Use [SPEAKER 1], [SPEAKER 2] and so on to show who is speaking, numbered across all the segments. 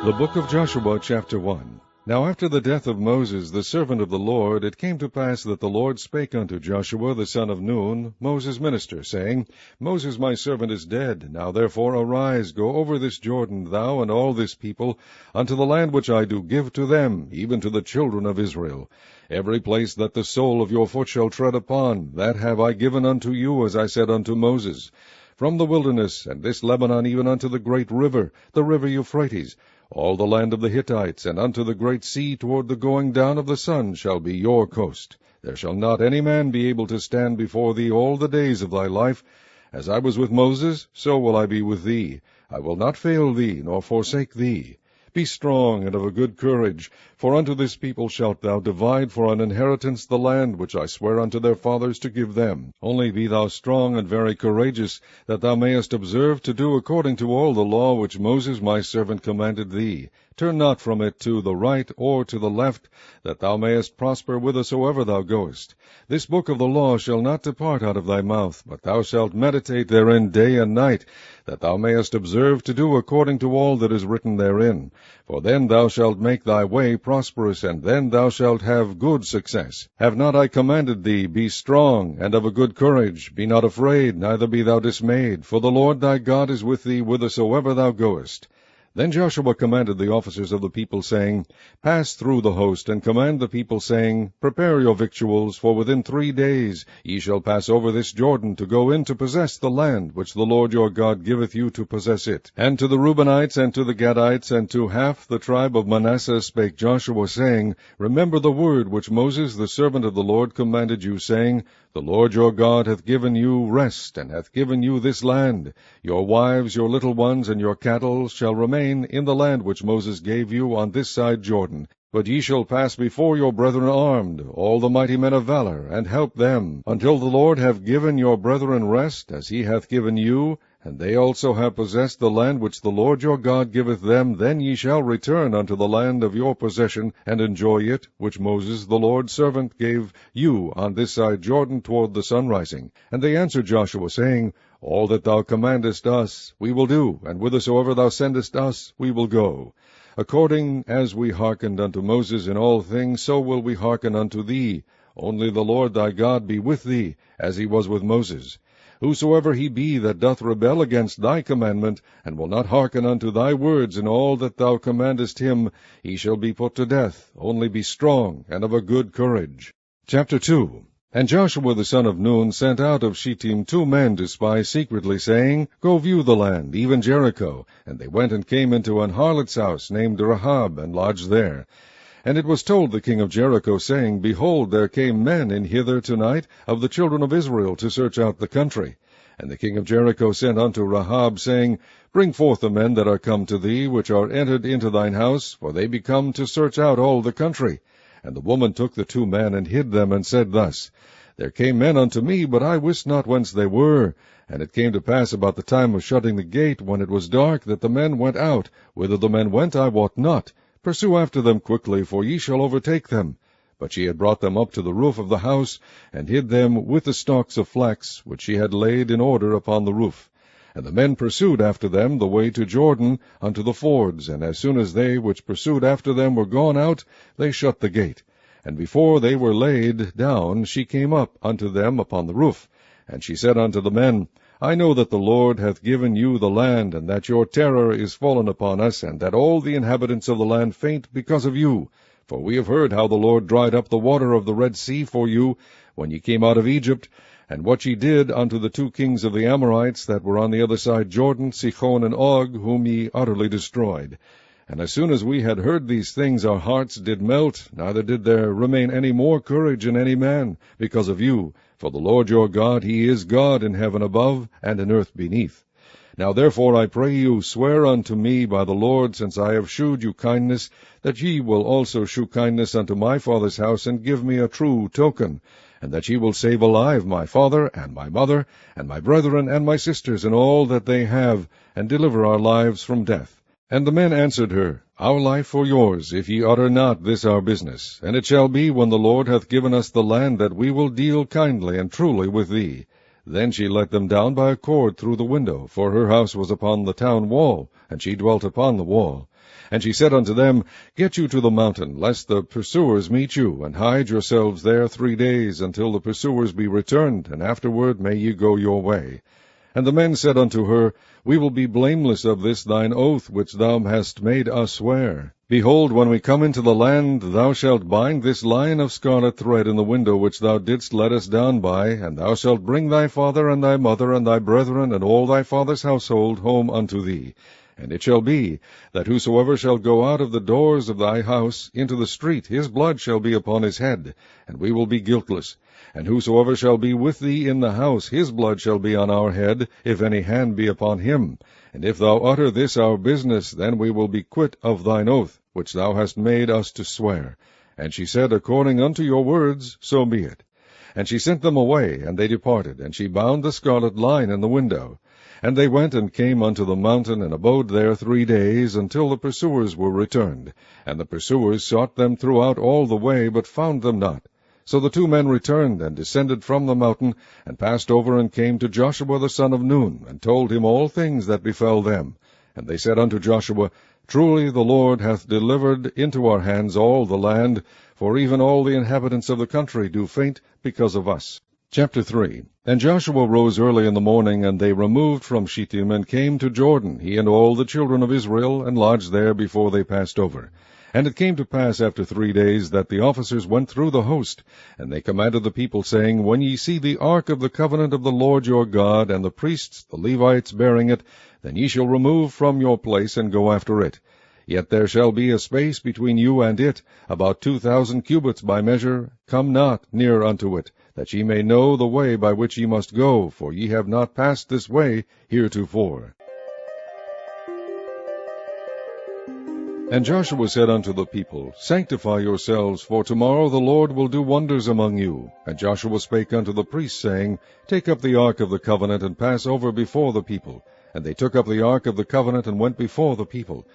[SPEAKER 1] The book of Joshua, chapter 1. Now after the death of Moses, the servant of the Lord, it came to pass that the Lord spake unto Joshua the son of Nun, Moses' minister, saying, Moses my servant is dead. Now therefore arise, go over this Jordan, thou and all this people, unto the land which I do give to them, even to the children of Israel. Every place that the sole of your foot shall tread upon, that have I given unto you, as I said unto Moses. From the wilderness, and this Lebanon, even unto the great river, the river Euphrates, all the land of the Hittites, and unto the great sea toward the going down of the sun, shall be your coast. There shall not any man be able to stand before thee all the days of thy life. As I was with Moses, so will I be with thee. I will not fail thee, nor forsake thee. Be strong and of a good courage, for unto this people shalt thou divide for an inheritance the land which I swear unto their fathers to give them. Only be thou strong and very courageous, that thou mayest observe to do according to all the law which Moses my servant commanded thee. Turn not from it to the right or to the left, that thou mayest prosper whithersoever thou goest. This book of the law shall not depart out of thy mouth, but thou shalt meditate therein day and night, that thou mayest observe to do according to all that is written therein. For then thou shalt make thy way prosperous, and then thou shalt have good success. Have not I commanded thee, be strong, and of a good courage? Be not afraid, neither be thou dismayed, for the Lord thy God is with thee whithersoever thou goest. Then Joshua commanded the officers of the people, saying, Pass through the host, and command the people, saying, Prepare your victuals, for within 3 days ye shall pass over this Jordan, to go in to possess the land which the Lord your God giveth you to possess it. And to the Reubenites, and to the Gadites, and to half the tribe of Manasseh spake Joshua, saying, Remember the word which Moses the servant of the Lord commanded you, saying, The Lord your God hath given you rest, and hath given you this land. Your wives, your little ones, and your cattle shall remain in the land which Moses gave you on this side Jordan. But ye shall pass before your brethren armed, all the mighty men of valor, and help them, until the Lord have given your brethren rest, as he hath given you, and they also have possessed the land which the Lord your God giveth them. Then ye shall return unto the land of your possession, and enjoy it, which Moses the Lord's servant gave you on this side Jordan toward the sunrising. And they answered Joshua, saying, All that thou commandest us we will do, and whithersoever thou sendest us we will go. According as we hearkened unto Moses in all things, so will we hearken unto thee. Only the Lord thy God be with thee, as he was with Moses. Whosoever he be that doth rebel against thy commandment, and will not hearken unto thy words in all that thou commandest him, he shall be put to death. Only be strong and of a good courage. Chapter 2. And Joshua the son of Nun sent out of Shittim 2 men to spy secretly, saying, Go view the land, even Jericho. And they went and came into an harlot's house named Rahab, and lodged there. And it was told the king of Jericho, saying, Behold, there came men in hither tonight of the children of Israel to search out the country. And the king of Jericho sent unto Rahab, saying, Bring forth the men that are come to thee, which are entered into thine house, for they be come to search out all the country. And the woman took the 2 men, and hid them, and said thus, There came men unto me, but I wist not whence they were. And it came to pass about the time of shutting the gate, when it was dark, that the men went out. Whither the men went I wot not. Pursue after them quickly, for ye shall overtake them. But she had brought them up to the roof of the house, and hid them with the stalks of flax, which she had laid in order upon the roof. And the men pursued after them the way to Jordan, unto the fords, and as soon as they which pursued after them were gone out, they shut the gate. And before they were laid down, she came up unto them upon the roof. And she said unto the men, I know that the Lord hath given you the land, and that your terror is fallen upon us, and that all the inhabitants of the land faint because of you. For we have heard how the Lord dried up the water of the Red Sea for you, when ye came out of Egypt, and what ye did unto the 2 kings of the Amorites that were on the other side Jordan, Sihon and Og, whom ye utterly destroyed. And as soon as we had heard these things, our hearts did melt, neither did there remain any more courage in any man, because of you. For the Lord your God, he is God in heaven above, and in earth beneath. Now therefore I pray you, swear unto me by the Lord, since I have shewed you kindness, that ye will also shew kindness unto my father's house, and give me a true token, and that ye will save alive my father, and my mother, and my brethren, and my sisters, and all that they have, and deliver our lives from death. And the men answered her, Our life or yours, if ye utter not this our business. And it shall be, when the Lord hath given us the land, that we will deal kindly and truly with thee. Then she let them down by a cord through the window, for her house was upon the town wall, and she dwelt upon the wall. And she said unto them, Get you to the mountain, lest the pursuers meet you, and hide yourselves there 3 days, until the pursuers be returned, and afterward may ye go your way. And the men said unto her, We will be blameless of this thine oath which thou hast made us swear. Behold, when we come into the land, thou shalt bind this lion of scarlet thread in the window which thou didst let us down by, and thou shalt bring thy father and thy mother and thy brethren and all thy father's household home unto thee. And it shall be, that whosoever shall go out of the doors of thy house into the street, his blood shall be upon his head, and we will be guiltless. And whosoever shall be with thee in the house, his blood shall be on our head, if any hand be upon him. And if thou utter this our business, then we will be quit of thine oath, which thou hast made us to swear. And she said, According unto your words, so be it. And she sent them away, and they departed, and she bound the scarlet line in the window. And they went and came unto the mountain, and abode there 3 days, until the pursuers were returned. And the pursuers sought them throughout all the way, but found them not. So the 2 men returned, and descended from the mountain, and passed over, and came to Joshua the son of Nun, and told him all things that befell them. And they said unto Joshua, Truly the Lord hath delivered into our hands all the land, for even all the inhabitants of the country do faint because of us. Chapter 3. And Joshua rose early in the morning, and they removed from Shittim, and came to Jordan, he and all the children of Israel, and lodged there before they passed over. And it came to pass after 3 days, that the officers went through the host, and they commanded the people, saying, When ye see the ark of the covenant of the Lord your God, and the priests, the Levites, bearing it, then ye shall remove from your place, and go after it. Yet there shall be a space between you and it, about 2,000 cubits by measure. Come not near unto it, that ye may know the way by which ye must go, for ye have not passed this way heretofore. And Joshua said unto the people, Sanctify yourselves, for tomorrow the Lord will do wonders among you. And Joshua spake unto the priests, saying, Take up the ark of the covenant, and pass over before the people. And they took up the ark of the covenant, and went before the people.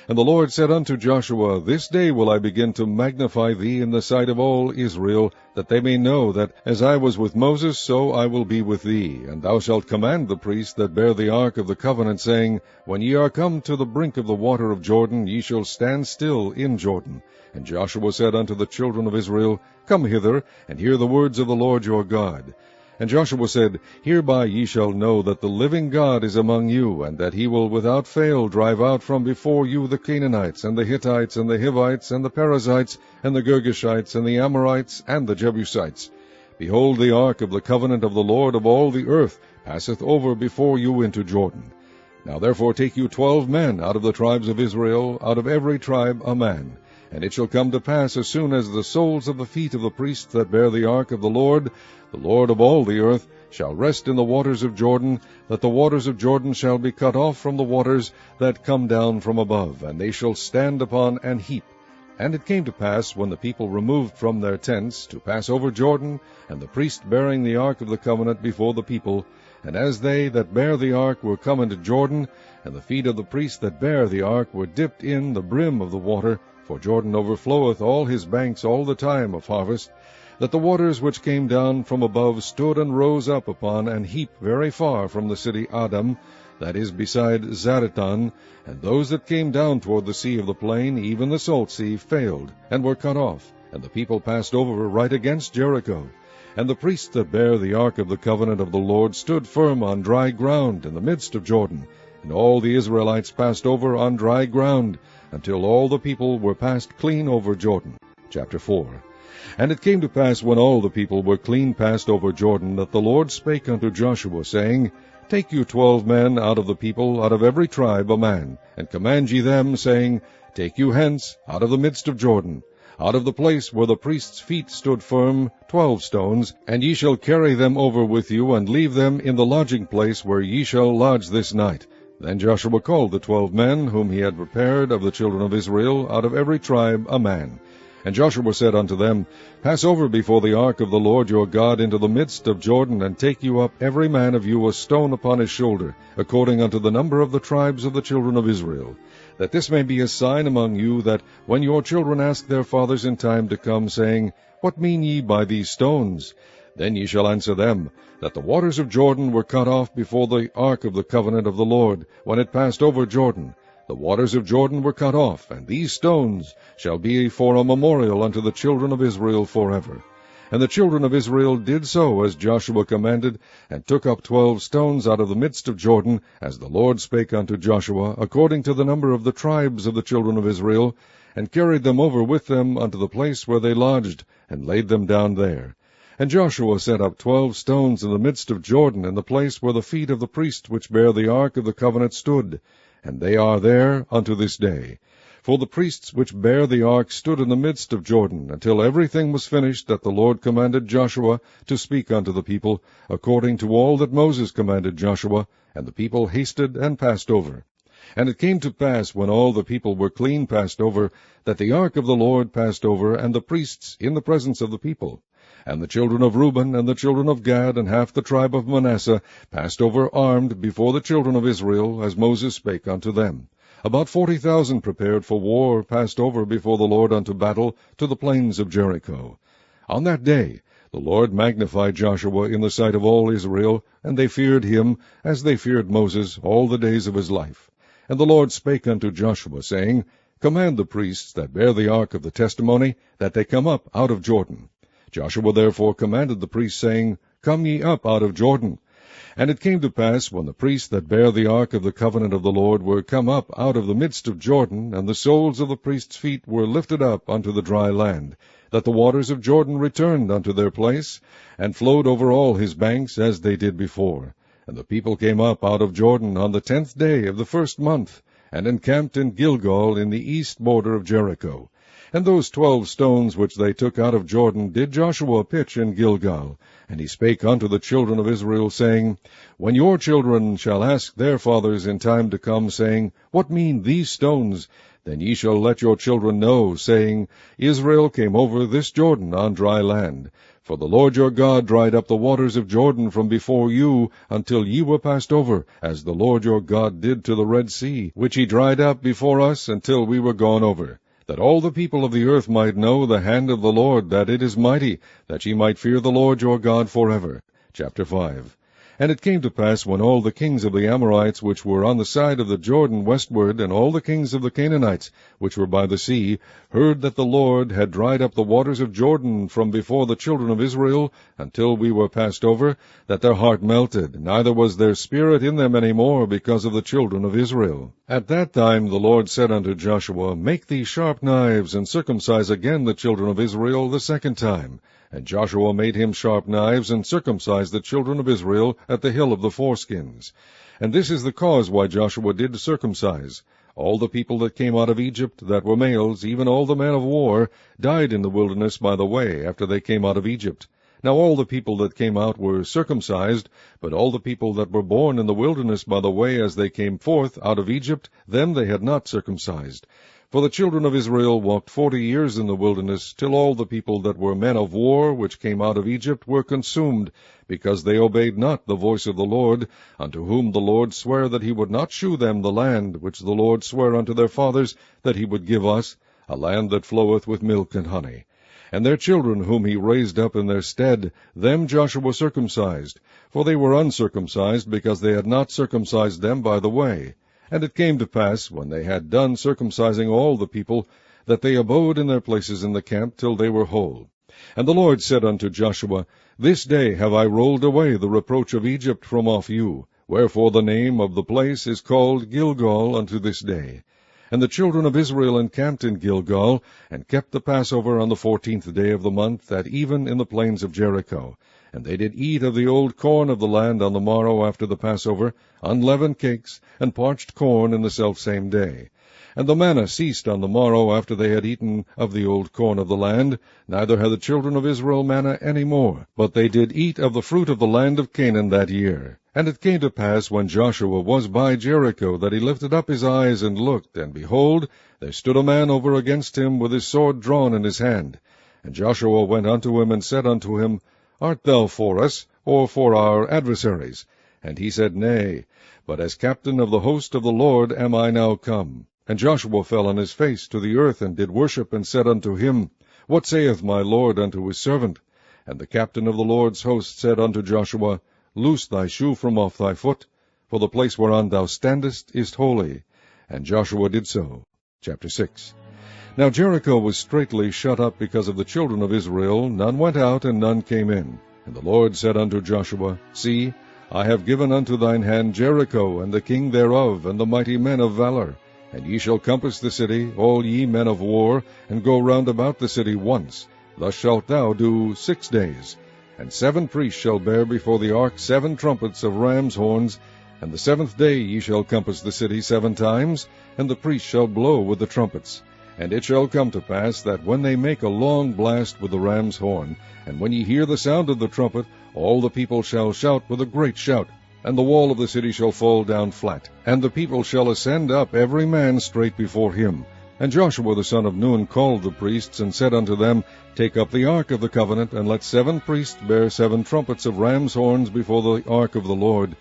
[SPEAKER 1] And the Lord said unto Joshua, This day will I begin to magnify thee in the sight of all Israel, that they may know that as I was with Moses, so I will be with thee. And thou shalt command the priests that bear the ark of the covenant, saying, When ye are come to the brink of the water of Jordan, ye shall stand still in Jordan. And Joshua said unto the children of Israel, Come hither, and hear the words of the Lord your God. And Joshua said, Hereby ye shall know that the living God is among you, and that he will without fail drive out from before you the Canaanites, and the Hittites, and the Hivites, and the Perizzites, and the Girgashites, and the Amorites, and the Jebusites. Behold, the ark of the covenant of the Lord of all the earth passeth over before you into Jordan. Now therefore take you 12 men out of the tribes of Israel, out of every tribe a man. And it shall come to pass, as soon as the soles of the feet of the priests that bear the ark of the Lord of all the earth, shall rest in the waters of Jordan, that the waters of Jordan shall be cut off from the waters that come down from above, and they shall stand upon an heap. And it came to pass, when the people removed from their tents, to pass over Jordan, and the priest bearing the ark of the covenant before the people, and as they that bear the ark were come into Jordan, and the feet of the priests that bear the ark were dipped in the brim of the water, for Jordan overfloweth all his banks all the time of harvest, that the waters which came down from above stood and rose up upon an heap very far from the city Adam, that is beside Zaretan, and those that came down toward the sea of the plain, even the salt sea, failed, and were cut off, and the people passed over right against Jericho. And the priests that bear the ark of the covenant of the Lord stood firm on dry ground in the midst of Jordan, and all the Israelites passed over on dry ground, until all the people were passed clean over Jordan. Chapter 4. And it came to pass, when all the people were clean passed over Jordan, that the Lord spake unto Joshua, saying, Take you 12 men out of the people, out of every tribe a man, and command ye them, saying, Take you hence, out of the midst of Jordan, out of the place where the priest's feet stood firm, 12 stones, and ye shall carry them over with you, and leave them in the lodging place where ye shall lodge this night. Then Joshua called the 12 men, whom he had prepared of the children of Israel, out of every tribe a man. And Joshua said unto them, Pass over before the ark of the Lord your God into the midst of Jordan, and take you up every man of you a stone upon his shoulder, according unto the number of the tribes of the children of Israel, that this may be a sign among you, that when your children ask their fathers in time to come, saying, What mean ye by these stones? Then ye shall answer them, that the waters of Jordan were cut off before the ark of the covenant of the Lord, when it passed over Jordan. the waters of Jordan were cut off, and these stones shall be for a memorial unto the children of Israel forever. And the children of Israel did so as Joshua commanded, and took up 12 stones out of the midst of Jordan, as the Lord spake unto Joshua, according to the number of the tribes of the children of Israel, and carried them over with them unto the place where they lodged, and laid them down there. And Joshua set up 12 stones in the midst of Jordan, in the place where the feet of the priests which bear the ark of the covenant stood, and they are there unto this day. For the priests which bear the ark stood in the midst of Jordan, until everything was finished that the Lord commanded Joshua to speak unto the people, according to all that Moses commanded Joshua, and the people hasted and passed over. And it came to pass, when all the people were clean passed over, that the ark of the Lord passed over, and the priests in the presence of the people. And the children of Reuben, and the children of Gad, and half the tribe of Manasseh, passed over armed before the children of Israel, as Moses spake unto them. About 40,000 prepared for war passed over before the Lord unto battle to the plains of Jericho. On that day the Lord magnified Joshua in the sight of all Israel, and they feared him, as they feared Moses all the days of his life. And the Lord spake unto Joshua, saying, Command the priests that bear the ark of the testimony, that they come up out of Jordan. Joshua therefore commanded the priests, saying, Come ye up out of Jordan. And it came to pass, when the priests that bear the ark of the covenant of the Lord were come up out of the midst of Jordan, and the soles of the priests' feet were lifted up unto the dry land, that the waters of Jordan returned unto their place, and flowed over all his banks, as they did before. And the people came up out of Jordan on the 10th day of the 1st month, and encamped in Gilgal in the east border of Jericho. And those 12 stones which they took out of Jordan did Joshua pitch in Gilgal. And he spake unto the children of Israel, saying, When your children shall ask their fathers in time to come, saying, What mean these stones? Then ye shall let your children know, saying, Israel came over this Jordan on dry land. For the Lord your God dried up the waters of Jordan from before you, until ye were passed over, as the Lord your God did to the Red Sea, which he dried up before us until we were gone over. That all the people of the earth might know the hand of the Lord, that it is mighty, that ye might fear the Lord your God forever. Chapter 5. And it came to pass, when all the kings of the Amorites which were on the side of the Jordan westward, and all the kings of the Canaanites which were by the sea, heard that the Lord had dried up the waters of Jordan from before the children of Israel, until we were passed over, that their heart melted, neither was there spirit in them any more, because of the children of Israel. At that time the Lord said unto Joshua, Make thee sharp knives, and circumcise again the children of Israel the 2nd time. And Joshua made him sharp knives, and circumcised the children of Israel at the hill of the foreskins. And this is the cause why Joshua did circumcise. All the people that came out of Egypt, that were males, even all the men of war, died in the wilderness by the way, after they came out of Egypt. Now all the people that came out were circumcised, but all the people that were born in the wilderness by the way as they came forth out of Egypt, them they had not circumcised. For the children of Israel walked 40 years in the wilderness, till all the people that were men of war, which came out of Egypt, were consumed, because they obeyed not the voice of the Lord, unto whom the Lord sware that he would not shew them the land, which the Lord sware unto their fathers that he would give us, a land that floweth with milk and honey. And their children whom he raised up in their stead, them Joshua circumcised, for they were uncircumcised, because they had not circumcised them by the way. And it came to pass, when they had done circumcising all the people, that they abode in their places in the camp till they were whole. And the Lord said unto Joshua, This day have I rolled away the reproach of Egypt from off you, wherefore the name of the place is called Gilgal unto this day. And the children of Israel encamped in Gilgal, and kept the Passover on the 14th day of the month, at even in the plains of Jericho. And they did eat of the old corn of the land on the morrow after the Passover, unleavened cakes, and parched corn in the selfsame day. And the manna ceased on the morrow after they had eaten of the old corn of the land, neither had the children of Israel manna any more, but they did eat of the fruit of the land of Canaan that year. And it came to pass, when Joshua was by Jericho, that he lifted up his eyes and looked, and behold, there stood a man over against him with his sword drawn in his hand. And Joshua went unto him, and said unto him, Art thou for us, or for our adversaries? And he said, Nay, but as captain of the host of the Lord am I now come. And Joshua fell on his face to the earth, and did worship, and said unto him, What saith my Lord unto his servant? And the captain of the Lord's host said unto Joshua, Loose thy shoe from off thy foot, for the place whereon thou standest is holy. And Joshua did so. Chapter 6. Now Jericho was straitly shut up because of the children of Israel. None went out, and none came in. And the Lord said unto Joshua, See, I have given unto thine hand Jericho, and the king thereof, and the mighty men of valor. And ye shall compass the city, all ye men of war, and go round about the city once. Thus shalt thou do 6 days. And 7 priests shall bear before the ark 7 trumpets of ram's horns. And the 7th day ye shall compass the city 7 times, and the priests shall blow with the trumpets. And it shall come to pass that when they make a long blast with the ram's horn, and when ye hear the sound of the trumpet, all the people shall shout with a great shout, and the wall of the city shall fall down flat, and the people shall ascend up every man straight before him. And Joshua the son of Nun called the priests, and said unto them, Take up the ark of the covenant, and let 7 priests bear 7 trumpets of ram's horns before the ark of the Lord.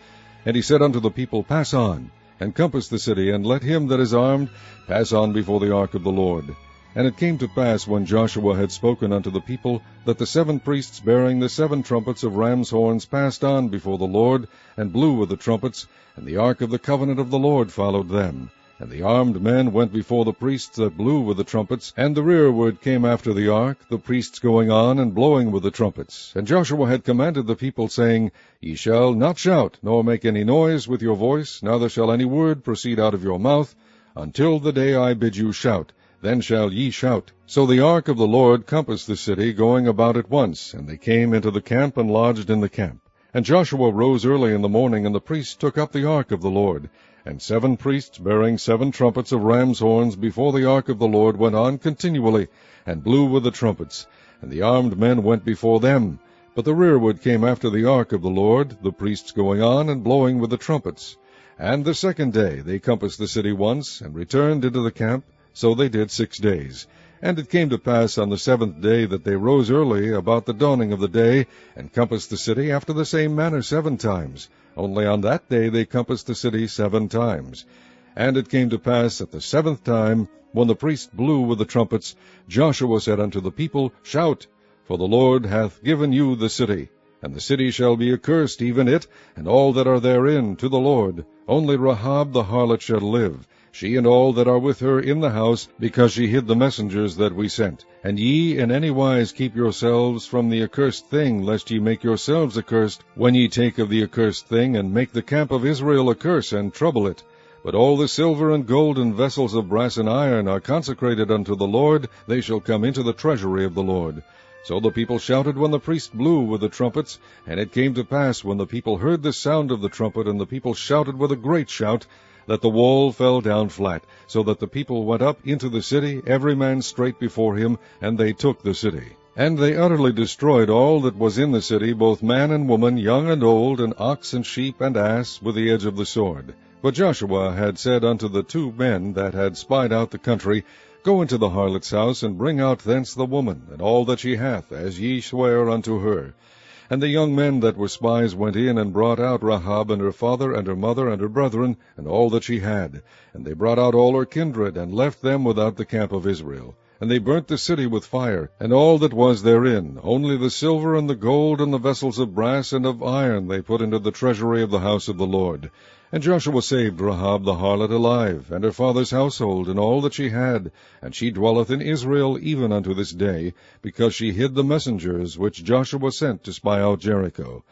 [SPEAKER 1] And he said unto the people, Pass on, and compass the city, and let him that is armed pass on before the ark of the Lord. And it came to pass, when Joshua had spoken unto the people, that the 7 priests bearing the 7 trumpets of ram's horns passed on before the Lord, and blew with the trumpets, and the ark of the covenant of the Lord followed them. And the armed men went before the priests that blew with the trumpets, and the rearward came after the ark, the priests going on and blowing with the trumpets. And Joshua had commanded the people, saying, Ye shall not shout, nor make any noise with your voice, neither shall any word proceed out of your mouth, until the day I bid you shout. Then shall ye shout. So the ark of the Lord compassed the city, going about it once, and they came into the camp and lodged in the camp. And Joshua rose early in the morning, and the priests took up the ark of the Lord. And 7 priests bearing 7 trumpets of ram's horns before the ark of the Lord went on continually, and blew with the trumpets. And the armed men went before them. But the rearward came after the ark of the Lord, the priests going on and blowing with the trumpets. And the 2nd day they compassed the city once, and returned into the camp. So they did 6 days. And it came to pass on the 7th day that they rose early about the dawning of the day, and compassed the city after the same manner 7 times. Only on that day they compassed the city 7 times. And it came to pass at the 7th time, when the priest blew with the trumpets, Joshua said unto the people, Shout, for the Lord hath given you the city. And the city shall be accursed, even it, and all that are therein, to the Lord. Only Rahab the harlot shall live, she and all that are with her in the house, because she hid the messengers that we sent. And ye in any wise keep yourselves from the accursed thing, lest ye make yourselves accursed, when ye take of the accursed thing, and make the camp of Israel a curse, and trouble it. But all the silver and gold and vessels of brass and iron are consecrated unto the Lord, they shall come into the treasury of the Lord. So the people shouted when the priest blew with the trumpets. And it came to pass, when the people heard the sound of the trumpet, and the people shouted with a great shout, that the wall fell down flat, so that the people went up into the city, every man straight before him, and they took the city. And they utterly destroyed all that was in the city, both man and woman, young and old, and ox and sheep and ass, with the edge of the sword. But Joshua had said unto the 2 men that had spied out the country, Go into the harlot's house, and bring out thence the woman, and all that she hath, as ye swear unto her. And the young men that were spies went in, and brought out Rahab, and her father, and her mother, and her brethren, and all that she had. And they brought out all her kindred, and left them without the camp of Israel. And they burnt the city with fire, and all that was therein. Only the silver and the gold and the vessels of brass and of iron they put into the treasury of the house of the Lord. And Joshua saved Rahab the harlot alive, and her father's household, and all that she had. And she dwelleth in Israel even unto this day, because she hid the messengers which Joshua sent to spy out Jericho.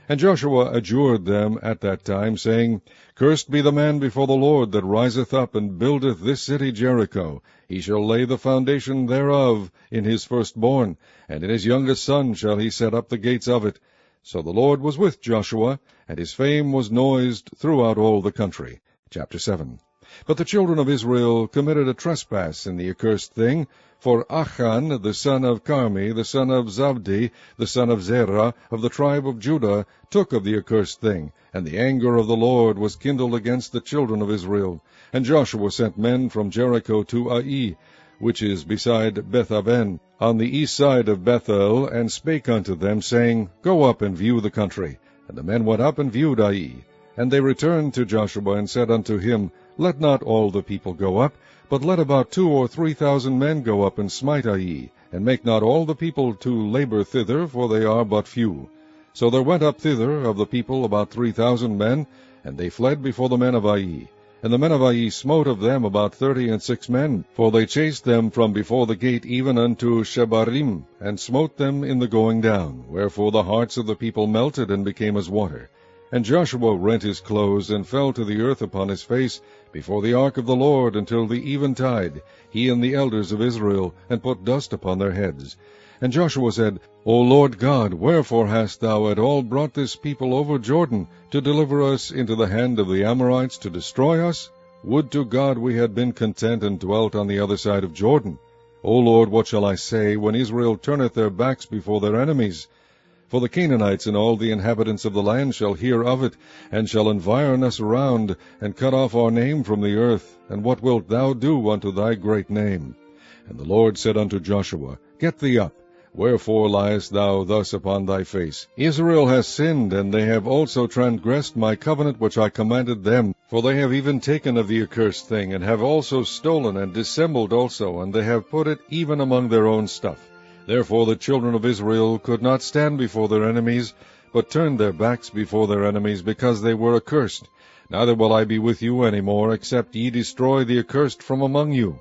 [SPEAKER 1] And Joshua adjured them at that time, saying, Cursed be the man before the Lord that riseth up and buildeth this city Jericho. He shall lay the foundation thereof in his firstborn, and in his youngest son shall he set up the gates of it. So the Lord was with Joshua, and his fame was noised throughout all the country. Chapter 7. But the children of Israel committed a trespass in the accursed thing, for Achan, the son of Carmi, the son of Zabdi, the son of Zerah, of the tribe of Judah, took of the accursed thing, and the anger of the Lord was kindled against the children of Israel. And Joshua sent men from Jericho to Ai, which is beside Bethaven, on the east side of Bethel, and spake unto them, saying, Go up and view the country. And the men went up and viewed Ai. And they returned to Joshua, and said unto him, Let not all the people go up, but let about 2,000 or 3,000 men go up and smite Ai, and make not all the people to labor thither, for they are but few. So there went up thither of the people about 3,000 men, and they fled before the men of Ai. And the men of Ai smote of them about 36 men, for they chased them from before the gate even unto Shebarim, and smote them in the going down, wherefore the hearts of the people melted and became as water. And Joshua rent his clothes, and fell to the earth upon his face before the ark of the Lord until the eventide, he and the elders of Israel, and put dust upon their heads. And Joshua said, O Lord God, wherefore hast thou at all brought this people over Jordan, to deliver us into the hand of the Amorites, to destroy us? Would to God we had been content and dwelt on the other side of Jordan. O Lord, what shall I say, when Israel turneth their backs before their enemies? For the Canaanites and all the inhabitants of the land shall hear of it, and shall environ us round, and cut off our name from the earth. And what wilt thou do unto thy great name? And the Lord said unto Joshua, Get thee up. Wherefore liest thou thus upon thy face? Israel has sinned, and they have also transgressed my covenant which I commanded them. For they have even taken of the accursed thing, and have also stolen, and dissembled also, and they have put it even among their own stuff. Therefore the children of Israel could not stand before their enemies, but turned their backs before their enemies, because they were accursed. Neither will I be with you any more, except ye destroy the accursed from among you.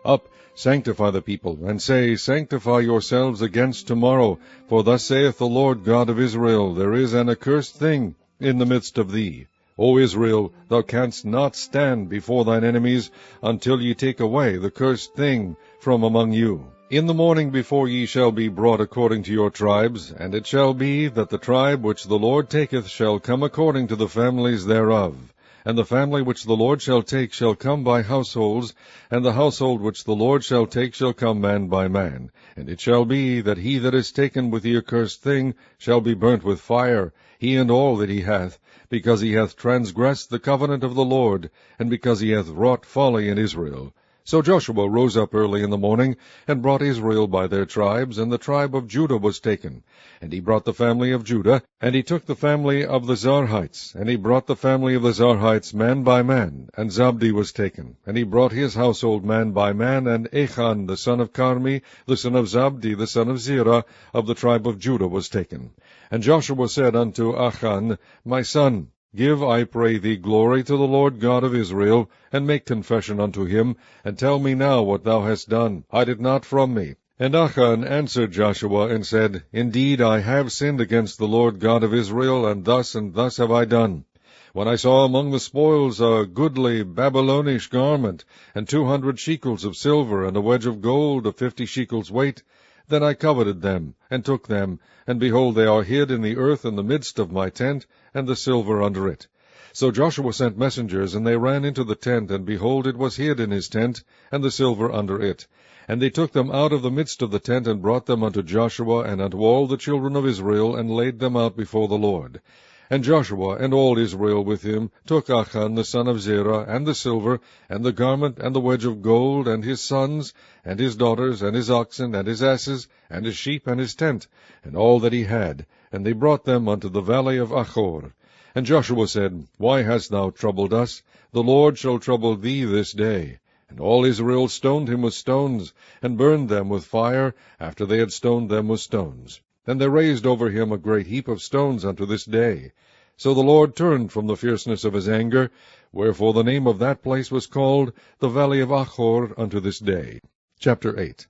[SPEAKER 1] Up, sanctify the people, and say, Sanctify yourselves against tomorrow. For thus saith the Lord God of Israel, There is an accursed thing in the midst of thee. O Israel, thou canst not stand before thine enemies, until ye take away the cursed thing from among you. In the morning before ye shall be brought according to your tribes, and it shall be that the tribe which the Lord taketh shall come according to the families thereof. And the family which the Lord shall take shall come by households, and the household which the Lord shall take shall come man by man. And it shall be that he that is taken with the accursed thing shall be burnt with fire, he and all that he hath, because he hath transgressed the covenant of the Lord, and because he hath wrought folly in Israel. So Joshua rose up early in the morning, and brought Israel by their tribes, and the tribe of Judah was taken. And he brought the family of Judah, and he took the family of the Zarhites, and he brought the family of the Zarhites man by man, and Zabdi was taken. And he brought his household man by man, and Achan the son of Carmi, the son of Zabdi, the son of Zerah, of the tribe of Judah was taken. And Joshua said unto Achan, My son, give, I pray thee, glory to the Lord God of Israel, and make confession unto him, and tell me now what thou hast done. Hide it not from me. And Achan answered Joshua, and said, Indeed I have sinned against the Lord God of Israel, and thus have I done. When I saw among the spoils a goodly Babylonish garment, and 200 shekels of silver, and a wedge of gold of 50 shekels weight, then I coveted them, and took them, and behold, they are hid in the earth in the midst of my tent, and the silver under it. So Joshua sent messengers, and they ran into the tent, and behold, it was hid in his tent, and the silver under it. And they took them out of the midst of the tent, and brought them unto Joshua, and unto all the children of Israel, and laid them out before the Lord. And Joshua and all Israel with him took Achan the son of Zerah, and the silver, and the garment, and the wedge of gold, and his sons, and his daughters, and his oxen, and his asses, and his sheep, and his tent, and all that he had, and they brought them unto the valley of Achor. And Joshua said, Why hast thou troubled us? The Lord shall trouble thee this day. And all Israel stoned him with stones, and burned them with fire, after they had stoned them with stones. And they raised over him a great heap of stones unto this day. So the Lord turned from the fierceness of his anger, wherefore the name of that place was called the Valley of Achor unto this day. Chapter 8.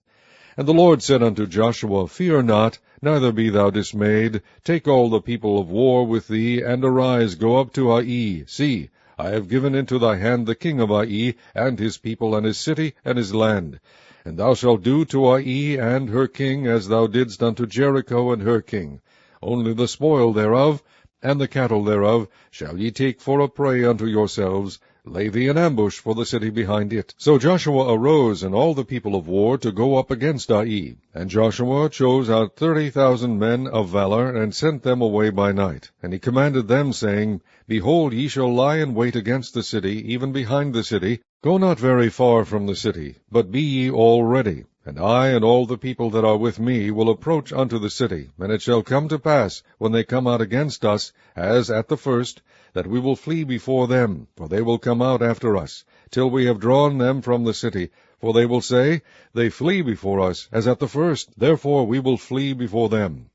[SPEAKER 1] And the Lord said unto Joshua, Fear not, neither be thou dismayed. Take all the people of war with thee, and arise, go up to Ai. See, I have given into thy hand the king of Ai, and his people, and his city, and his land. And thou shalt do to Ai and her king as thou didst unto Jericho and her king. Only the spoil thereof, and the cattle thereof, shall ye take for a prey unto yourselves. Lay thee an ambush for the city behind it. So Joshua arose, and all the people of war, to go up against Ai. And Joshua chose out 30,000 men of valor, and sent them away by night. And he commanded them, saying, Behold, ye shall lie in wait against the city, even behind the city. Go not very far from the city, but be ye all ready. And I and all the people that are with me will approach unto the city. And it shall come to pass, when they come out against us, as at the first, that we will flee before them, for they will come out after us, till we have drawn them from the city. For they will say, They flee before us, as at the first, therefore we will flee before them.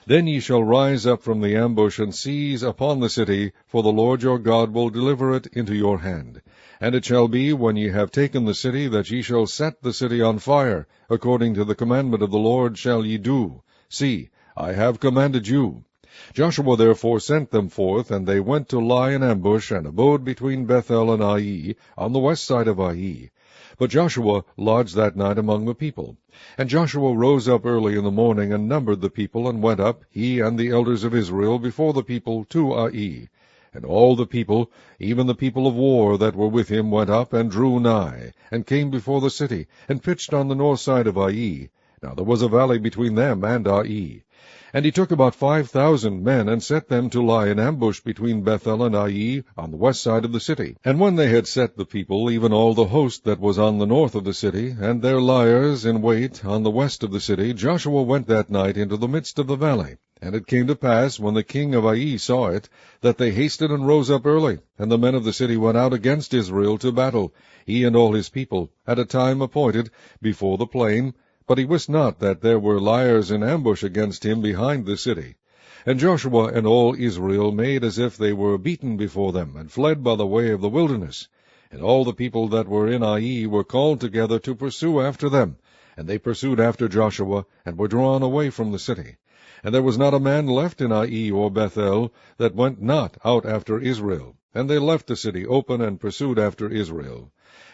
[SPEAKER 1] Then ye shall rise up from the ambush, and seize upon the city, for the Lord your God will deliver it into your hand. And it shall be, when ye have taken the city, that ye shall set the city on fire, according to the commandment of the Lord shall ye do. See, I have commanded you. Joshua therefore sent them forth, and they went to lie in ambush, and abode between Bethel and Ai, on the west side of Ai. But Joshua lodged that night among the people. And Joshua rose up early in the morning, and numbered the people, and went up, he and the elders of Israel, before the people to Ai. And all the people, even the people of war that were with him, went up, and drew nigh, and came before the city, and pitched on the north side of Ai. Now there was a valley between them and Ai. And he took about 5,000 men, and set them to lie in ambush between Bethel and Ai, on the west side of the city. And when they had set the people, even all the host that was on the north of the city, and their liers in wait on the west of the city, Joshua went that night into the midst of the valley. And it came to pass, when the king of Ai saw it, that they hasted and rose up early, and the men of the city went out against Israel to battle, he and all his people, at a time appointed, before the plain. But he wist not that there were liers in ambush against him behind the city. And Joshua and all Israel made as if they were beaten before them, and fled by the way of the wilderness. And all the people that were in Ai were called together to pursue after them. And they pursued after Joshua, and were drawn away from the city. And there was not a man left in Ai or Bethel that went not out after Israel. And they left the city open, and pursued after Israel.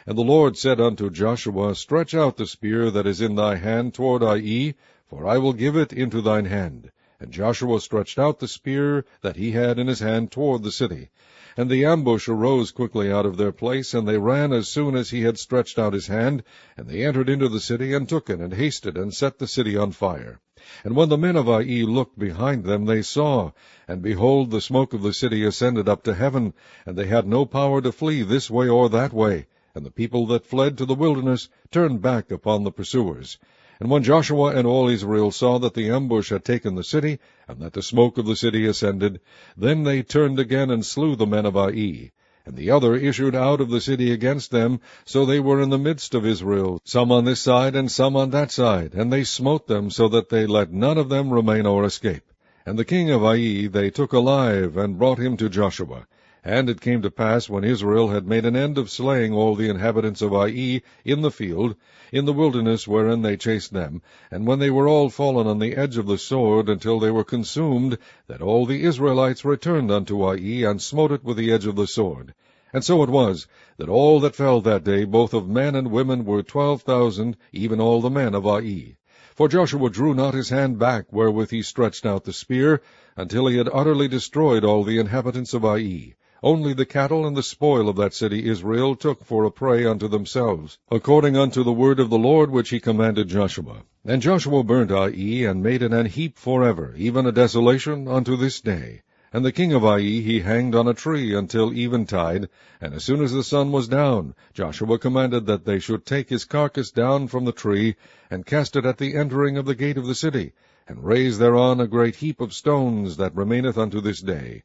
[SPEAKER 1] And the Lord said unto Joshua, Stretch out the spear that is in thy hand toward Ai, for I will give it into thine hand. And Joshua stretched out the spear that he had in his hand toward the city. And the ambush arose quickly out of their place, and they ran as soon as he had stretched out his hand. And they entered into the city, and took it, and hasted, and set the city on fire. And when the men of Ai looked behind them, they saw, and behold, the smoke of the city ascended up to heaven, and they had no power to flee this way or that way. And the people that fled to the wilderness turned back upon the pursuers. And when Joshua and all Israel saw that the ambush had taken the city, and that the smoke of the city ascended, then they turned again and slew the men of Ai. And the other issued out of the city against them, so they were in the midst of Israel, some on this side and some on that side, and they smote them, so that they let none of them remain or escape. And the king of Ai they took alive, and brought him to Joshua. And it came to pass, when Israel had made an end of slaying all the inhabitants of Ai in the field, in the wilderness wherein they chased them, and when they were all fallen on the edge of the sword, until they were consumed, that all the Israelites returned unto Ai, and smote it with the edge of the sword. And so it was, that all that fell that day, both of men and women, were 12,000, even all the men of Ai. For Joshua drew not his hand back wherewith he stretched out the spear, until he had utterly destroyed all the inhabitants of Ai. Only the cattle and the spoil of that city Israel took for a prey unto themselves, according unto the word of the Lord which he commanded Joshua. And Joshua burnt Ai, and made it an heap forever, even a desolation unto this day. And the king of Ai he hanged on a tree until eventide, and as soon as the sun was down, Joshua commanded that they should take his carcass down from the tree, and cast it at the entering of the gate of the city, and raise thereon a great heap of stones that remaineth unto this day.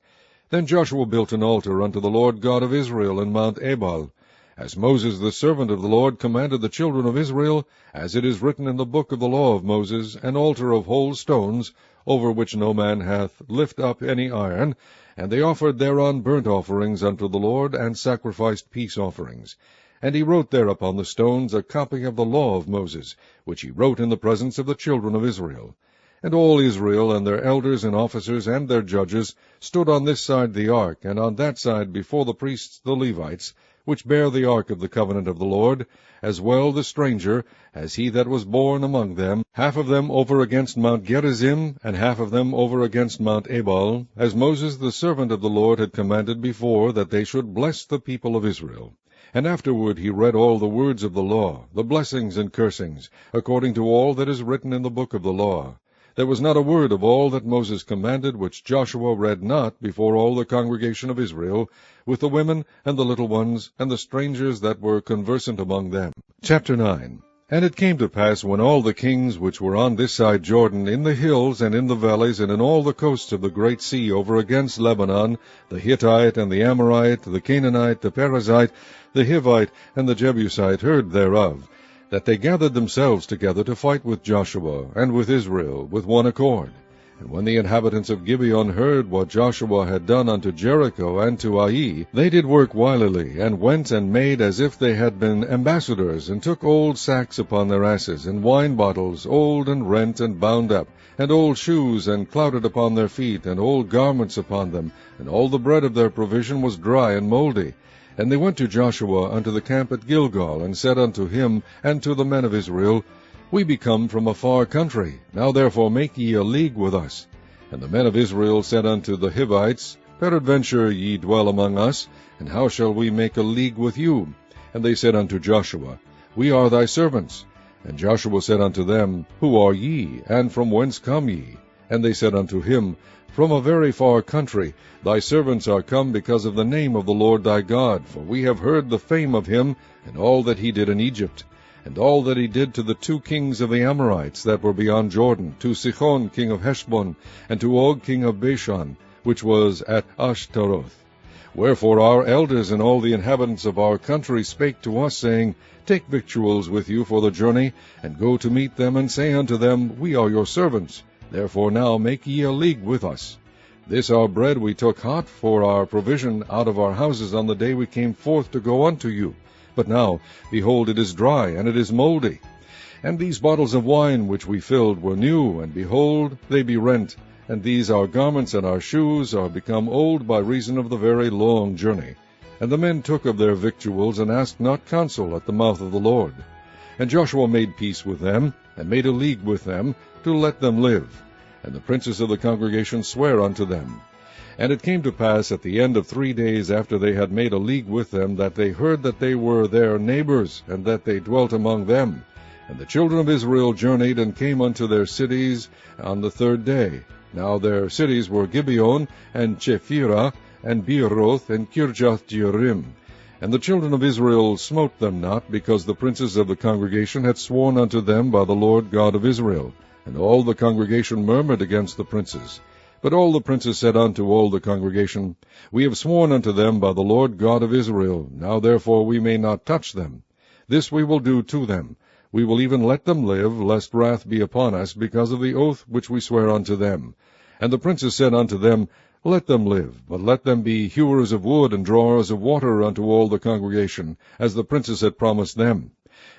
[SPEAKER 1] Then Joshua built an altar unto the Lord God of Israel in Mount Ebal, as Moses the servant of the Lord commanded the children of Israel, as it is written in the book of the law of Moses, an altar of whole stones, over which no man hath lift up any iron. And they offered thereon burnt offerings unto the Lord, and sacrificed peace offerings. And he wrote there upon the stones a copy of the law of Moses, which he wrote in the presence of the children of Israel. And all Israel, and their elders and officers, and their judges, stood on this side the ark, and on that side before the priests the Levites, which bear the ark of the covenant of the Lord, as well the stranger, as he that was born among them, half of them over against Mount Gerizim, and half of them over against Mount Ebal, as Moses the servant of the Lord had commanded before, that they should bless the people of Israel. And afterward he read all the words of the law, the blessings and cursings, according to all that is written in the book of the law. There was not a word of all that Moses commanded which Joshua read not before all the congregation of Israel, with the women and the little ones, and the strangers that were conversant among them. Chapter 9. And it came to pass, when all the kings which were on this side Jordan, in the hills, and in the valleys, and in all the coasts of the great sea over against Lebanon, the Hittite, and the Amorite, the Canaanite, the Perizzite, the Hivite, and the Jebusite, heard thereof, that they gathered themselves together to fight with Joshua and with Israel with one accord. And when the inhabitants of Gibeon heard what Joshua had done unto Jericho and to Ai, they did work wilily, and went and made as if they had been ambassadors, and took old sacks upon their asses, and wine bottles, old and rent and bound up, and old shoes, and clouted upon their feet, and old garments upon them, and all the bread of their provision was dry and mouldy. And they went to Joshua unto the camp at Gilgal, and said unto him and to the men of Israel, We be come from a far country, now therefore make ye a league with us. And the men of Israel said unto the Hivites, Peradventure ye dwell among us, and how shall we make a league with you? And they said unto Joshua, We are thy servants. And Joshua said unto them, Who are ye, and from whence come ye? And they said unto him, From a very far country. Thy servants are come because of the name of the Lord thy God, for we have heard the fame of him, and all that he did in Egypt, and all that he did to the 2 kings of the Amorites that were beyond Jordan, to Sihon king of Heshbon, and to Og king of Bashan, which was at Ashtaroth. Wherefore our elders and all the inhabitants of our country spake to us, saying, Take victuals with you for the journey, and go to meet them, and say unto them, We are your servants. Therefore now make ye a league with us. This our bread we took hot for our provision out of our houses on the day we came forth to go unto you. But now, behold, it is dry, and it is mouldy. And these bottles of wine which we filled were new, and behold, they be rent. And these our garments and our shoes are become old by reason of the very long journey. And the men took of their victuals, and asked not counsel at the mouth of the Lord. And Joshua made peace with them, and made a league with them, to let them live. And the princes of the congregation sware unto them. And it came to pass at the end of 3 days after they had made a league with them, that they heard that they were their neighbors, and that they dwelt among them. And the children of Israel journeyed, and came unto their cities on the 3rd day. Now their cities were Gibeon, and Chephirah, and Beeroth, and Kirjath-jearim. And the children of Israel smote them not, because the princes of the congregation had sworn unto them by the Lord God of Israel. And all the congregation murmured against the princes. But all the princes said unto all the congregation, We have sworn unto them by the Lord God of Israel. Now therefore we may not touch them. This we will do to them. We will even let them live, lest wrath be upon us, because of the oath which we swear unto them. And the princes said unto them, Let them live, but let them be hewers of wood and drawers of water unto all the congregation, as the princes had promised them.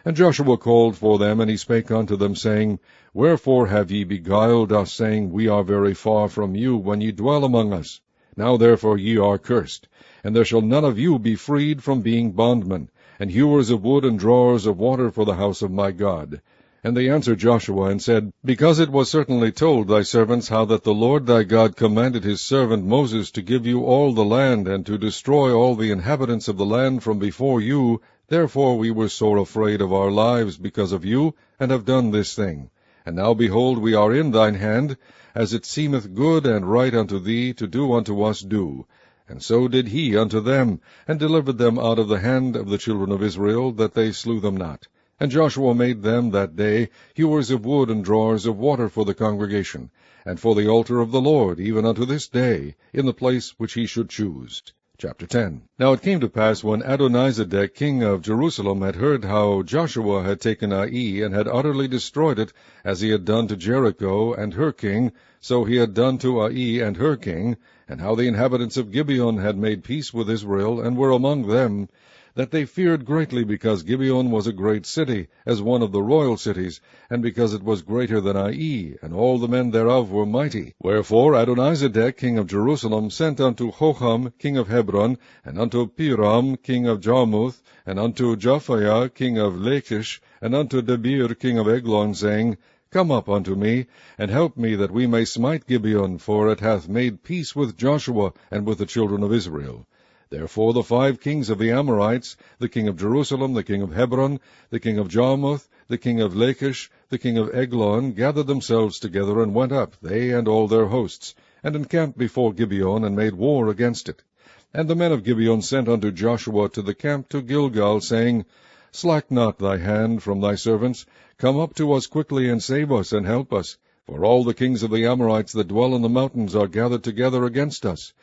[SPEAKER 1] And Joshua called for them, and he spake unto them, saying, Wherefore have ye beguiled us, saying, We are very far from you, when ye dwell among us? Now therefore ye are cursed, and there shall none of you be freed from being bondmen, and hewers of wood and drawers of water for the house of my God. And they answered Joshua, and said, Because it was certainly told thy servants how that the Lord thy God commanded his servant Moses to give you all the land, and to destroy all the inhabitants of the land from before you, therefore we were sore afraid of our lives because of you, and have done this thing. And now, behold, we are in thine hand, as it seemeth good and right unto thee to do unto us do. And so did he unto them, and delivered them out of the hand of the children of Israel, that they slew them not. And Joshua made them that day hewers of wood and drawers of water for the congregation, and for the altar of the Lord, even unto this day, in the place which he should choose. Chapter 10. Now it came to pass, when Adonizedek king of Jerusalem had heard how Joshua had taken Ai, and had utterly destroyed it, as he had done to Jericho and her king, so he had done to Ai and her king, and how the inhabitants of Gibeon had made peace with Israel, and were among them, that they feared greatly, because Gibeon was a great city, as one of the royal cities, and because it was greater than Ai, and all the men thereof were mighty. Wherefore Adonizedek king of Jerusalem sent unto Hoham king of Hebron, and unto Piram king of Jarmuth, and unto Japhaiah king of Lachish, and unto Debir king of Eglon, saying, Come up unto me, and help me, that we may smite Gibeon, for it hath made peace with Joshua and with the children of Israel. Therefore the 5 kings of the Amorites, the king of Jerusalem, the king of Hebron, the king of Jarmuth, the king of Lachish, the king of Eglon, gathered themselves together, and went up, they and all their hosts, and encamped before Gibeon, and made war against it. And the men of Gibeon sent unto Joshua to the camp to Gilgal, saying, Slack not thy hand from thy servants. Come up to us quickly, and save us, and help us. For all the kings of the Amorites that dwell in the mountains are gathered together against us.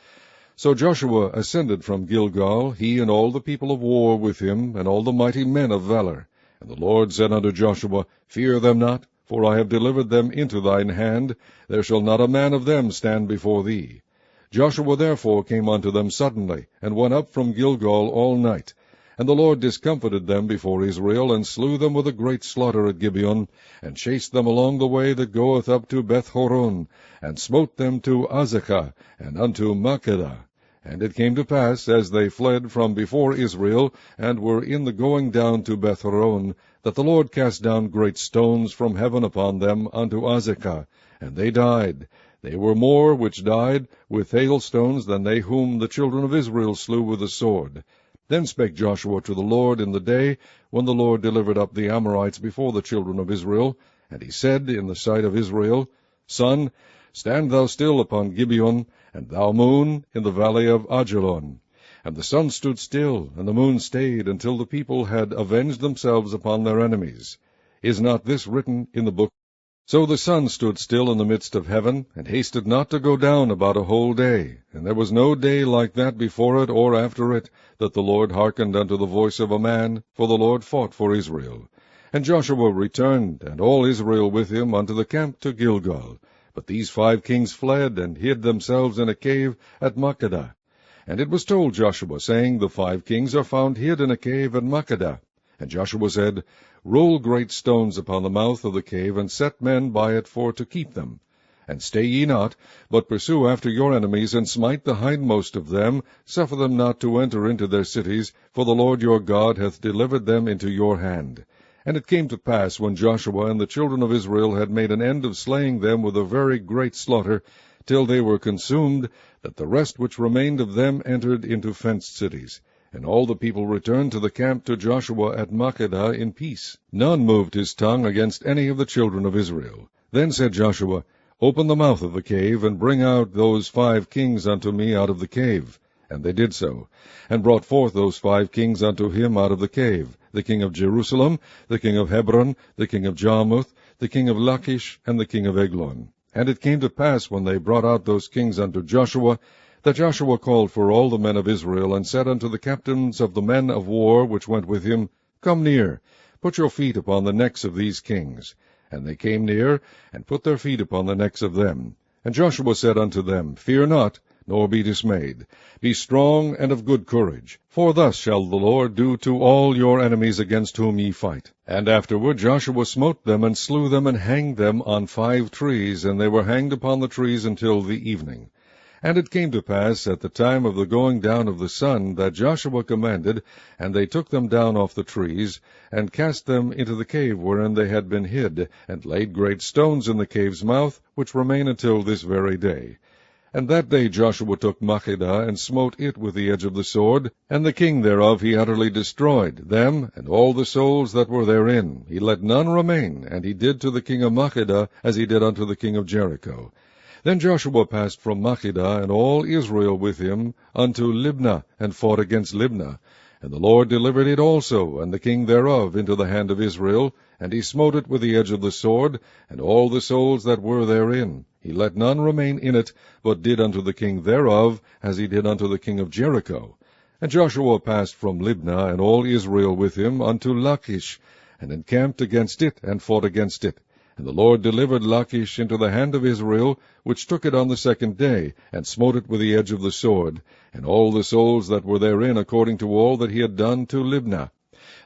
[SPEAKER 1] So Joshua ascended from Gilgal, he and all the people of war with him, and all the mighty men of valor. And the Lord said unto Joshua, Fear them not, for I have delivered them into thine hand, there shall not a man of them stand before thee. Joshua therefore came unto them suddenly, and went up from Gilgal all night. And the Lord discomfited them before Israel, and slew them with a great slaughter at Gibeon, and chased them along the way that goeth up to Beth-horon, and smote them to Azekah, and unto Makkedah. And it came to pass, as they fled from before Israel, and were in the going down to Beth-horon, that the Lord cast down great stones from heaven upon them unto Azekah, and they died. They were more which died with hailstones than they whom the children of Israel slew with the sword. Then spake Joshua to the Lord in the day when the Lord delivered up the Amorites before the children of Israel. And he said in the sight of Israel, Sun, stand thou still upon Gibeon, and thou moon in the valley of Ajalon. And the sun stood still, and the moon stayed, until the people had avenged themselves upon their enemies. Is not this written in the book? So the sun stood still in the midst of heaven, and hasted not to go down about a whole day. And there was no day like that before it or after it, that the Lord hearkened unto the voice of a man, for the Lord fought for Israel. And Joshua returned, and all Israel with him, unto the camp to Gilgal. But these 5 kings fled, and hid themselves in a cave at Makkedah. And it was told Joshua, saying, The 5 kings are found hid in a cave at Makkedah. And Joshua said, Roll great stones upon the mouth of the cave, and set men by it for to keep them. And stay ye not, but pursue after your enemies, and smite the hindmost of them, suffer them not to enter into their cities, for the Lord your God hath delivered them into your hand. And it came to pass, when Joshua and the children of Israel had made an end of slaying them with a very great slaughter, till they were consumed, that the rest which remained of them entered into fenced cities. And all the people returned to the camp to Joshua at Makkedah in peace. None moved his tongue against any of the children of Israel. Then said Joshua, Open the mouth of the cave, and bring out those 5 kings unto me out of the cave. And they did so, and brought forth those 5 kings unto him out of the cave, the king of Jerusalem, the king of Hebron, the king of Jarmuth, the king of Lachish, and the king of Eglon. And it came to pass, when they brought out those kings unto Joshua, that Joshua called for all the men of Israel, and said unto the captains of the men of war which went with him, Come near, put your feet upon the necks of these kings. And they came near, and put their feet upon the necks of them. And Joshua said unto them, Fear not, nor be dismayed. Be strong and of good courage, for thus shall the Lord do to all your enemies against whom ye fight. And afterward Joshua smote them, and slew them, and hanged them on 5 trees, and they were hanged upon the trees until the evening. And it came to pass at the time of the going down of the sun, that Joshua commanded, and they took them down off the trees, and cast them into the cave wherein they had been hid, and laid great stones in the cave's mouth, which remain until this very day. And that day Joshua took Makkedah, and smote it with the edge of the sword, and the king thereof he utterly destroyed, them and all the souls that were therein. He let none remain, and he did to the king of Makkedah as he did unto the king of Jericho. Then Joshua passed from Makkedah, and all Israel with him, unto Libnah, and fought against Libnah. And the Lord delivered it also, and the king thereof, into the hand of Israel, and he smote it with the edge of the sword, and all the souls that were therein. He let none remain in it, but did unto the king thereof, as he did unto the king of Jericho. And Joshua passed from Libnah, and all Israel with him, unto Lachish, and encamped against it, and fought against it. And the Lord delivered Lachish into the hand of Israel, which took it on the 2nd day, and smote it with the edge of the sword, and all the souls that were therein, according to all that he had done to Libnah.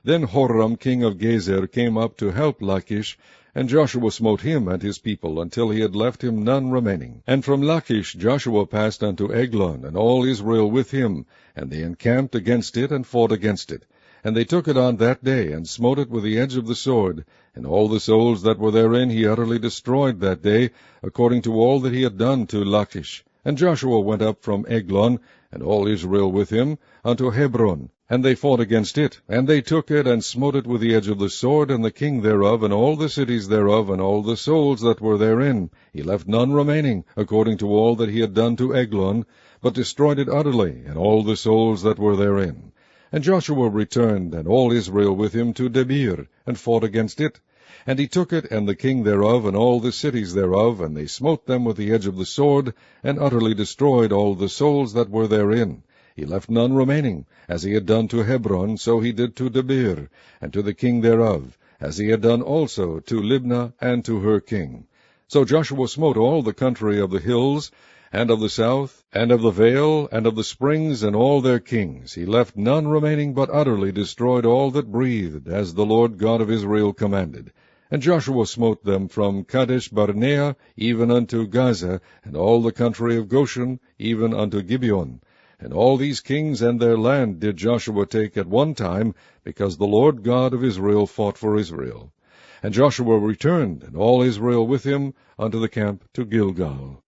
[SPEAKER 1] Then Horam king of Gezer came up to help Lachish, and Joshua smote him and his people, until he had left him none remaining. And from Lachish Joshua passed unto Eglon, and all Israel with him, and they encamped against it, and fought against it. And they took it on that day, and smote it with the edge of the sword, and all the souls that were therein he utterly destroyed that day, according to all that he had done to Lachish. And Joshua went up from Eglon, and all Israel with him, unto Hebron, and they fought against it. And they took it, and smote it with the edge of the sword, and the king thereof, and all the cities thereof, and all the souls that were therein. He left none remaining, according to all that he had done to Eglon, but destroyed it utterly, and all the souls that were therein. And Joshua returned, and all Israel with him, to Debir, and fought against it. And he took it, and the king thereof, and all the cities thereof, and they smote them with the edge of the sword, and utterly destroyed all the souls that were therein. He left none remaining. As he had done to Hebron, so he did to Debir, and to the king thereof. as he had done also to Libnah and to her king. So Joshua smote all the country of the hills, and of the south, and of the vale, and of the springs, and all their kings. He left none remaining, but utterly destroyed all that breathed, as the Lord God of Israel commanded. And Joshua smote them from Kadesh Barnea even unto Gaza, and all the country of Goshen, even unto Gibeon. And all these kings and their land did Joshua take at one time, because the Lord God of Israel fought for Israel. And Joshua returned, and all Israel with him, unto the camp to Gilgal.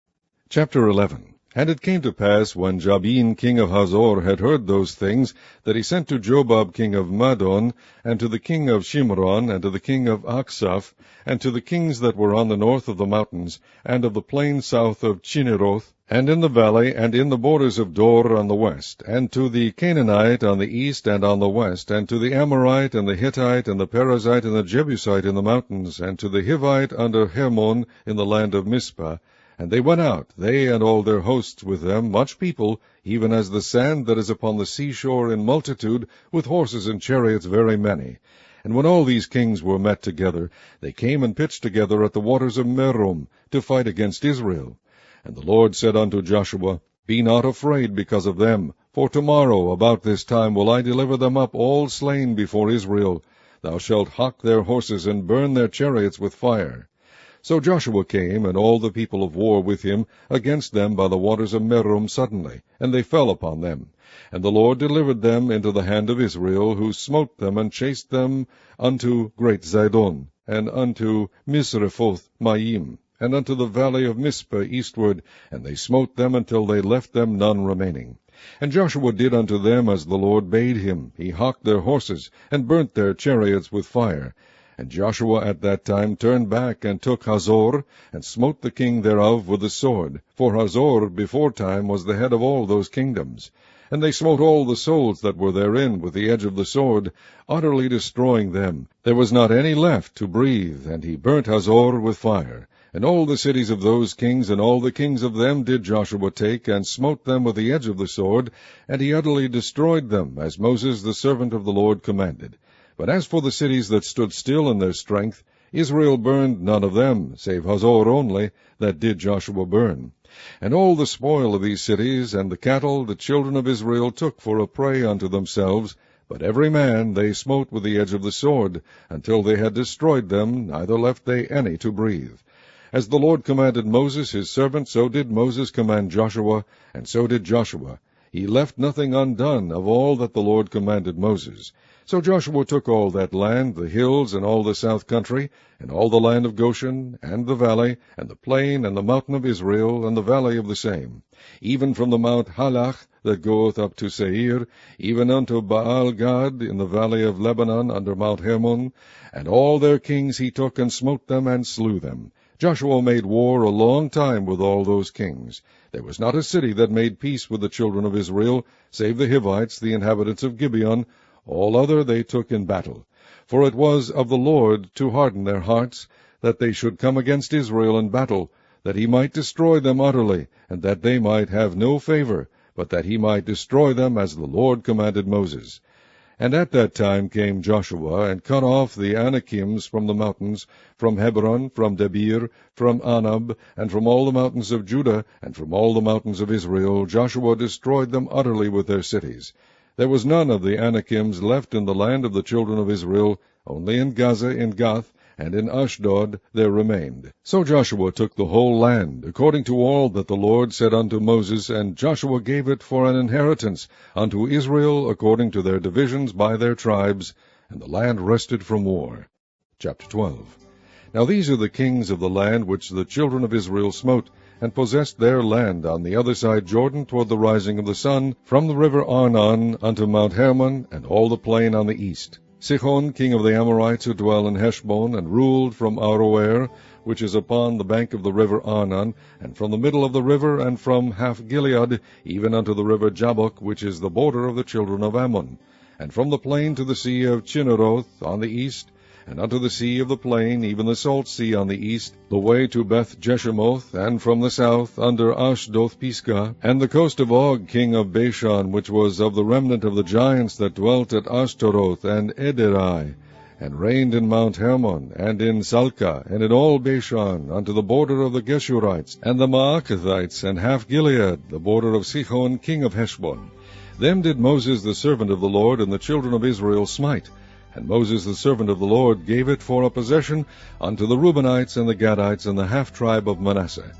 [SPEAKER 1] Chapter 11. And it came to pass, when Jabin king of Hazor had heard those things, that he sent to Jobab king of Madon, and to the king of Shimron, and to the king of Achsaph, and to the kings that were on the north of the mountains, and of the plain south of Chinneroth, and in the valley, and in the borders of Dor on the west, and to the Canaanite on the east and on the west, and to the Amorite, and the Hittite, and the Perizzite, and the Jebusite in the mountains, and to the Hivite under Hermon in the land of Mizpah. And they went out, they and all their hosts with them, much people, even as the sand that is upon the seashore in multitude, with horses and chariots very many. And when all these kings were met together, they came and pitched together at the waters of Merom, to fight against Israel. And the Lord said unto Joshua, Be not afraid because of them, for tomorrow about this time will I deliver them up all slain before Israel. Thou shalt hock their horses, and burn their chariots with fire. So Joshua came, and all the people of war with him, against them by the waters of Merom suddenly, and they fell upon them. And the Lord delivered them into the hand of Israel, who smote them, and chased them unto great Zidon, and unto Misrephoth Maim, and unto the valley of Mizpah eastward, and they smote them until they left them none remaining. And Joshua did unto them as the Lord bade him. He hocked their horses, and burnt their chariots with fire. And Joshua at that time turned back, and took Hazor, and smote the king thereof with the sword. For Hazor beforetime was the head of all those kingdoms. And they smote all the souls that were therein with the edge of the sword, utterly destroying them. There was not any left to breathe, and he burnt Hazor with fire. And all the cities of those kings, and all the kings of them did Joshua take, and smote them with the edge of the sword, and he utterly destroyed them, as Moses the servant of the Lord commanded. But as for the cities that stood still in their strength, Israel burned none of them, save Hazor only, that did Joshua burn. And all the spoil of these cities, and the cattle, the children of Israel took for a prey unto themselves, but every man they smote with the edge of the sword, until they had destroyed them, neither left they any to breathe. As the Lord commanded Moses his servant, so did Moses command Joshua, and so did Joshua. He left nothing undone of all that the Lord commanded Moses. So Joshua took all that land, the hills, and all the south country, and all the land of Goshen, and the valley, and the plain, and the mountain of Israel, and the valley of the same, even from the mount Halach, that goeth up to Seir, even unto Baal-Gad, in the valley of Lebanon, under Mount Hermon, and all their kings he took, and smote them, and slew them. Joshua made war a long time with all those kings. There was not a city that made peace with the children of Israel, save the Hivites, the inhabitants of Gibeon. All other they took in battle. For it was of the Lord to harden their hearts, that they should come against Israel in battle, that he might destroy them utterly, and that they might have no favor, but that he might destroy them as the Lord commanded Moses. And at that time came Joshua, and cut off the Anakims from the mountains, from Hebron, from Debir, from Anab, and from all the mountains of Judah, and from all the mountains of Israel. Joshua destroyed them utterly with their cities. There was none of the Anakims left in the land of the children of Israel, only in Gaza, in Gath, and in Ashdod there remained. So Joshua took the whole land, according to all that the Lord said unto Moses, and Joshua gave it for an inheritance unto Israel according to their divisions by their tribes, and the land rested from war. Chapter 12. Now these are the kings of the land which the children of Israel smote, and possessed their land on the other side Jordan toward the rising of the sun, from the river Arnon unto Mount Hermon, and all the plain on the east. Sihon, king of the Amorites, who dwell in Heshbon, and ruled from Aroer, which is upon the bank of the river Arnon, and from the middle of the river, and from half Gilead, even unto the river Jabbok, which is the border of the children of Ammon, and from the plain to the sea of Chinneroth on the east, and unto the sea of the plain, even the salt sea on the east, the way to Beth Jeshemoth, and from the south under Ashdoth Pisgah, and the coast of Og, king of Bashan, which was of the remnant of the giants that dwelt at Ashtaroth and Edrei, and reigned in Mount Hermon, and in Salcah, and in all Bashan, unto the border of the Geshurites, and the Maacathites, and half Gilead, the border of Sihon king of Heshbon. Them did Moses the servant of the Lord and the children of Israel smite. And Moses the servant of the Lord gave it for a possession unto the Reubenites and the Gadites and the half-tribe of Manasseh.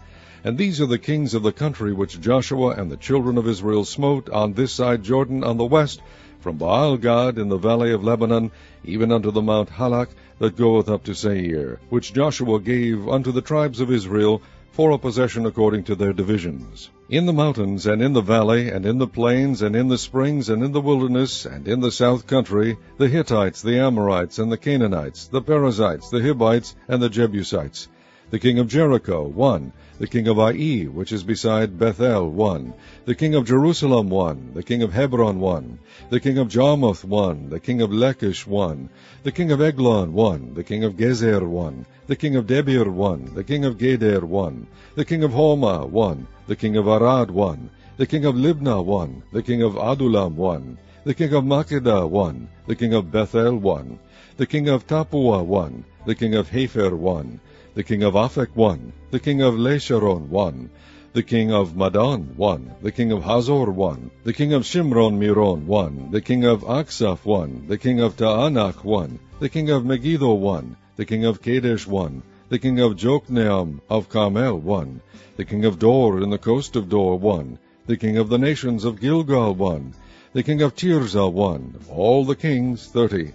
[SPEAKER 1] And these are the kings of the country which Joshua and the children of Israel smote on this side Jordan on the west, from Baal-gad in the valley of Lebanon, even unto the Mount Halak that goeth up to Seir, which Joshua gave unto the tribes of Israel for a possession according to their divisions. In the mountains, and in the valley, and in the plains, and in the springs, and in the wilderness, and in the south country, the Hittites, the Amorites, and the Canaanites, the Perizzites, the Hivites, and the Jebusites. The king of Jericho, 1. The king of Ai, which is beside Bethel, 1. The king of Jerusalem, 1. The king of Hebron, 1. The king of Jarmuth, 1. The king of Lachish, 1. The king of Eglon, 1. The king of Gezer, 1. The king of Debir, 1. The king of Geder, 1. The king of Hormah, 1. The king of Arad, 1. The king of Libnah, 1. The king of Adullam, 1. The king of Makkedah, 1. The king of Bethel, 1. The king of Tappuah, 1. The king of Hepher, 1. The king of Aphek, 1. The king of Lesharon, 1. The king of Madon, 1. The king of Hazor, 1. The king of Shimron Miron, 1. The king of Aksaph, 1. The king of Taanach, 1. The king of Megiddo, 1. The king of Kadesh, 1. The king of Jokneam of Carmel, 1. The king of Dor in the coast of Dor, 1. The king of the nations of Gilgal, 1. The king of Tirzah, 1. All the kings, 30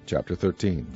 [SPEAKER 1] Chapter 13.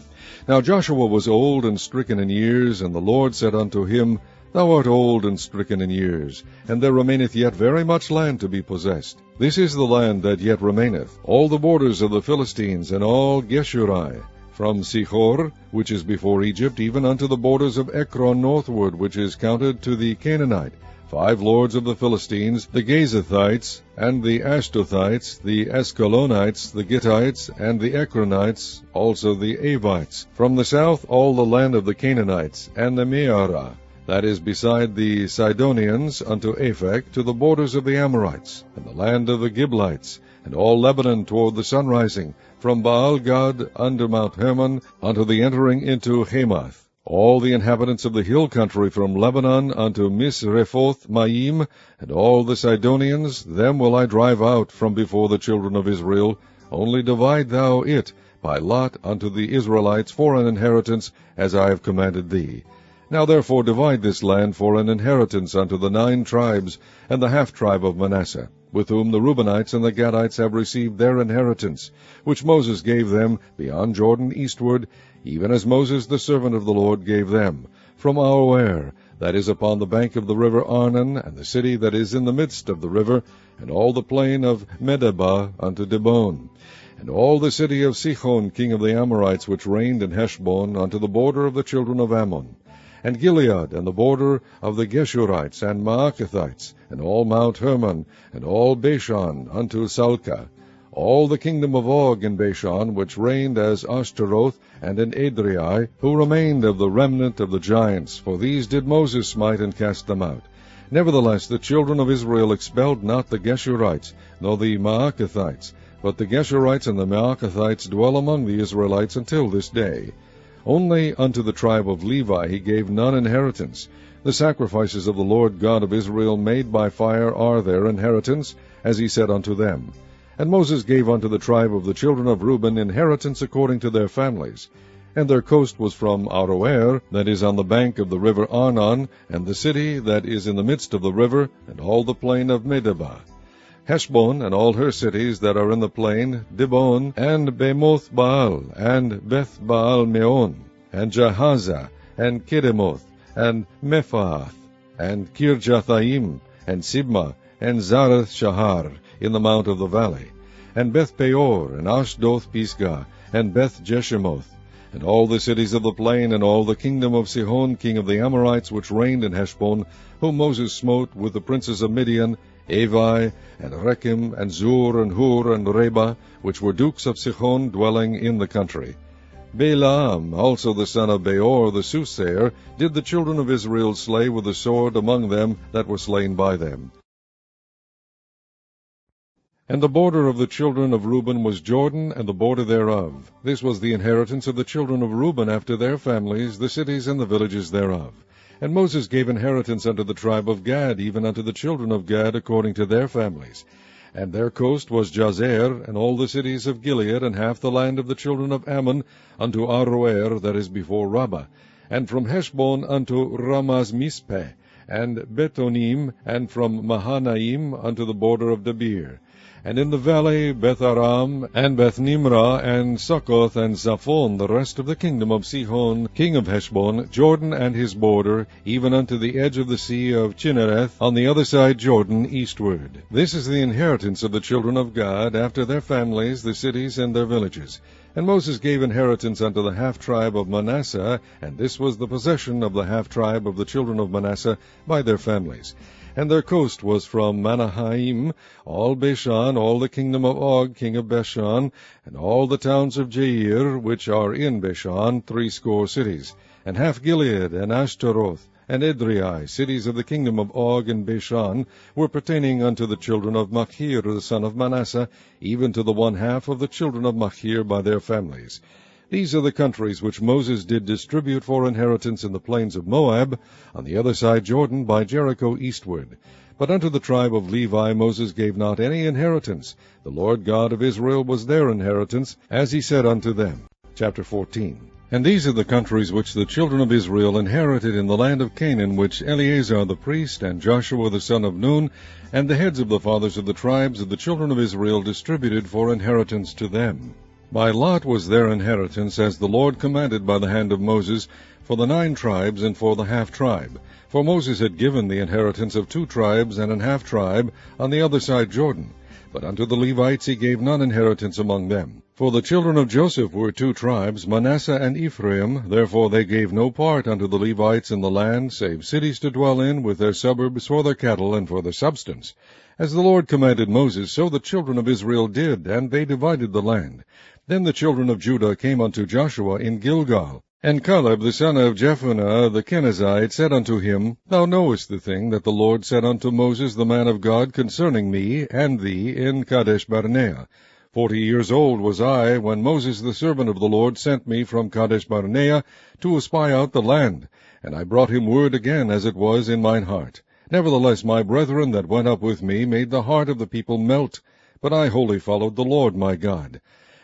[SPEAKER 1] Now Joshua was old and stricken in years, and the Lord said unto him, Thou art old and stricken in years, and there remaineth yet very much land to be possessed. This is the land that yet remaineth, all the borders of the Philistines, and all Geshuri, from Sihor, which is before Egypt, even unto the borders of Ekron northward, which is counted to the Canaanite, 5 lords of the Philistines, the Gazathites, and the Ashtothites, the Escalonites, the Gittites, and the Ekronites, also the Avites. From the south all the land of the Canaanites, and the Mearah, that is beside the Sidonians, unto Aphek, to the borders of the Amorites, and the land of the Giblites, and all Lebanon toward the sunrising, from Baal-gad under Mount Hermon, unto the entering into Hamath. All the inhabitants of the hill country from Lebanon unto Misrephoth Maim, and all the Sidonians, them will I drive out from before the children of Israel. Only divide thou it by lot unto the Israelites for an inheritance, as I have commanded thee. Now therefore divide this land for an inheritance unto the 9 tribes, and the half-tribe of Manasseh, with whom the Reubenites and the Gadites have received their inheritance, which Moses gave them beyond Jordan eastward, even as Moses the servant of the Lord gave them, from Aroer, that is upon the bank of the river Arnon, and the city that is in the midst of the river, and all the plain of Medeba unto Dibon, and all the city of Sihon king of the Amorites, which reigned in Heshbon, unto the border of the children of Ammon, and Gilead, and the border of the Geshurites and Maacathites, and all Mount Hermon, and all Bashan unto Salcah, all the kingdom of Og in Bashan, which reigned as Ashtaroth, and in Adriai, who remained of the remnant of the giants, for these did Moses smite and cast them out. Nevertheless the children of Israel expelled not the Geshurites, nor the Maacathites, but the Geshurites and the Maacathites dwell among the Israelites until this day. Only unto the tribe of Levi he gave none inheritance. The sacrifices of the Lord God of Israel made by fire are their inheritance, as he said unto them. And Moses gave unto the tribe of the children of Reuben inheritance according to their families. And their coast was from Aroer, that is on the bank of the river Arnon, and the city that is in the midst of the river, and all the plain of Medeba. Heshbon, and all her cities that are in the plain, Dibon, and Bemoth Baal, and Beth Baal Meon, and Jahaza, and Kedemoth, and Mephaath, and Kirjathaim, and Sibma, and Zareth Shahar, in the mount of the valley, and Beth Peor, and Ashdoth Pisgah, and Beth Jeshimoth, and all the cities of the plain, and all the kingdom of Sihon king of the Amorites, which reigned in Heshbon, whom Moses smote with the princes of Midian, Evi, and Rechem, and Zur, and Hur, and Reba, which were dukes of Sihon, dwelling in the country. Balaam, also the son of Beor the soothsayer, did the children of Israel slay with the sword among them that were slain by them. And the border of the children of Reuben was Jordan, and the border thereof. This was the inheritance of the children of Reuben after their families, the cities and the villages thereof. And Moses gave inheritance unto the tribe of Gad, even unto the children of Gad, according to their families. And their coast was Jazer, and all the cities of Gilead, and half the land of the children of Ammon, unto Aroer, that is before Rabbah, and from Heshbon unto Ramazmizpeh, and Betonim, and from Mahanaim unto the border of Debir. And in the valley Beth-aram, and Beth-nimrah, and Succoth, and Zaphon, the rest of the kingdom of Sihon, king of Heshbon, Jordan and his border, even unto the edge of the sea of Chinnereth, on the other side Jordan, eastward. This is the inheritance of the children of Gad, after their families, the cities and their villages. And Moses gave inheritance unto the half-tribe of Manasseh, and this was the possession of the half-tribe of the children of Manasseh by their families. And their coast was from Manahaim, all Bashan, all the kingdom of Og, king of Bashan, and all the towns of Jair, which are in Bashan, 80 cities, and half Gilead, and Ashtaroth, and Edrei, cities of the kingdom of Og and Bashan, were pertaining unto the children of Machir, the son of Manasseh, even to the one half of the children of Machir by their families. These are the countries which Moses did distribute for inheritance in the plains of Moab, on the other side Jordan, by Jericho eastward. But unto the tribe of Levi Moses gave not any inheritance. The Lord God of Israel was their inheritance, as he said unto them. Chapter 14. And these are the countries which the children of Israel inherited in the land of Canaan, which Eleazar the priest, and Joshua the son of Nun, and the heads of the fathers of the tribes of the children of Israel distributed for inheritance to them. By lot was their inheritance, as the Lord commanded by the hand of Moses, for the 9 tribes and for the half-tribe. For Moses had given the inheritance of 2 tribes and an half-tribe on the other side Jordan. But unto the Levites he gave none inheritance among them. For the children of Joseph were 2 tribes, Manasseh and Ephraim. Therefore they gave no part unto the Levites in the land, save cities to dwell in, with their suburbs for their cattle and for their substance. As the Lord commanded Moses, so the children of Israel did, and they divided the land. Then the children of Judah came unto Joshua in Gilgal. And Caleb the son of Jephunneh the Kenizzite said unto him, Thou knowest the thing that the Lord said unto Moses the man of God concerning me and thee in Kadesh-barnea. 40 years old was I, when Moses the servant of the Lord sent me from Kadesh-barnea to espy out the land. And I brought him word again, as it was in mine heart. Nevertheless my brethren that went up with me made the heart of the people melt, but I wholly followed the Lord my God.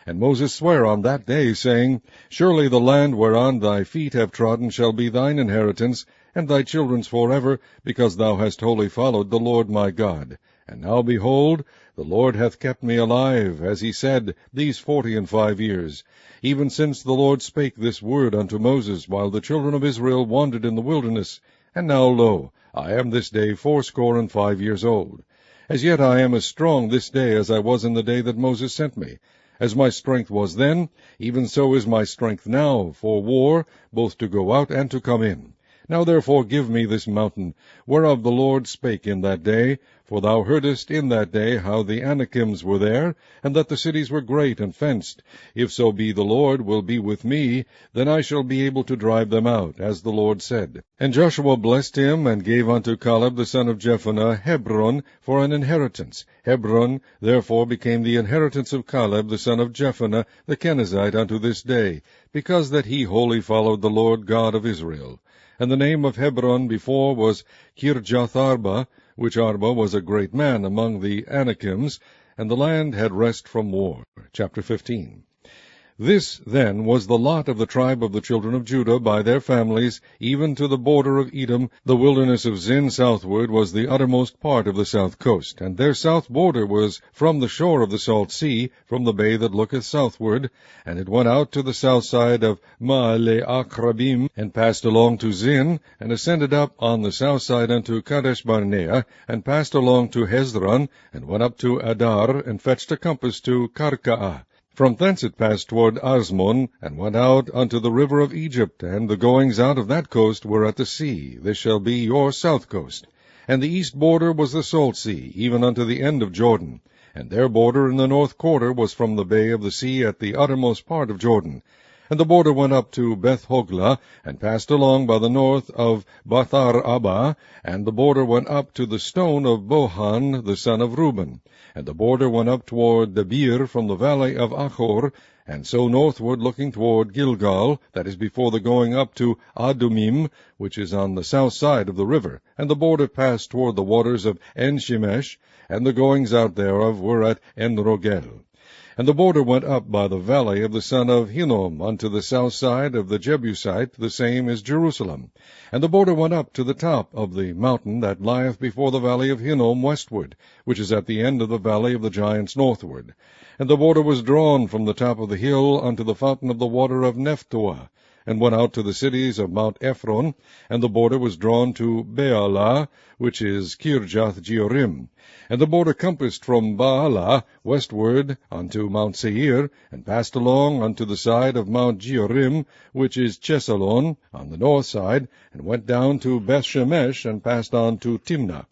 [SPEAKER 1] And Moses sware on that day, saying, Surely the land whereon thy feet have trodden shall be thine inheritance, and thy children's forever, because thou hast wholly followed the Lord my God. And now, behold, the Lord hath kept me alive, as he said, these 45 years, even since the Lord spake this word unto Moses, while the children of Israel wandered in the wilderness. And now, lo, I am this day 85 years old. As yet I am as strong this day as I was in the day that Moses sent me. As my strength was then, even so is my strength now, for war, both to go out and to come in. Now therefore give me this mountain, whereof the Lord spake in that day, for thou heardest in that day how the Anakims were there, and that the cities were great and fenced. If so be the Lord will be with me, then I shall be able to drive them out, as the Lord said. And Joshua blessed him, and gave unto Caleb the son of Jephunneh Hebron for an inheritance. Hebron therefore became the inheritance of Caleb the son of Jephunneh the Kenizzite unto this day, because that he wholly followed the Lord God of Israel. And the name of Hebron before was Kirjatharba, which Arba was a great man among the Anakims, and the land had rest from war. Chapter 15. This, then, was the lot of the tribe of the children of Judah by their families, even to the border of Edom. The wilderness of Zin southward was the uttermost part of the south coast, and their south border was from the shore of the salt sea, from the bay that looketh southward, and it went out to the south side of Maale-Akrabim, and passed along to Zin, and ascended up on the south side unto Kadesh-barnea, and passed along to Hezron, and went up to Adar, and fetched a compass to Karkaa. From thence it passed toward Asmon, and went out unto the river of Egypt, and the goings out of that coast were at the sea. This shall be your south coast. And the east border was the salt sea, even unto the end of Jordan. And their border in the north quarter was from the bay of the sea at the uttermost part of Jordan. And the border went up to Beth-hoglah, and passed along by the north of Bathar-abba, and the border went up to the stone of Bohan the son of Reuben. And the border went up toward Debir from the valley of Achor, and so northward looking toward Gilgal, that is before the going up to Adumim, which is on the south side of the river. And the border passed toward the waters of En-shemesh, and the goings out thereof were at En-rogel. And the border went up by the valley of the son of Hinnom unto the south side of the Jebusite, the same is Jerusalem. And the border went up to the top of the mountain that lieth before the valley of Hinnom westward, which is at the end of the valley of the giants northward. And the border was drawn from the top of the hill unto the fountain of the water of Nephtoah, and went out to the cities of Mount Ephron, and the border was drawn to Baalah, which is Kirjath-jearim. And the border compassed from Baalah westward unto Mount Seir, and passed along unto the side of Mount Jearim, which is Chesalon, on the north side, and went down to Bethshemesh, and passed on to Timnah.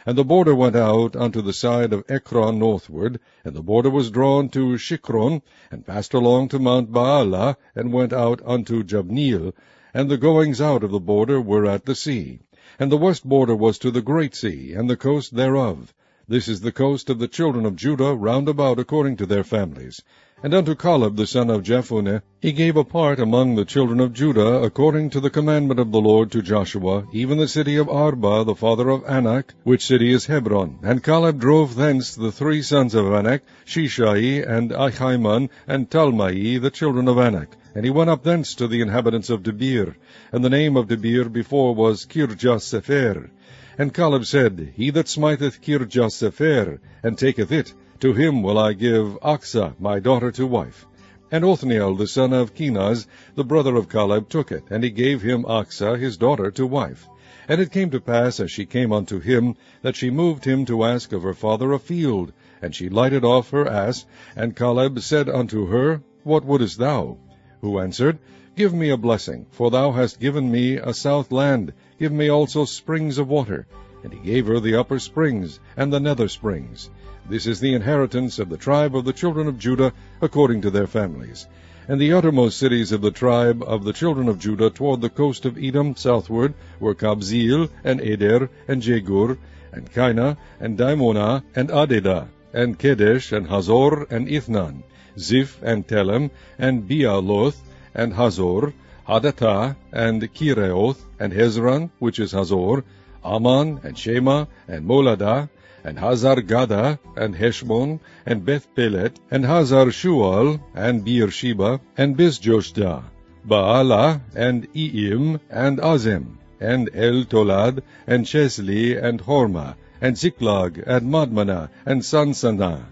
[SPEAKER 1] And the border went out unto the side of Ekron northward, and the border was drawn to Shikron, and passed along to Mount Baalah, and went out unto Jabneel, and the goings out of the border were at the sea. And the west border was to the great sea, and the coast thereof. This is the coast of the children of Judah round about according to their families. And unto Caleb the son of Jephunneh he gave a part among the children of Judah, according to the commandment of the Lord to Joshua, even the city of Arba the father of Anak, which city is Hebron. And Caleb drove thence the 3 sons of Anak, Shishai, and Ahiman, and Talmai, the children of Anak. And he went up thence to the inhabitants of Debir, and the name of Debir before was Kirjath-sepher. And Caleb said, He that smiteth Kirjath-sepher, and taketh it, to him will I give Achsah my daughter to wife. And Othniel the son of Kenaz, the brother of Caleb, took it, and he gave him Achsah his daughter to wife. And it came to pass, as she came unto him, that she moved him to ask of her father a field. And she lighted off her ass, and Caleb said unto her, What wouldest thou? Who answered, Give me a blessing, for thou hast given me a south land. Give me also springs of water. And he gave her the upper springs, and the nether springs. This is the inheritance of the tribe of the children of Judah, according to their families. And the uttermost cities of the tribe of the children of Judah toward the coast of Edom southward were Kabzeel, and Eder, and Jegur, and Kainah, and Dimonah, and Adedah, and Kedesh, and Hazor, and Ithnan, Ziph, and Telem, and Bealoth, and Hazor, Hadattah, and Kireoth, and Hezron, which is Hazor, Ammon, and Shema, and Moladah, and Hazar-Gadah, and Heshbon, and Beth-Pelet, and Hazar-Shual, and Beersheba, and Bizjoshdah, Baalah, and Iim, and Azem, and El-Tolad, and Chesli, and Hormah, and Ziklag, and Madmanah, and Sansannah,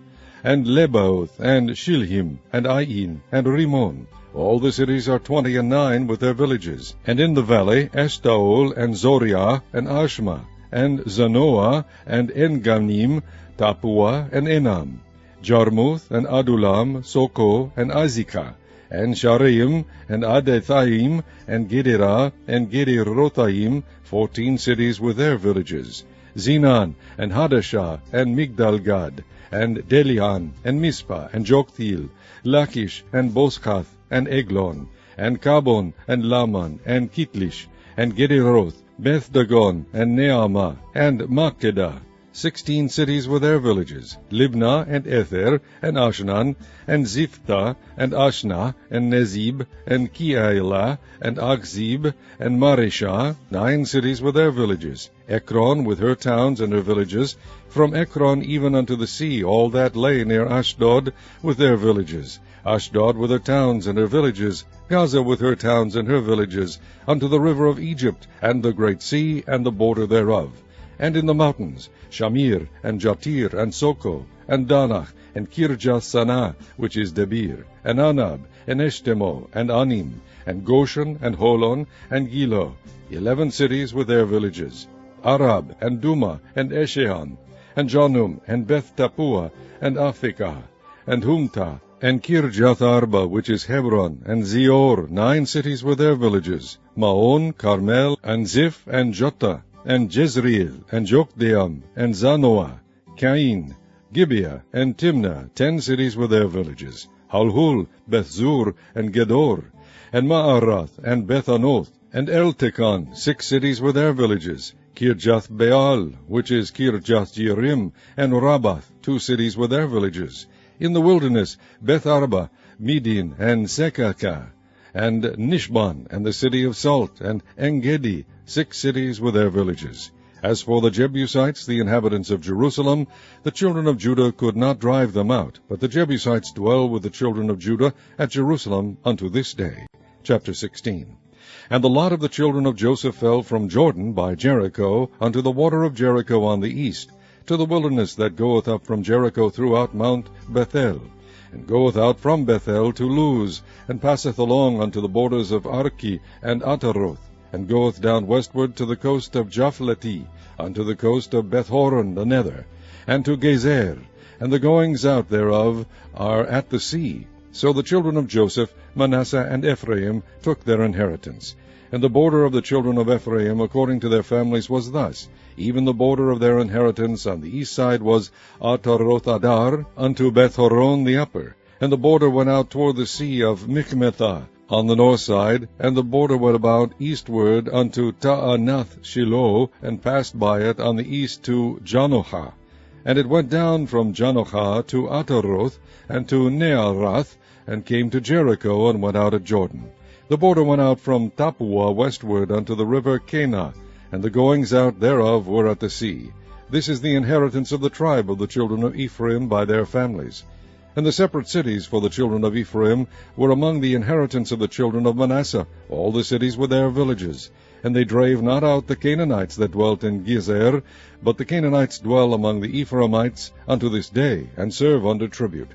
[SPEAKER 1] and Lebaoth, and Shilhim, and Ain, and Rimmon. All the cities are 29 with their villages. And in the valley, Eshtaol, and Zoriah, and Ashma, and Zanoah, and En-Ganim, Tapua, and Enam, Jarmuth, and Adulam, Soko, and Azekah, and Shareim, and Adethaim, and Gederah, and Gederothaim, 14 cities with their villages, Zinan, and Hadashah, and Migdalgad, and Delian, and Mizpah, and Joktheel, Lachish, and Boskath, and Eglon, and Kabon, and Laman, and Kitlish, and Gederoth, Beth-dagon, and Neamah, and Makkedah, 16 cities with their villages, Libnah, and Ether, and Ashnan, and Ziphtah, and Ashna, and Nezib, and Keilah, and Achzib, and Mareshah, 9 cities with their villages, Ekron with her towns and her villages, from Ekron even unto the sea, all that lay near Ashdod with their villages, Ashdod with her towns and her villages, Gaza with her towns and her villages, unto the river of Egypt, and the great sea, and the border thereof. And in the mountains, Shamir, and Jatir, and Soko, and Danach, and Kirjath-sanah, which is Debir, and Anab, and Eshtemo, and Anim, and Goshen, and Holon, and Gilo, 11 cities with their villages, Arab, and Duma, and Eshean, and Janum, and Beth-Tappuah, and Aphekah, and Humtah, and Kirjath-arba, which is Hebron, and Zior, 9 cities with their villages, Maon, Carmel, and Ziph, and Jottah, and Jezreel, and Jokdeam, and Zanoah, Cain, Gibeah, and Timnah, 10 cities with their villages, Halhul, Bethzur, and Gedor, and Maarath, and Bethanoth, and Eltekon, 6 cities with their villages, Kirjath-Baal, which is Kirjath-Jearim, and Rabbath, 2 cities with their villages. In the wilderness, Beth-Arba, Medin, and Sekaka, and Nishban, and the city of Salt, and Engedi, 6 cities with their villages. As for the Jebusites, the inhabitants of Jerusalem, the children of Judah could not drive them out, but the Jebusites dwell with the children of Judah at Jerusalem unto this day. Chapter 16. And the lot of the children of Joseph fell from Jordan by Jericho unto the water of Jericho on the east, to the wilderness that goeth up from Jericho throughout Mount Bethel, and goeth out from Bethel to Luz, and passeth along unto the borders of Arki and Ataroth, and goeth down westward to the coast of Japhleti, unto the coast of Bethhoron the nether, and to Gezer, and the goings out thereof are at the sea. So the children of Joseph, Manasseh, and Ephraim took their inheritance. And the border of the children of Ephraim according to their families was thus. Even the border of their inheritance on the east side was Ataroth-Adar unto Beth-horon the upper. And the border went out toward the sea of Michmethah on the north side, and the border went about eastward unto Taanath-Shiloh, and passed by it on the east to Janohah. And it went down from Janohah to Ataroth, and to Nearath, and came to Jericho, and went out at Jordan. The border went out from Tappuah westward unto the river Kanah, and the goings out thereof were at the sea. This is the inheritance of the tribe of the children of Ephraim by their families. And the separate cities for the children of Ephraim were among the inheritance of the children of Manasseh, all the cities with their villages. And they drave not out the Canaanites that dwelt in Gezer, but the Canaanites dwell among the Ephraimites unto this day, and serve under tribute.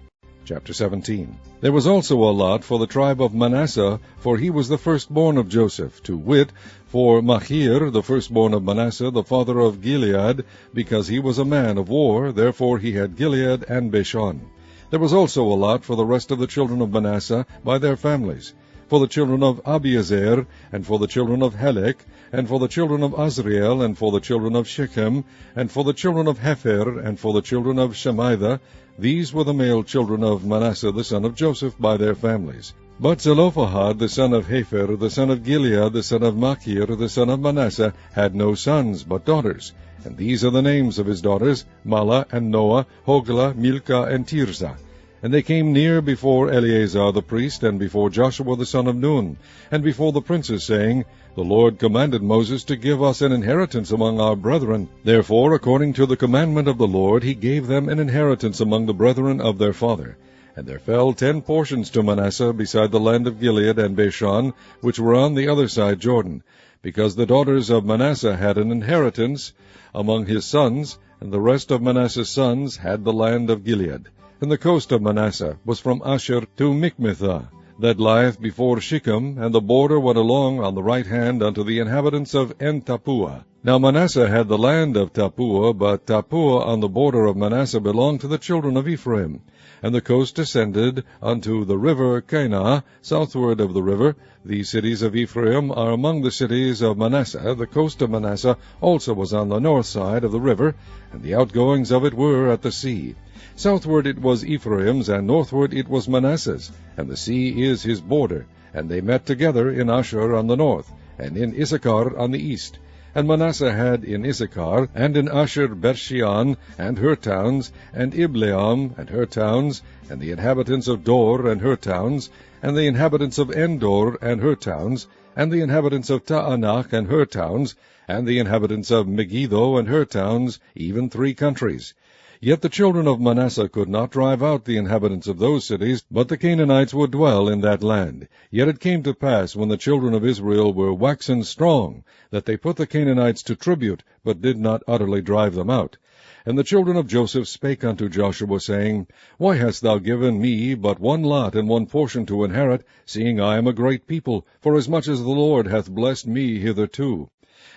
[SPEAKER 1] Chapter 17. There was also a lot for the tribe of Manasseh, for he was the firstborn of Joseph, to wit, for Machir, the firstborn of Manasseh, the father of Gilead, because he was a man of war, therefore he had Gilead and Bashan. There was also a lot for the rest of the children of Manasseh by their families, for the children of Abiezer, and for the children of Helek, and for the children of Azriel, and for the children of Shechem, and for the children of Hepher, and for the children of Shemaiah. These were the male children of Manasseh the son of Joseph by their families. But Zelophehad the son of Hepher, the son of Gilead, the son of Machir, the son of Manasseh, had no sons, but daughters. And these are the names of his daughters, Mahlah, and Noah, Hoglah, Milcah, and Tirzah. And they came near before Eleazar the priest, and before Joshua the son of Nun, and before the princes, saying, The Lord commanded Moses to give us an inheritance among our brethren. Therefore, according to the commandment of the Lord, he gave them an inheritance among the brethren of their father. And there fell 10 portions to Manasseh beside the land of Gilead and Bashan, which were on the other side Jordan, because the daughters of Manasseh had an inheritance among his sons, and the rest of Manasseh's sons had the land of Gilead. And the coast of Manasseh was from Asher to Michmethah, that lieth before Shechem, and the border went along on the right hand unto the inhabitants of En-Tappuah. Now Manasseh had the land of Tappuah, but Tappuah on the border of Manasseh belonged to the children of Ephraim. And the coast descended unto the river Kanah, southward of the river. The cities of Ephraim are among the cities of Manasseh. The coast of Manasseh also was on the north side of the river, and the outgoings of it were at the sea. Southward it was Ephraim's, and northward it was Manasseh's, and the sea is his border. And they met together in Asher on the north, and in Issachar on the east. And Manasseh had in Issachar, and in Asher Bershean, and her towns, and Ibleam, and her towns, and the inhabitants of Dor, and her towns, and the inhabitants of Endor, and her towns, and the inhabitants of Taanach, and her towns, and the inhabitants of Megiddo, and her towns, even 3 countries. Yet the children of Manasseh could not drive out the inhabitants of those cities, but the Canaanites would dwell in that land. Yet it came to pass, when the children of Israel were waxen strong, that they put the Canaanites to tribute, but did not utterly drive them out. And the children of Joseph spake unto Joshua, saying, Why hast thou given me but 1 lot and 1 portion to inherit, seeing I am a great people, forasmuch as the Lord hath blessed me hitherto?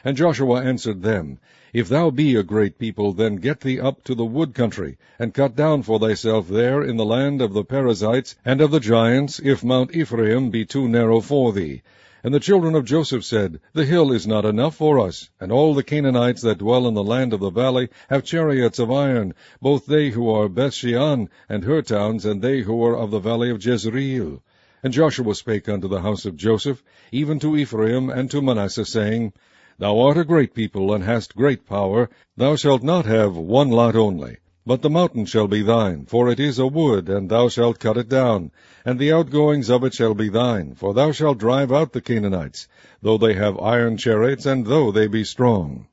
[SPEAKER 1] And Joshua answered them, If thou be a great people, then get thee up to the wood country, and cut down for thyself there in the land of the Perizzites and of the giants, if Mount Ephraim be too narrow for thee. And the children of Joseph said, The hill is not enough for us, and all the Canaanites that dwell in the land of the valley have chariots of iron, both they who are Bethshean and her towns, and they who are of the valley of Jezreel. And Joshua spake unto the house of Joseph, even to Ephraim and to Manasseh, saying, Thou art a great people, and hast great power. Thou shalt not have one lot only. But the mountain shall be thine, for it is a wood, and thou shalt cut it down. And the outgoings of it shall be thine, for thou shalt drive out the Canaanites, though they have iron chariots, and though they be strong.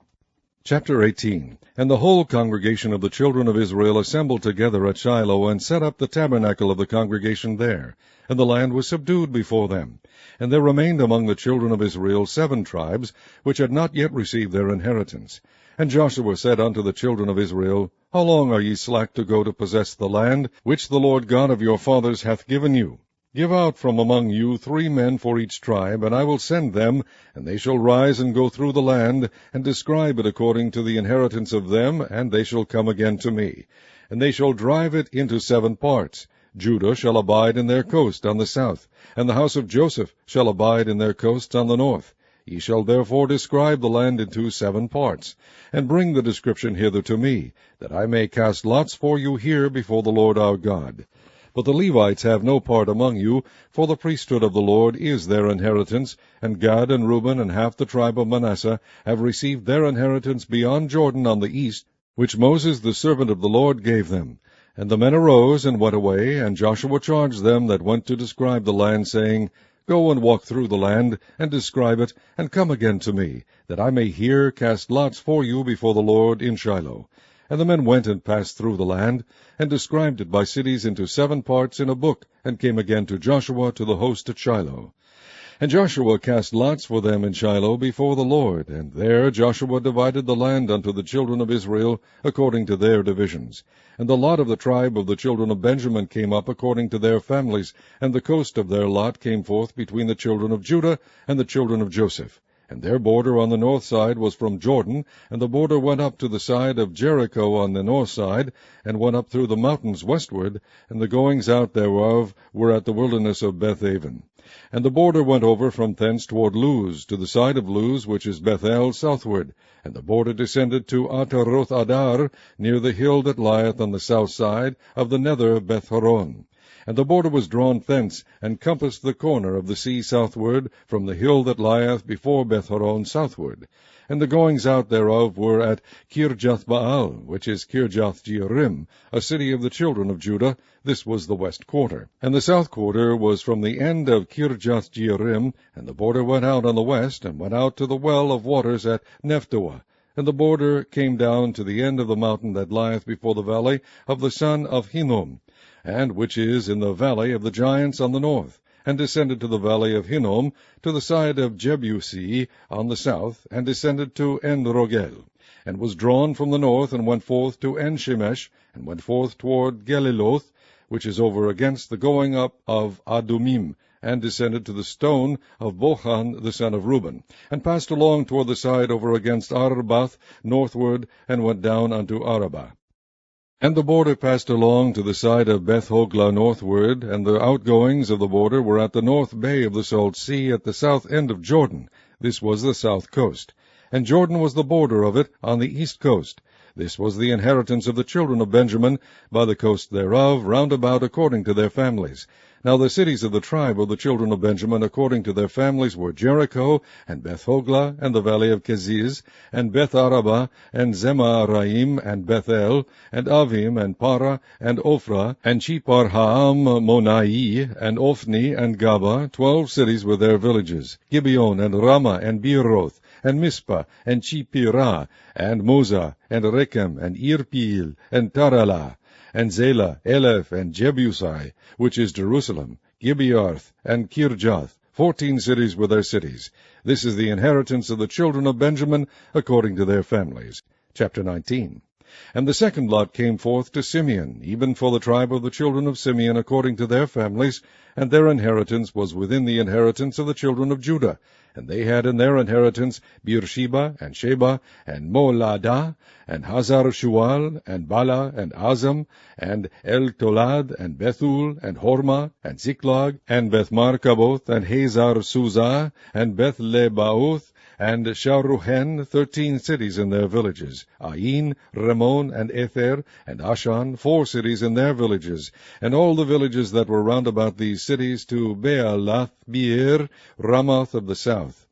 [SPEAKER 1] Chapter 18. And the whole congregation of the children of Israel assembled together at Shiloh, and set up the tabernacle of the congregation there. And the land was subdued before them. And there remained among the children of Israel 7 tribes, which had not yet received their inheritance. And Joshua said unto the children of Israel, How long are ye slack to go to possess the land, which the Lord God of your fathers hath given you? Give out from among you 3 men for each tribe, and I will send them, and they shall rise and go through the land, and describe it according to the inheritance of them, and they shall come again to me. And they shall drive it into 7 parts. Judah shall abide in their coast on the south, and the house of Joseph shall abide in their coasts on the north. Ye shall therefore describe the land into 7 parts, and bring the description hither to me, that I may cast lots for you here before the Lord our God. But the Levites have no part among you, for the priesthood of the Lord is their inheritance, and Gad and Reuben and half the tribe of Manasseh have received their inheritance beyond Jordan on the east, which Moses the servant of the Lord gave them. And the men arose and went away, and Joshua charged them that went to describe the land, saying, Go and walk through the land, and describe it, and come again to me, that I may here cast lots for you before the Lord in Shiloh. And the men went and passed through the land, and described it by cities into 7 parts in a book, and came again to Joshua to the host at Shiloh. And Joshua cast lots for them in Shiloh before the Lord, and there Joshua divided the land unto the children of Israel according to their divisions. And the lot of the tribe of the children of Benjamin came up according to their families, and the coast of their lot came forth between the children of Judah and the children of Joseph. And their border on the north side was from Jordan, and the border went up to the side of Jericho on the north side, and went up through the mountains westward, and the goings out thereof were at the wilderness of Bethaven. And the border went over from thence toward Luz, to the side of Luz, which is Bethel, southward. And the border descended to Ataroth Adar, near the hill that lieth on the south side of the nether Beth-horon. And the border was drawn thence, and compassed the corner of the sea southward, from the hill that lieth before Beth-horon southward. And the goings out thereof were at Kirjath-baal, which is Kirjath-jearim, a city of the children of Judah. This was the west quarter. And the south quarter was from the end of Kirjath-jearim, and the border went out on the west, and went out to the well of waters at Nephtoah. And the border came down to the end of the mountain that lieth before the valley of the son of Hinnom, and which is in the valley of the giants on the north, and descended to the valley of Hinnom, to the side of Jebusi on the south, and descended to En-rogel, and was drawn from the north, and went forth to En-shemesh, and went forth toward Geliloth, which is over against the going up of Adumim, and descended to the stone of Bochan the son of Reuben, and passed along toward the side over against Arbath northward, and went down unto Arabah. And the border passed along to the side of Beth-hoglah northward, and the outgoings of the border were at the north bay of the salt sea, at the south end of Jordan. This was the south coast. And Jordan was the border of it on the east coast. This was the inheritance of the children of Benjamin, by the coast thereof, round about according to their families. Now the cities of the tribe of the children of Benjamin according to their families were Jericho, and Beth-hoglah, and the valley of Keziz, and Beth-arabah, and Zemaraim, and Bethel, and Avim, and Parah, and Ophrah, and Cheparhaam-monai, and Ophni, and Gaba, 12 cities with their villages, Gibeon, and Ramah, and Beeroth, and Mizpah, and Chipirah, and Moza, and Rechem, and Irpeel, and Taralah, and Zelah, Eleph, and Jebusi, which is Jerusalem, Gibearth, and Kirjath, 14 cities with their cities. This is the inheritance of the children of Benjamin, according to their families. Chapter 19. And the second lot came forth to Simeon, even for the tribe of the children of Simeon, according to their families, and their inheritance was within the inheritance of the children of Judah. And they had in their inheritance Beersheba, and Sheba, and Moladah, and Hazar-shual, and Bala, and Azam, and El-tolad, and Bethul, and Hormah, and Ziklag, and Beth-markaboth, and Hazar-suzah, and Beth-lebaoth, and Sharuhen, 13 cities and their villages, Ain, Ramon, and Ether, and Ashan, 4 cities and their villages, and all the villages that were round about these cities, to Baalath, Beer, Ramoth of the south.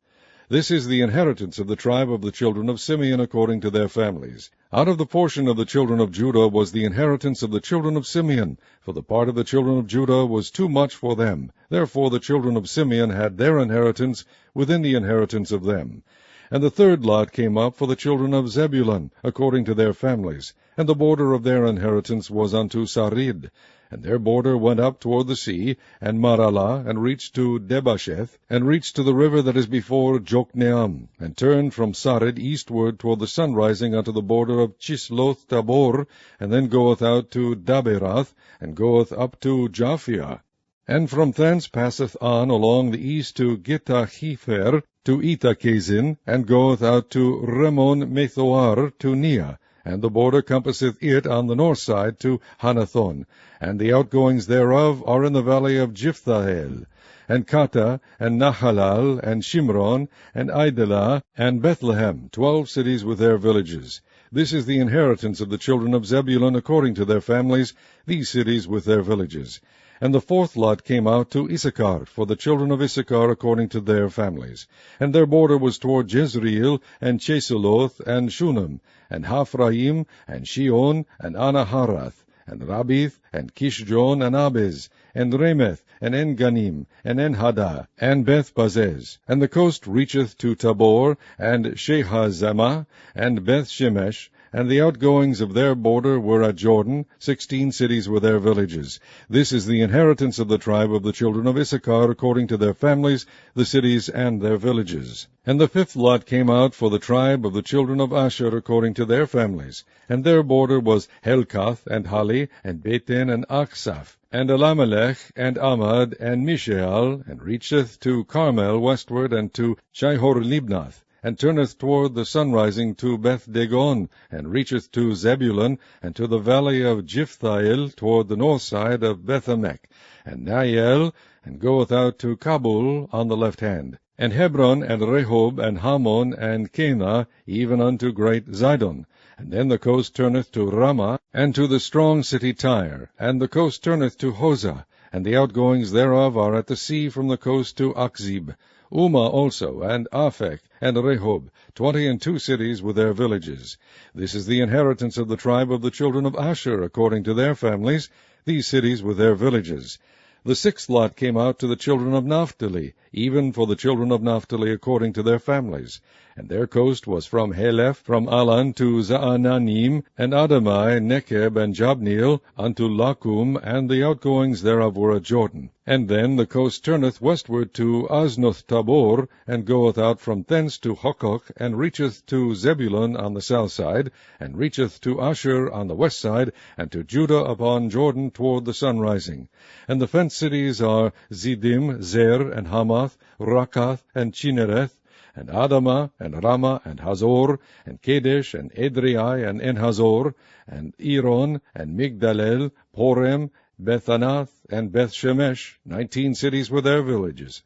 [SPEAKER 1] This is the inheritance of the tribe of the children of Simeon according to their families. Out of the portion of the children of Judah was the inheritance of the children of Simeon, for the part of the children of Judah was too much for them. Therefore the children of Simeon had their inheritance within the inheritance of them. And the third lot came up for the children of Zebulun, according to their families, and the border of their inheritance was unto Sarid. And their border went up toward the sea, and Maralah, and reached to Debasheth, and reached to the river that is before Jokneam, and turned from Sarid eastward toward the sunrising unto the border of Chisloth Tabor, and then goeth out to Daberath, and goeth up to Japhia. And from thence passeth on along the east to Gittahefer, to Ethakazin, and goeth out to Remon Methoar, to Nea, and the border compasseth it on the north side to Hanathon, and the outgoings thereof are in the valley of Jiphthahel, and Kata, and Nahalal, and Shimron, and Idalah, and Bethlehem, 12 cities with their villages. This is the inheritance of the children of Zebulun according to their families, these cities with their villages. And the fourth lot came out to Issachar, for the children of Issachar according to their families. And their border was toward Jezreel, and Chesuloth, and Shunem, and Haphraim, and Shion, and Anaharath, and Rabith, and Kishjon, and Abez, and Remeth, and Enganim, and Enhada, and Beth-Bazez. And the coast reacheth to Tabor, and Shehazamah, and Beth-Shemesh, and the outgoings of their border were at Jordan, 16 cities with their villages. This is the inheritance of the tribe of the children of Issachar according to their families, the cities and their villages. And the fifth lot came out for the tribe of the children of Asher according to their families. And their border was Helkath, and Hali, and Beten, and Achsaph, and Elimelech, and Amad, and Mishael, and reacheth to Carmel westward, and to Shihor-Libnath, and turneth toward the sunrising to Beth-Dagon, and reacheth to Zebulun, and to the valley of Jiphthahel toward the north side of Bethamek, and Nael, and goeth out to Kabul on the left hand, and Hebron, and Rehob, and Hamon, and Cana, even unto great Zidon. And then the coast turneth to Ramah, and to the strong city Tyre, and the coast turneth to Hosah, and the outgoings thereof are at the sea from the coast to Achzib. Umah also, and Aphek, and Rehob, 22 cities with their villages. This is the inheritance of the tribe of the children of Asher, according to their families, these cities with their villages. The sixth lot came out to the children of Naphtali, even for the children of Naphtali according to their families. And their coast was from Heleph, from Alan to Zaananim, and Adamai, Nekeb, and Jabneel, unto Lakum, and the outgoings thereof were at Jordan. And then the coast turneth westward to Aznoth Tabor, and goeth out from thence to Hokok, and reacheth to Zebulun on the south side, and reacheth to Asher on the west side, and to Judah upon Jordan toward the sunrising. And the fenced cities are Ziddim, Zer, and Hamath, Rakath, and Chinnereth, and Adamah, and Ramah, and Hazor, and Kadesh, and Edrei, and Enhazor, and Eron, and Migdalel, Porem, Bethanath, and Beth-Shemesh, 19 cities with their villages.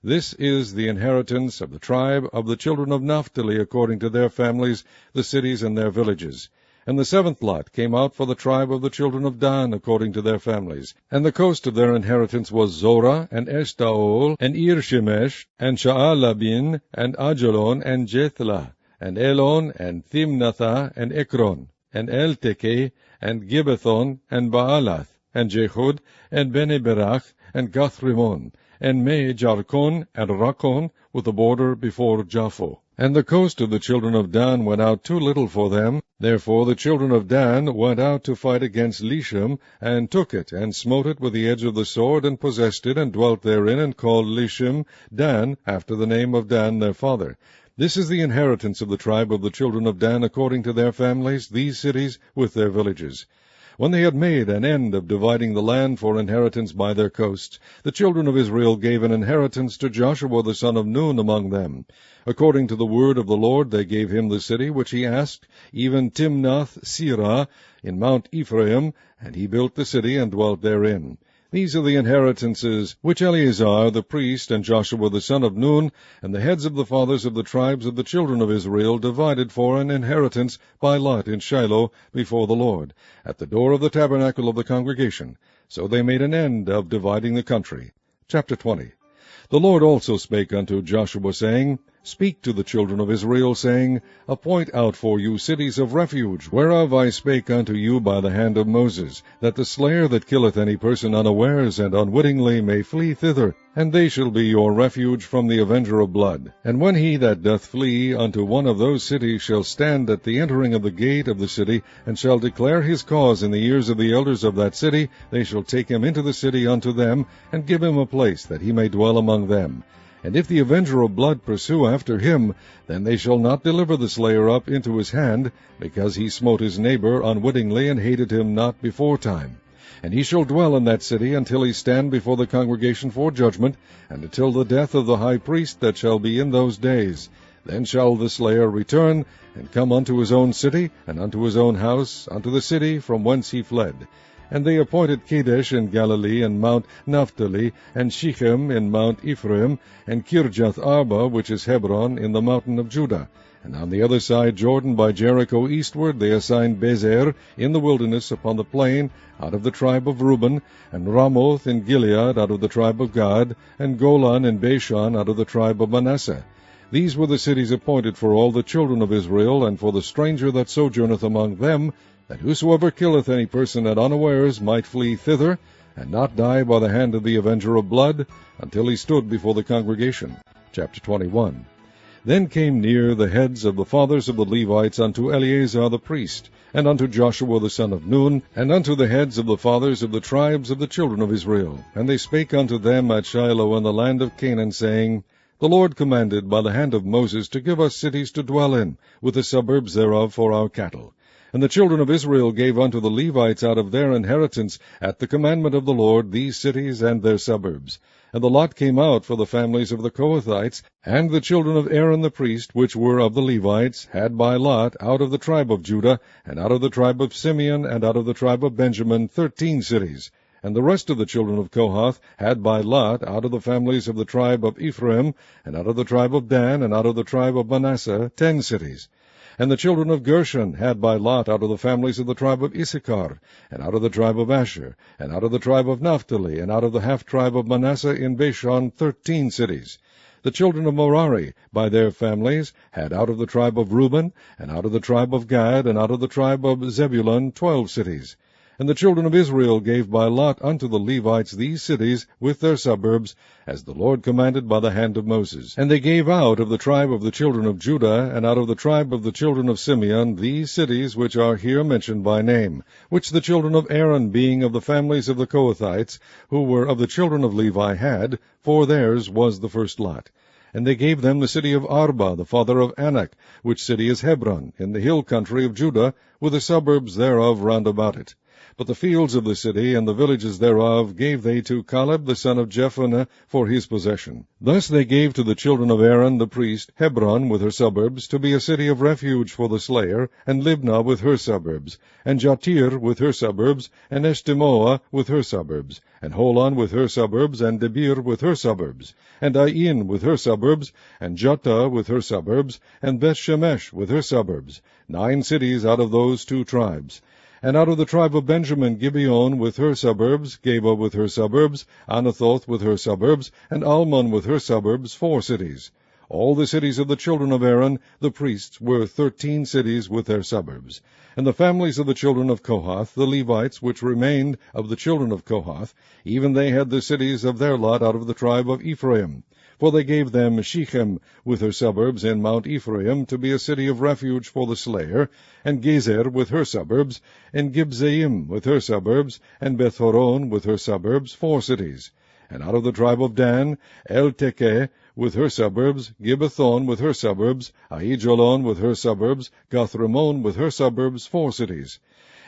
[SPEAKER 1] This is the inheritance of the tribe of the children of Naphtali according to their families, the cities and their villages. And the seventh lot came out for the tribe of the children of Dan according to their families. And the coast of their inheritance was Zorah, and Eshtaol, and Ir-Shemesh, and Sha'alabin, and Ajalon, and Jethlah, and Elon, and Thimnathah, and Ekron, and Elteke, and Gibbethon, and Baalath, and Jehud, and Bene-Berach, and Gath-Rimmon, and Me-Jarkon, and Rakon, with the border before Japho. And the coast of the children of Dan went out too little for them. Therefore the children of Dan went out to fight against Lishem, and took it, and smote it with the edge of the sword, and possessed it, and dwelt therein, and called Lishem Dan, after the name of Dan their father. This is the inheritance of the tribe of the children of Dan according to their families, these cities with their villages. When they had made an end of dividing the land for inheritance by their coasts, the children of Israel gave an inheritance to Joshua the son of Nun among them. According to the word of the Lord they gave him the city which he asked, even Timnath-Serah in Mount Ephraim, and he built the city and dwelt therein. These are the inheritances which Eleazar the priest and Joshua the son of Nun and the heads of the fathers of the tribes of the children of Israel divided for an inheritance by lot in Shiloh before the Lord, at the door of the tabernacle of the congregation. So they made an end of dividing the country. Chapter 20. The Lord also spake unto Joshua, saying, Speak to the children of Israel, saying, Appoint out for you cities of refuge, whereof I spake unto you by the hand of Moses, that the slayer that killeth any person unawares and unwittingly may flee thither, and they shall be your refuge from the avenger of blood. And when he that doth flee unto one of those cities shall stand at the entering of the gate of the city, and shall declare his cause in the ears of the elders of that city, they shall take him into the city unto them, and give him a place that he may dwell among them. And if the avenger of blood pursue after him, then they shall not deliver the slayer up into his hand, because he smote his neighbor unwittingly, and hated him not beforetime. And he shall dwell in that city until he stand before the congregation for judgment, and until the death of the high priest that shall be in those days. Then shall the slayer return, and come unto his own city, and unto his own house, unto the city from whence he fled. And they appointed Kadesh in Galilee, and Mount Naphtali, and Shechem in Mount Ephraim, and Kirjath Arba, which is Hebron, in the mountain of Judah. And on the other side Jordan by Jericho eastward they assigned Bezer in the wilderness upon the plain, out of the tribe of Reuben, and Ramoth in Gilead out of the tribe of Gad, and Golan in Bashan out of the tribe of Manasseh. These were the cities appointed for all the children of Israel, and for the stranger that sojourneth among them, that whosoever killeth any person at unawares might flee thither, and not die by the hand of the avenger of blood, until he stood before the congregation. Chapter 21. Then came near the heads of the fathers of the Levites unto Eleazar the priest, and unto Joshua the son of Nun, and unto the heads of the fathers of the tribes of the children of Israel. And they spake unto them at Shiloh in the land of Canaan, saying, The Lord commanded by the hand of Moses to give us cities to dwell in, with the suburbs thereof for our cattle. And the children of Israel gave unto the Levites out of their inheritance, at the commandment of the Lord, these cities and their suburbs. And the lot came out for the families of the Kohathites, and the children of Aaron the priest, which were of the Levites, had by lot out of the tribe of Judah, and out of the tribe of Simeon, and out of the tribe of Benjamin, 13 cities. And the rest of the children of Kohath had by lot out of the families of the tribe of Ephraim, and out of the tribe of Dan, and out of the tribe of Manasseh, 10 cities. And the children of Gershon had by lot out of the families of the tribe of Issachar, and out of the tribe of Asher, and out of the tribe of Naphtali, and out of the half-tribe of Manasseh in Bashan, 13 cities. The children of Merari, by their families, had out of the tribe of Reuben, and out of the tribe of Gad, and out of the tribe of Zebulun, 12 cities. And the children of Israel gave by lot unto the Levites these cities with their suburbs, as the Lord commanded by the hand of Moses. And they gave out of the tribe of the children of Judah, and out of the tribe of the children of Simeon, these cities which are here mentioned by name, which the children of Aaron, being of the families of the Kohathites, who were of the children of Levi, had, for theirs was the first lot. And they gave them the city of Arba, the father of Anak, which city is Hebron, in the hill country of Judah, with the suburbs thereof round about it. But the fields of the city and the villages thereof gave they to Caleb the son of Jephunneh for his possession. Thus they gave to the children of Aaron the priest Hebron with her suburbs, to be a city of refuge for the slayer, and Libnah with her suburbs, and Jattir with her suburbs, and Eshtemoa with her suburbs, and Holon with her suburbs, and Debir with her suburbs, and Ain with her suburbs, and Jotta with her suburbs, and Bethshemesh with her suburbs, 9 cities out of those 2 tribes. And out of the tribe of Benjamin, Gibeon with her suburbs, Geba with her suburbs, Anathoth with her suburbs, and Almon with her suburbs, 4 cities. All the cities of the children of Aaron, the priests, were 13 cities with their suburbs. And the families of the children of Kohath, the Levites, which remained of the children of Kohath, even they had the cities of their lot out of the tribe of Ephraim. For they gave them Shechem with her suburbs in Mount Ephraim, to be a city of refuge for the slayer, and Gezer with her suburbs, and Gibzaim with her suburbs, and Bethhoron with her suburbs, 4 cities. And out of the tribe of Dan, El-Tekeh with her suburbs, Gibbethon with her suburbs, Aijalon with her suburbs, Gathrimmon with her suburbs, 4 cities.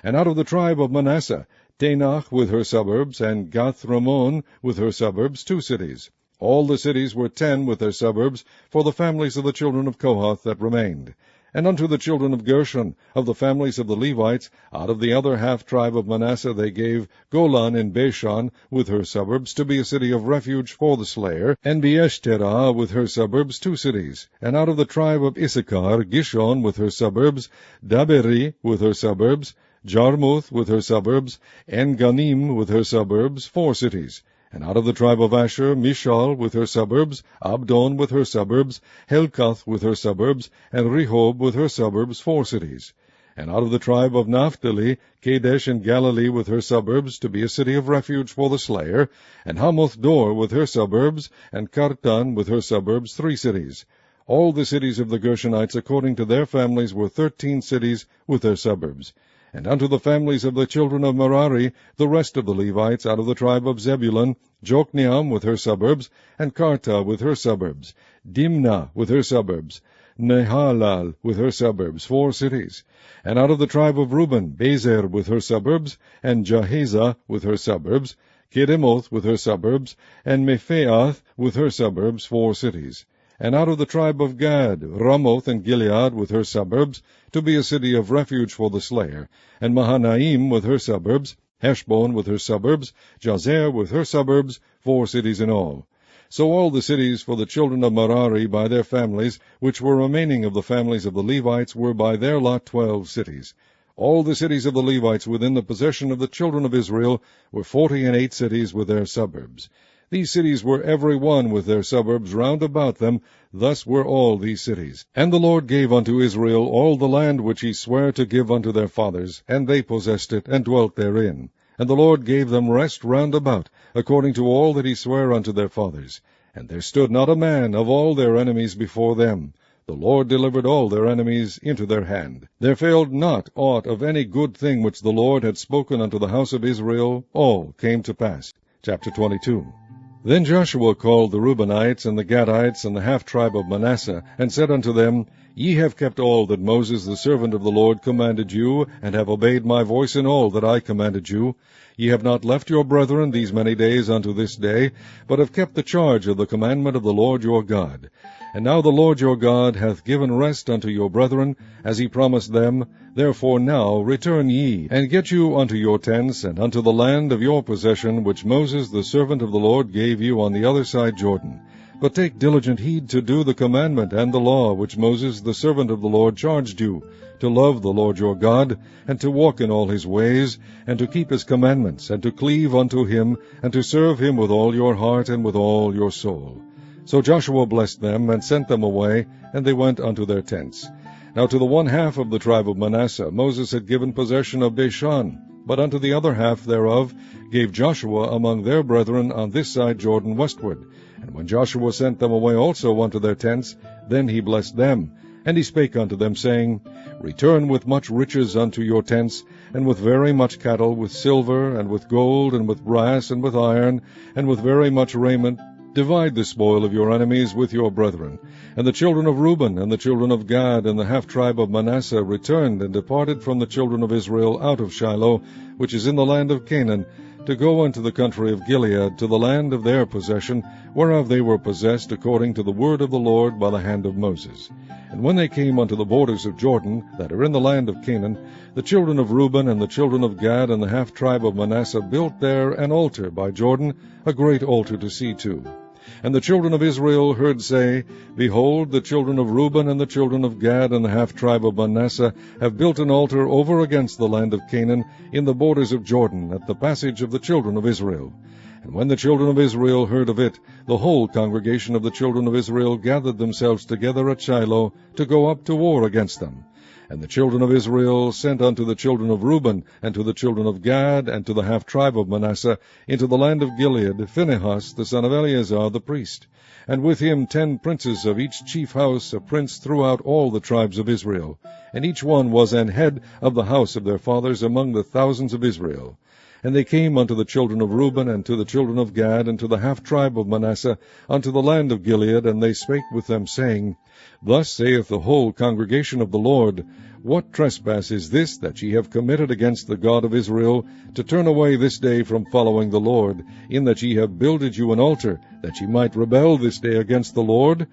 [SPEAKER 1] And out of the tribe of Manasseh, Tanach with her suburbs, and Gathrimmon with her suburbs, 2 cities. All the cities were 10 with their suburbs, for the families of the children of Kohath that remained. And unto the children of Gershon, of the families of the Levites, out of the other half-tribe of Manasseh they gave Golan in Bashan, with her suburbs, to be a city of refuge for the slayer, and Beeshterah with her suburbs, 2 cities. And out of the tribe of Issachar, Gishon with her suburbs, Daberi with her suburbs, Jarmuth with her suburbs, En-Ganim with her suburbs, 4 cities. And out of the tribe of Asher, Mishal with her suburbs, Abdon with her suburbs, Helkath with her suburbs, and Rehob with her suburbs, 4 cities. And out of the tribe of Naphtali, Kadesh in Galilee with her suburbs, to be a city of refuge for the slayer, and Hamoth Dor with her suburbs, and Kartan with her suburbs, 3 cities. All the cities of the Gershonites according to their families were 13 cities with their suburbs. And unto the families of the children of Merari, the rest of the Levites, out of the tribe of Zebulun, Jokneam with her suburbs, and Karta with her suburbs, Dimnah with her suburbs, Nehalal with her suburbs, 4 cities. And out of the tribe of Reuben, Bezer with her suburbs, and Jahazah with her suburbs, Kedemoth with her suburbs, and Mephaath with her suburbs, 4 cities. And out of the tribe of Gad, Ramoth and Gilead with her suburbs, to be a city of refuge for the slayer, and Mahanaim with her suburbs, Heshbon with her suburbs, Jazer with her suburbs, 4 cities in all. So all the cities for the children of Merari by their families, which were remaining of the families of the Levites, were by their lot 12 cities. All the cities of the Levites within the possession of the children of Israel were 48 cities with their suburbs. These cities were every one with their suburbs round about them. Thus were all these cities. And the Lord gave unto Israel all the land which he sware to give unto their fathers, and they possessed it, and dwelt therein. And the Lord gave them rest round about, according to all that he sware unto their fathers. And there stood not a man of all their enemies before them. The Lord delivered all their enemies into their hand. There failed not aught of any good thing which the Lord had spoken unto the house of Israel. All came to pass. Chapter 22. Then Joshua called the Reubenites, and the Gadites, and the half-tribe of Manasseh, and said unto them, Ye have kept all that Moses the servant of the Lord commanded you, and have obeyed my voice in all that I commanded you. Ye have not left your brethren these many days unto this day, but have kept the charge of the commandment of the Lord your God. And now the Lord your God hath given rest unto your brethren, as he promised them. Therefore now return ye, and get you unto your tents, and unto the land of your possession, which Moses the servant of the Lord gave you on the other side Jordan. But take diligent heed to do the commandment and the law which Moses the servant of the Lord charged you, to love the Lord your God, and to walk in all his ways, and to keep his commandments, and to cleave unto him, and to serve him with all your heart and with all your soul. So Joshua blessed them, and sent them away, and they went unto their tents. Now to the one half of the tribe of Manasseh Moses had given possession of Bashan, but unto the other half thereof gave Joshua among their brethren on this side Jordan westward. And when Joshua sent them away also unto their tents, then he blessed them. And he spake unto them, saying, Return with much riches unto your tents, and with very much cattle, with silver, and with gold, and with brass, and with iron, and with very much raiment. Divide the spoil of your enemies with your brethren. And the children of Reuben, and the children of Gad, and the half-tribe of Manasseh returned and departed from the children of Israel out of Shiloh, which is in the land of Canaan, to go unto the country of Gilead, to the land of their possession, whereof they were possessed according to the word of the Lord by the hand of Moses. And when they came unto the borders of Jordan, that are in the land of Canaan, the children of Reuben and the children of Gad and the half-tribe of Manasseh built there an altar by Jordan, a great altar to see to. And the children of Israel heard say, Behold, the children of Reuben and the children of Gad and the half-tribe of Manasseh have built an altar over against the land of Canaan, in the borders of Jordan, at the passage of the children of Israel. And when the children of Israel heard of it, the whole congregation of the children of Israel gathered themselves together at Shiloh, to go up to war against them. And the children of Israel sent unto the children of Reuben, and to the children of Gad, and to the half-tribe of Manasseh, into the land of Gilead, Phinehas the son of Eleazar the priest, and with him 10 princes of each chief house, a prince throughout all the tribes of Israel. And each one was an head of the house of their fathers among the thousands of Israel. And they came unto the children of Reuben, and to the children of Gad, and to the half-tribe of Manasseh, unto the land of Gilead, and they spake with them, saying, Thus saith the whole congregation of the Lord, What trespass is this that ye have committed against the God of Israel, to turn away this day from following the Lord, in that ye have builded you an altar, that ye might rebel this day against the Lord?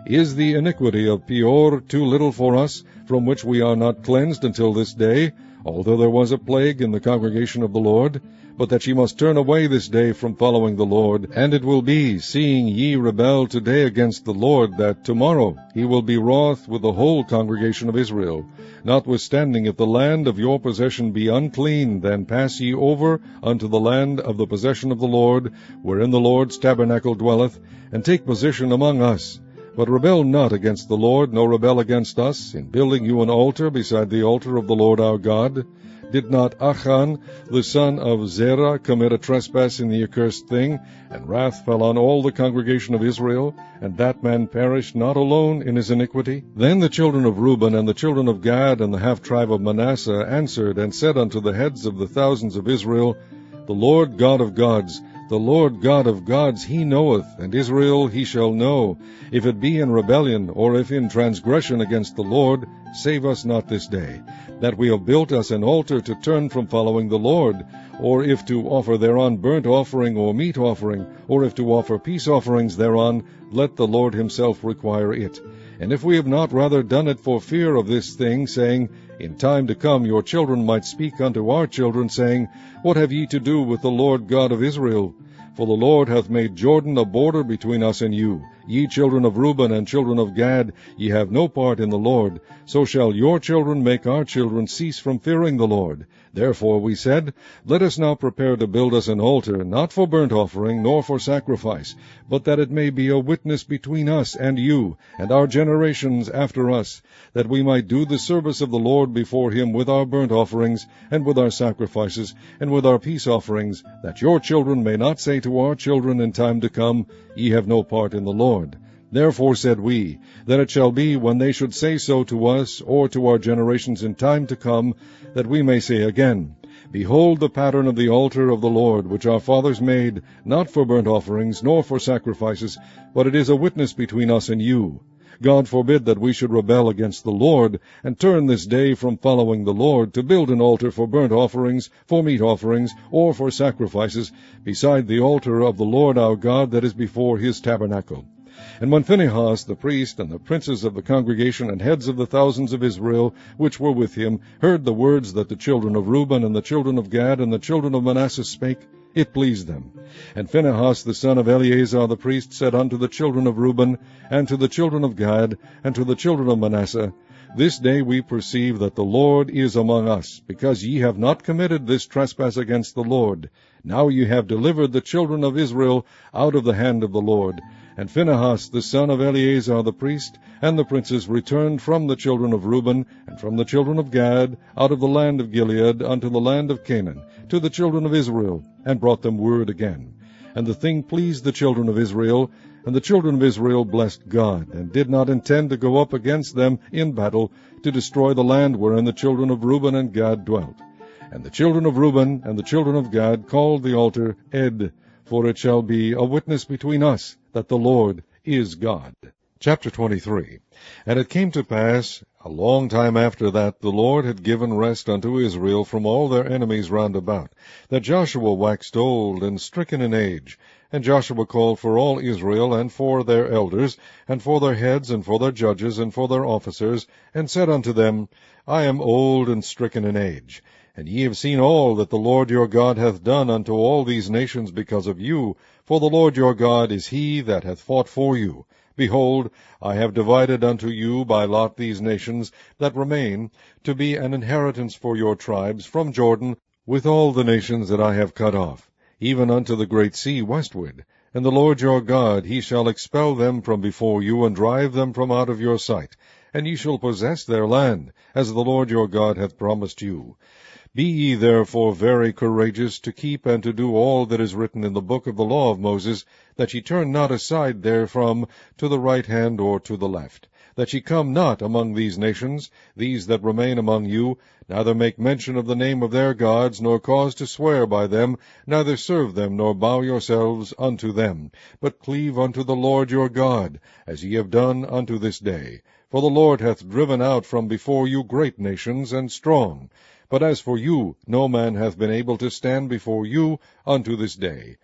[SPEAKER 1] Is the iniquity of Peor too little for us, from which we are not cleansed until this day, although there was a plague in the congregation of the Lord? But that ye must turn away this day from following the Lord. And it will be, seeing ye rebel today against the Lord, that tomorrow he will be wroth with the whole congregation of Israel. Notwithstanding, if the land of your possession be unclean, then pass ye over unto the land of the possession of the Lord, wherein the Lord's tabernacle dwelleth, and take possession among us. But rebel not against the Lord, nor rebel against us, in building you an altar beside the altar of the Lord our God. Did not Achan, the son of Zerah, commit a trespass in the accursed thing, and wrath fell on all the congregation of Israel, and that man perished not alone in his iniquity? Then the children of Reuben and the children of Gad and the half-tribe of Manasseh answered and said unto the heads of the thousands of Israel, The Lord God of gods, the Lord God of gods, he knoweth, and Israel he shall know. If it be in rebellion, or if in transgression against the Lord, save us not this day, that we have built us an altar to turn from following the Lord, or if to offer thereon burnt offering or meat offering, or if to offer peace offerings thereon, let the Lord himself require it. And if we have not rather done it for fear of this thing, saying, In time to come your children might speak unto our children, saying, What have ye to do with the Lord God of Israel? For the Lord hath made Jordan a border between us and you. Ye children of Reuben and children of Gad, ye have no part in the Lord. So shall your children make our children cease from fearing the Lord. Therefore we said, Let us now prepare to build us an altar, not for burnt offering, nor for sacrifice, but that it may be a witness between us and you, and our generations after us, that we might do the service of the Lord before him with our burnt offerings, and with our sacrifices, and with our peace offerings, that your children may not say to our children in time to come, Ye have no part in the Lord. Therefore said we, that it shall be, when they should say so to us, or to our generations in time to come, that we may say again, Behold the pattern of the altar of the Lord, which our fathers made, not for burnt offerings, nor for sacrifices, but it is a witness between us and you. God forbid that we should rebel against the Lord, and turn this day from following the Lord, to build an altar for burnt offerings, for meat offerings, or for sacrifices, beside the altar of the Lord our God that is before his tabernacle. And when Phinehas the priest, and the princes of the congregation, and heads of the thousands of Israel, which were with him, heard the words that the children of Reuben, and the children of Gad, and the children of Manasseh spake, it pleased them. And Phinehas the son of Eleazar the priest said unto the children of Reuben, and to the children of Gad, and to the children of Manasseh, This day we perceive that the Lord is among us, because ye have not committed this trespass against the Lord. Now ye have delivered the children of Israel out of the hand of the Lord. And Phinehas the son of Eleazar the priest, and the princes returned from the children of Reuben, and from the children of Gad, out of the land of Gilead unto the land of Canaan, to the children of Israel, and brought them word again. And the thing pleased the children of Israel, and the children of Israel blessed God, and did not intend to go up against them in battle, to destroy the land wherein the children of Reuben and Gad dwelt. And the children of Reuben and the children of Gad called the altar Ed, for it shall be a witness between us that the Lord is God. Chapter 23. And it came to pass, a long time after that the Lord had given rest unto Israel from all their enemies round about, that Joshua waxed old and stricken in age. And Joshua called for all Israel, and for their elders, and for their heads, and for their judges, and for their officers, and said unto them, I am old and stricken in age. And ye have seen all that the Lord your God hath done unto all these nations because of you, for the Lord your God is he that hath fought for you. Behold, I have divided unto you by lot these nations that remain, to be an inheritance for your tribes from Jordan, with all the nations that I have cut off, even unto the great sea westward. And the Lord your God, he shall expel them from before you, and drive them from out of your sight. And ye shall possess their land, as the Lord your God hath promised you. Be ye therefore very courageous to keep and to do all that is written in the book of the law of Moses, that ye turn not aside therefrom to the right hand or to the left, that ye come not among these nations, these that remain among you, neither make mention of the name of their gods, nor cause to swear by them, neither serve them, nor bow yourselves unto them, but cleave unto the Lord your God, as ye have done unto this day. For the Lord hath driven out from before you great nations and strong. But as for you, no man hath been able to stand before you unto this day.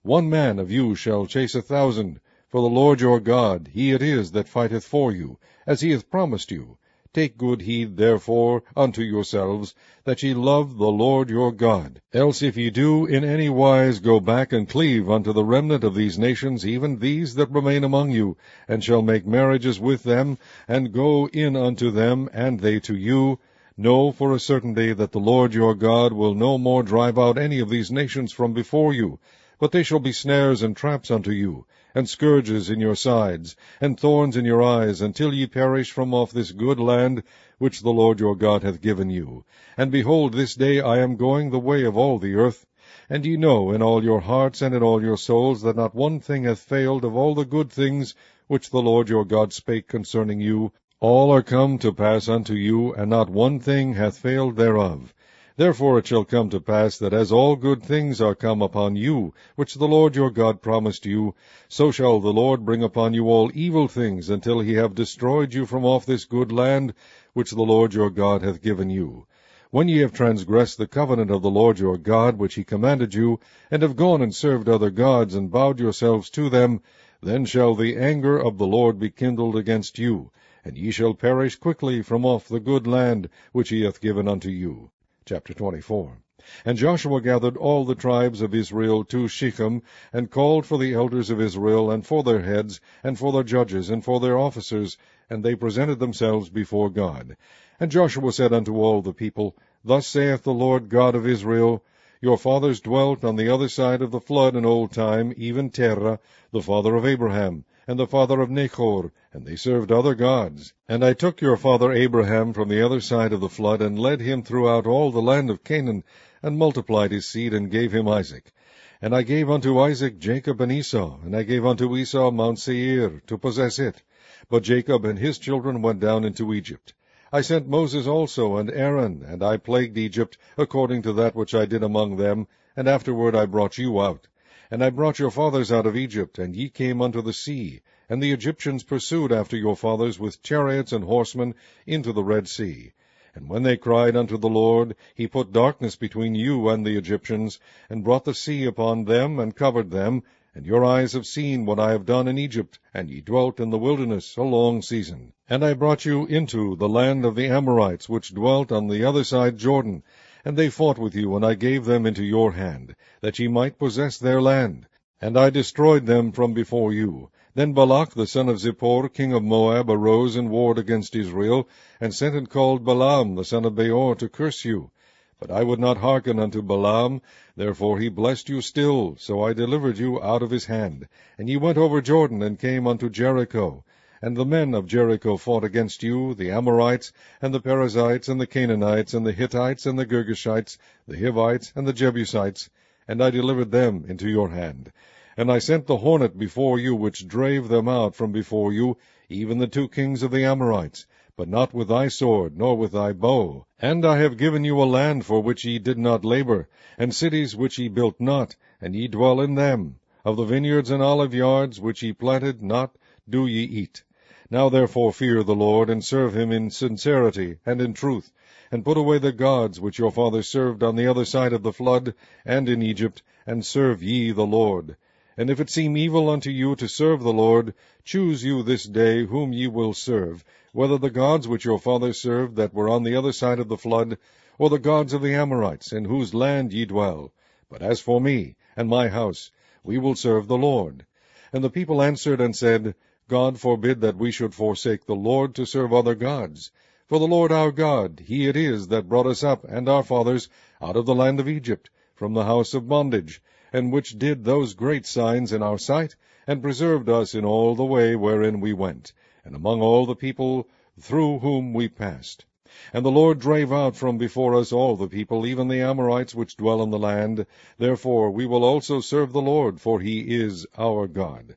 [SPEAKER 1] 1 man of you shall chase 1,000, For the Lord your God, he it is that fighteth for you, as he hath promised you. Take good heed, therefore, unto yourselves, that ye love the Lord your God. Else if ye do in any wise go back and cleave unto the remnant of these nations, even these that remain among you, and shall make marriages with them, and go in unto them, and they to you, know for a certainty that the Lord your God will no more drive out any of these nations from before you, but they shall be snares and traps unto you, and scourges in your sides, and thorns in your eyes, until ye perish from off this good land which the Lord your God hath given you. And behold, this day I am going the way of all the earth. And ye know in all your hearts and in all your souls that not one thing hath failed of all the good things which the Lord your God spake concerning you. All are come to pass unto you, and not one thing hath failed thereof. Therefore it shall come to pass that as all good things are come upon you, which the Lord your God promised you, so shall the Lord bring upon you all evil things, until he have destroyed you from off this good land, which the Lord your God hath given you. When ye have transgressed the covenant of the Lord your God, which he commanded you, and have gone and served other gods, and bowed yourselves to them, then shall the anger of the Lord be kindled against you, and ye shall perish quickly from off the good land which he hath given unto you. Chapter 24. And Joshua gathered all the tribes of Israel to Shechem, and called for the elders of Israel, and for their heads, and for their judges, and for their officers, and they presented themselves before God. And Joshua said unto all the people, Thus saith the Lord God of Israel, Your fathers dwelt on the other side of the flood in old time, even Terah, the father of Abraham, and the father of Nachor, and they served other gods. And I took your father Abraham from the other side of the flood, and led him throughout all the land of Canaan, and multiplied his seed, and gave him Isaac. And I gave unto Isaac Jacob and Esau, and I gave unto Esau Mount Seir, to possess it. But Jacob and his children went down into Egypt. I sent Moses also, and Aaron, and I plagued Egypt, according to that which I did among them, and afterward I brought you out. And I brought your fathers out of Egypt, and ye came unto the sea, and the Egyptians pursued after your fathers with chariots and horsemen into the Red Sea. And when they cried unto the Lord, he put darkness between you and the Egyptians, and brought the sea upon them, and covered them. And your eyes have seen what I have done in Egypt, and ye dwelt in the wilderness a long season. And I brought you into the land of the Amorites, which dwelt on the other side Jordan. And they fought with you, and I gave them into your hand, that ye might possess their land. And I destroyed them from before you. Then Balak the son of Zippor, king of Moab, arose and warred against Israel, and sent and called Balaam the son of Beor to curse you. But I would not hearken unto Balaam, therefore he blessed you still, so I delivered you out of his hand. And ye went over Jordan, and came unto Jericho. And the men of Jericho fought against you, the Amorites, and the Perizzites, and the Canaanites, and the Hittites, and the Girgashites, the Hivites, and the Jebusites, and I delivered them into your hand. And I sent the hornet before you, which drave them out from before you, even the 2 kings of the Amorites, but not with thy sword, nor with thy bow. And I have given you a land for which ye did not labor, and cities which ye built not, and ye dwell in them. Of the vineyards and olive yards which ye planted not do ye eat. Now therefore fear the Lord, and serve him in sincerity and in truth, and put away the gods which your fathers served on the other side of the flood, and in Egypt, and serve ye the Lord. And if it seem evil unto you to serve the Lord, choose you this day whom ye will serve, whether the gods which your fathers served that were on the other side of the flood, or the gods of the Amorites, in whose land ye dwell. But as for me and my house, we will serve the Lord. And the people answered and said, God forbid that we should forsake the Lord to serve other gods. For the Lord our God, he it is that brought us up and our fathers out of the land of Egypt, from the house of bondage, and which did those great signs in our sight, and preserved us in all the way wherein we went, and among all the people through whom we passed. And the Lord drave out from before us all the people, even the Amorites which dwell in the land. Therefore we will also serve the Lord, for he is our God.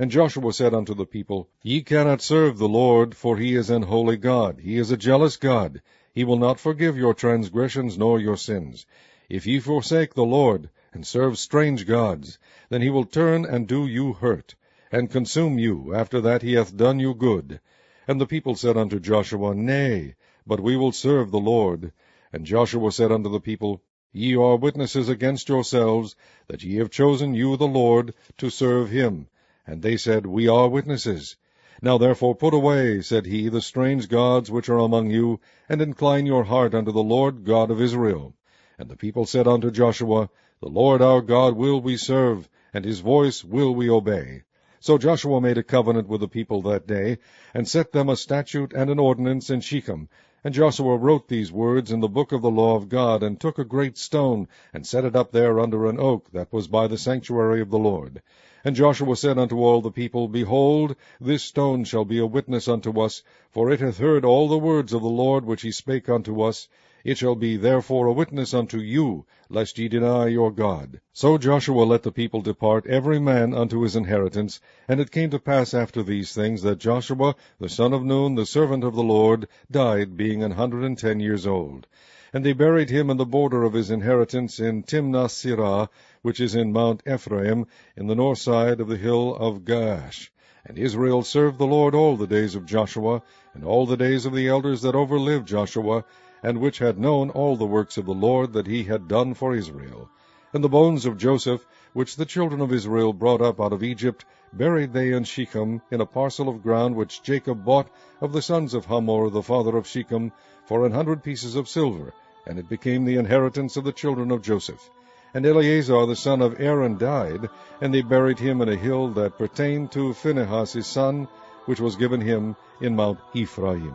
[SPEAKER 1] And Joshua said unto the people, Ye cannot serve the Lord, for he is an holy God. He is a jealous God. He will not forgive your transgressions nor your sins. If ye forsake the Lord, and serve strange gods, then he will turn and do you hurt, and consume you, after that he hath done you good. And the people said unto Joshua, Nay, but we will serve the Lord. And Joshua said unto the people, Ye are witnesses against yourselves, that ye have chosen you the Lord, to serve him. And they said, We are witnesses. Now therefore put away, said he, the strange gods which are among you, and incline your heart unto the Lord God of Israel. And the people said unto Joshua, The Lord our God will we serve, and his voice will we obey. So Joshua made a covenant with the people that day, and set them a statute and an ordinance in Shechem. And Joshua wrote these words in the book of the law of God, and took a great stone, and set it up there under an oak that was by the sanctuary of the Lord. And Joshua said unto all the people, Behold, this stone shall be a witness unto us, for it hath heard all the words of the Lord which he spake unto us. It shall be therefore a witness unto you, lest ye deny your God. So Joshua let the people depart, every man unto his inheritance. And it came to pass after these things, that Joshua the son of Nun, the servant of the Lord, died, being 110 years old. And they buried him in the border of his inheritance in Timnath-Serah, which is in Mount Ephraim, in the north side of the hill of Gaash. And Israel served the Lord all the days of Joshua, and all the days of the elders that overlived Joshua, and which had known all the works of the Lord that he had done for Israel. And the bones of Joseph, which the children of Israel brought up out of Egypt, buried they in Shechem, in a parcel of ground which Jacob bought of the sons of Hamor the father of Shechem, for 100 pieces of silver, and it became the inheritance of the children of Joseph. And Eleazar the son of Aaron died, and they buried him in a hill that pertained to Phinehas his son, which was given him in Mount Ephraim.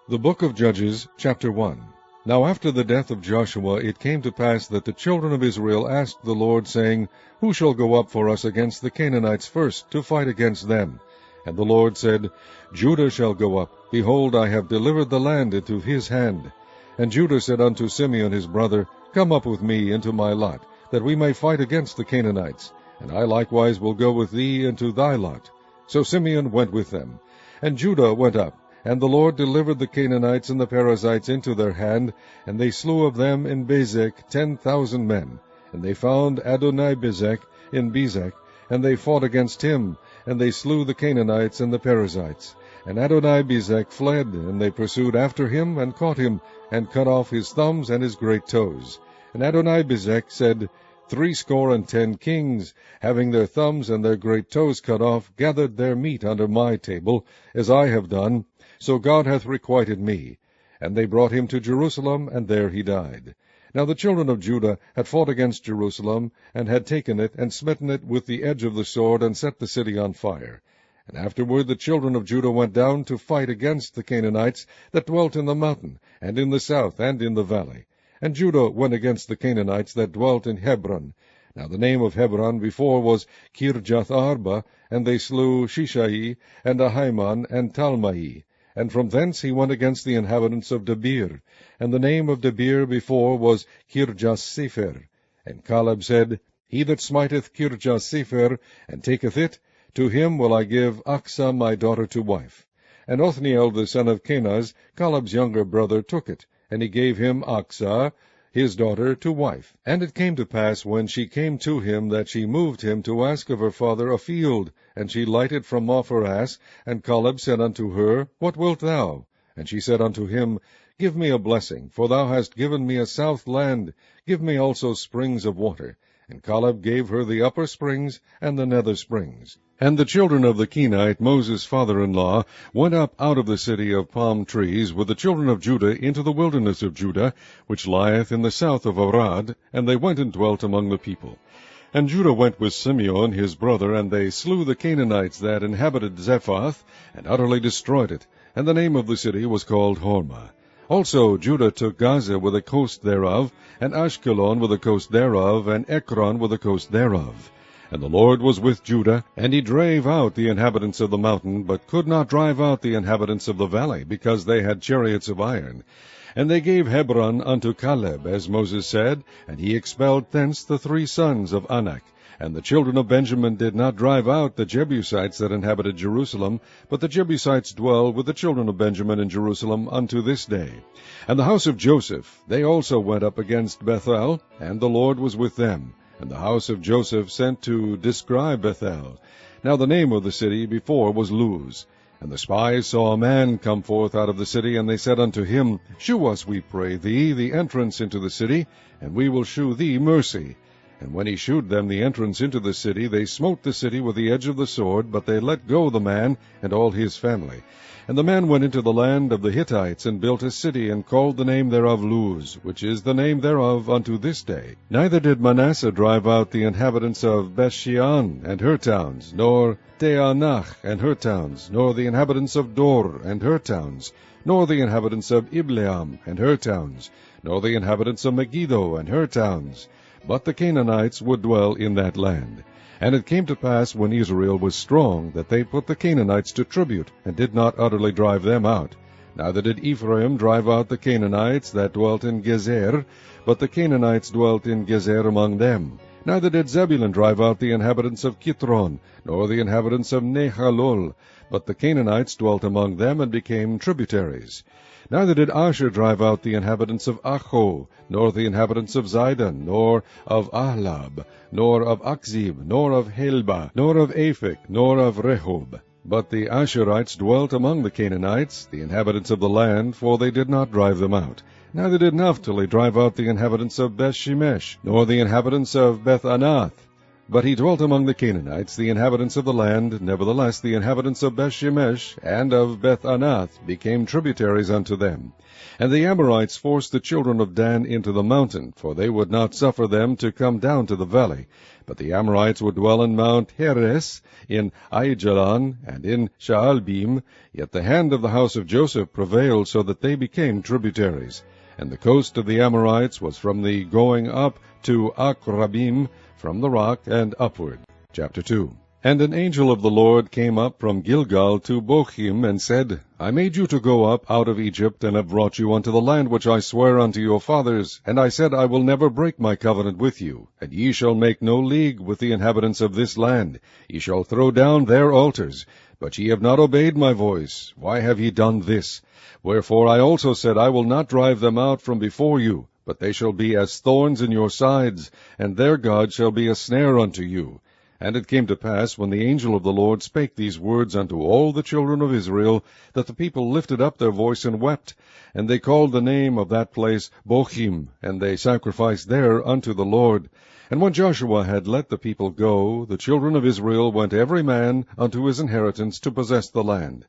[SPEAKER 1] The Book of Judges, chapter 1. Now after the death of Joshua it came to pass that the children of Israel asked the Lord, saying, Who shall go up for us against the Canaanites first, to fight against them? And the Lord said, Judah shall go up. Behold, I have delivered the land into his hand. And Judah said unto Simeon his brother, Come up with me into my lot, that we may fight against the Canaanites. And I likewise will go with thee into thy lot. So Simeon went with them. And Judah went up. And the Lord delivered the Canaanites and the Perizzites into their hand, and they slew of them in Bezek 10,000 men. And they found Adonibezek in Bezek, and they fought against him, and they slew the Canaanites and the Perizzites. And Adonibezek fled, and they pursued after him, and caught him, and cut off his thumbs and his great toes. And Adonibezek said, 70 kings, having their thumbs and their great toes cut off, gathered their meat under my table, as I have done. So God hath requited me. And they brought him to Jerusalem, and there he died. Now the children of Judah had fought against Jerusalem, and had taken it, and smitten it with the edge of the sword, and set the city on fire. And afterward the children of Judah went down to fight against the Canaanites that dwelt in the mountain, and in the south, and in the valley. And Judah went against the Canaanites that dwelt in Hebron. Now the name of Hebron before was Kirjath-arba, and they slew Shishai, and Ahiman, and Talmai. And from thence he went against the inhabitants of Debir. And the name of Debir before was Kirjath-sepher. And Caleb said, He that smiteth Kirjath-sepher, and taketh it, to him will I give Achsah my daughter to wife. And Othniel the son of Kenaz, Caleb's younger brother, took it, and he gave him Achsah his daughter to wife. And it came to pass, when she came to him, that she moved him to ask of her father a field. And she lighted from off her ass, and Caleb said unto her, What wilt thou? And she said unto him, Give me a blessing, for thou hast given me a south land. Give me also springs of water. And Caleb gave her the upper springs and the nether springs. And the children of the Kenite, Moses' father-in-law, went up out of the city of palm trees with the children of Judah into the wilderness of Judah, which lieth in the south of Arad, and they went and dwelt among the people. And Judah went with Simeon his brother, and they slew the Canaanites that inhabited Zephath, and utterly destroyed it, and the name of the city was called Hormah. Also Judah took Gaza with the coast thereof, and Ashkelon with the coast thereof, and Ekron with the coast thereof. And the Lord was with Judah, and he drave out the inhabitants of the mountain, but could not drive out the inhabitants of the valley, because they had chariots of iron. And they gave Hebron unto Caleb, as Moses said, and he expelled thence the 3 sons of Anak. And the children of Benjamin did not drive out the Jebusites that inhabited Jerusalem, but the Jebusites dwell with the children of Benjamin in Jerusalem unto this day. And the house of Joseph, they also went up against Bethel, and the Lord was with them. And the house of Joseph sent to describe Bethel. Now the name of the city before was Luz. And the spies saw a man come forth out of the city, and they said unto him, Shew us, we pray thee, the entrance into the city, and we will shew thee mercy. And when he shewed them the entrance into the city, they smote the city with the edge of the sword, but they let go the man and all his family. And the man went into the land of the Hittites, and built a city, and called the name thereof Luz, which is the name thereof unto this day. Neither did Manasseh drive out the inhabitants of Bethshean and her towns, nor Teanach and her towns, nor the inhabitants of Dor and her towns, nor the inhabitants of Ibleam and her towns, nor the inhabitants of Megiddo and her towns. But the Canaanites would dwell in that land. And it came to pass, when Israel was strong, that they put the Canaanites to tribute, and did not utterly drive them out. Neither did Ephraim drive out the Canaanites that dwelt in Gezer, but the Canaanites dwelt in Gezer among them. Neither did Zebulun drive out the inhabitants of Kitron, nor the inhabitants of Nehalol, but the Canaanites dwelt among them, and became tributaries. Neither did Asher drive out the inhabitants of Acho, nor the inhabitants of Zidon, nor of Ahlab, nor of Akzib, nor of Helba, nor of Aphek, nor of Rehob. But the Asherites dwelt among the Canaanites, the inhabitants of the land, for they did not drive them out. Neither did Naphtali drive out the inhabitants of Bethshemesh, nor the inhabitants of Bethanath. But he dwelt among the Canaanites, the inhabitants of the land. Nevertheless the inhabitants of Bethshemesh and of Bethanath became tributaries unto them. And the Amorites forced the children of Dan into the mountain, for they would not suffer them to come down to the valley. But the Amorites would dwell in Mount Heres, in Aijalon, and in Shaalbim. Yet the hand of the house of Joseph prevailed, so that they became tributaries. And the coast of the Amorites was from the going up to Akrabim, from the rock and upward. Chapter 2. And an angel of the Lord came up from Gilgal to Bochim, and said, I made you to go up out of Egypt, and have brought you unto the land which I sware unto your fathers. And I said, I will never break my covenant with you, and ye shall make no league with the inhabitants of this land. Ye shall throw down their altars. But ye have not obeyed my voice. Why have ye done this? Wherefore I also said, I will not drive them out from before you, but they shall be as thorns in your sides, and their God shall be a snare unto you. And it came to pass, when the angel of the Lord spake these words unto all the children of Israel, that the people lifted up their voice and wept. And they called the name of that place Bochim, and they sacrificed there unto the Lord. And when Joshua had let the people go, the children of Israel went every man unto his inheritance to possess the land.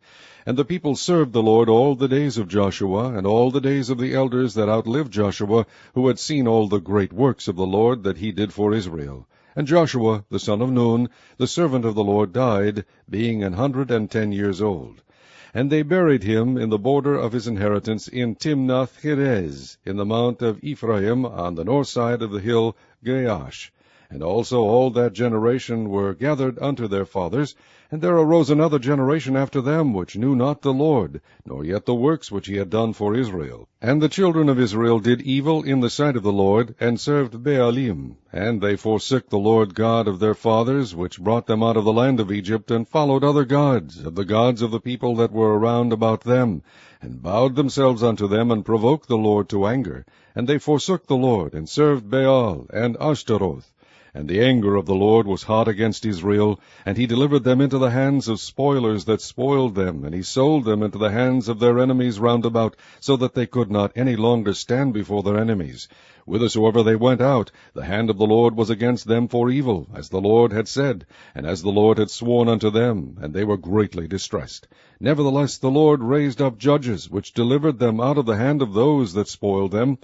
[SPEAKER 1] And the people served the Lord all the days of Joshua, and all the days of the elders that outlived Joshua, who had seen all the great works of the Lord that he did for Israel. And Joshua the son of Nun, the servant of the Lord, died, being 110 years old. And they buried him in the border of his inheritance in Timnath-Heres, in the mount of Ephraim, on the north side of the hill Gaash. And also all that generation were gathered unto their fathers. And there arose another generation after them, which knew not the Lord, nor yet the works which he had done for Israel. And the children of Israel did evil in the sight of the Lord, and served Baalim. And they forsook the Lord God of their fathers, which brought them out of the land of Egypt, and followed other gods, of the gods of the people that were around about them, and bowed themselves unto them, and provoked the Lord to anger. And they forsook the Lord, and served Baal and Ashtaroth. And the anger of the Lord was hot against Israel, and he delivered them into the hands of spoilers that spoiled them, and he sold them into the hands of their enemies round about, so that they could not any longer stand before their enemies. Whithersoever they went out, the hand of the Lord was against them for evil, as the Lord had said, and as the Lord had sworn unto them, and they were greatly distressed. Nevertheless the Lord raised up judges, which delivered them out of the hand of those that spoiled them.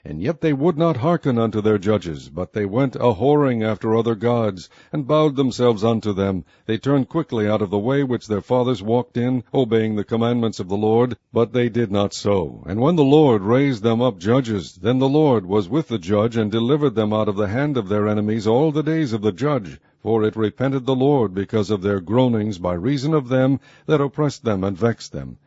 [SPEAKER 1] And yet they would not hearken unto their judges, but they went a-whoring after other gods, and bowed themselves unto them. They turned quickly out of the way which their fathers walked in, obeying the commandments of the Lord, but they did not so. And when the Lord raised them up judges, then the Lord was with the judge, and delivered them out of the hand of their enemies all the days of the judge. For it repented the Lord because of their groanings by reason of them that oppressed them and vexed them.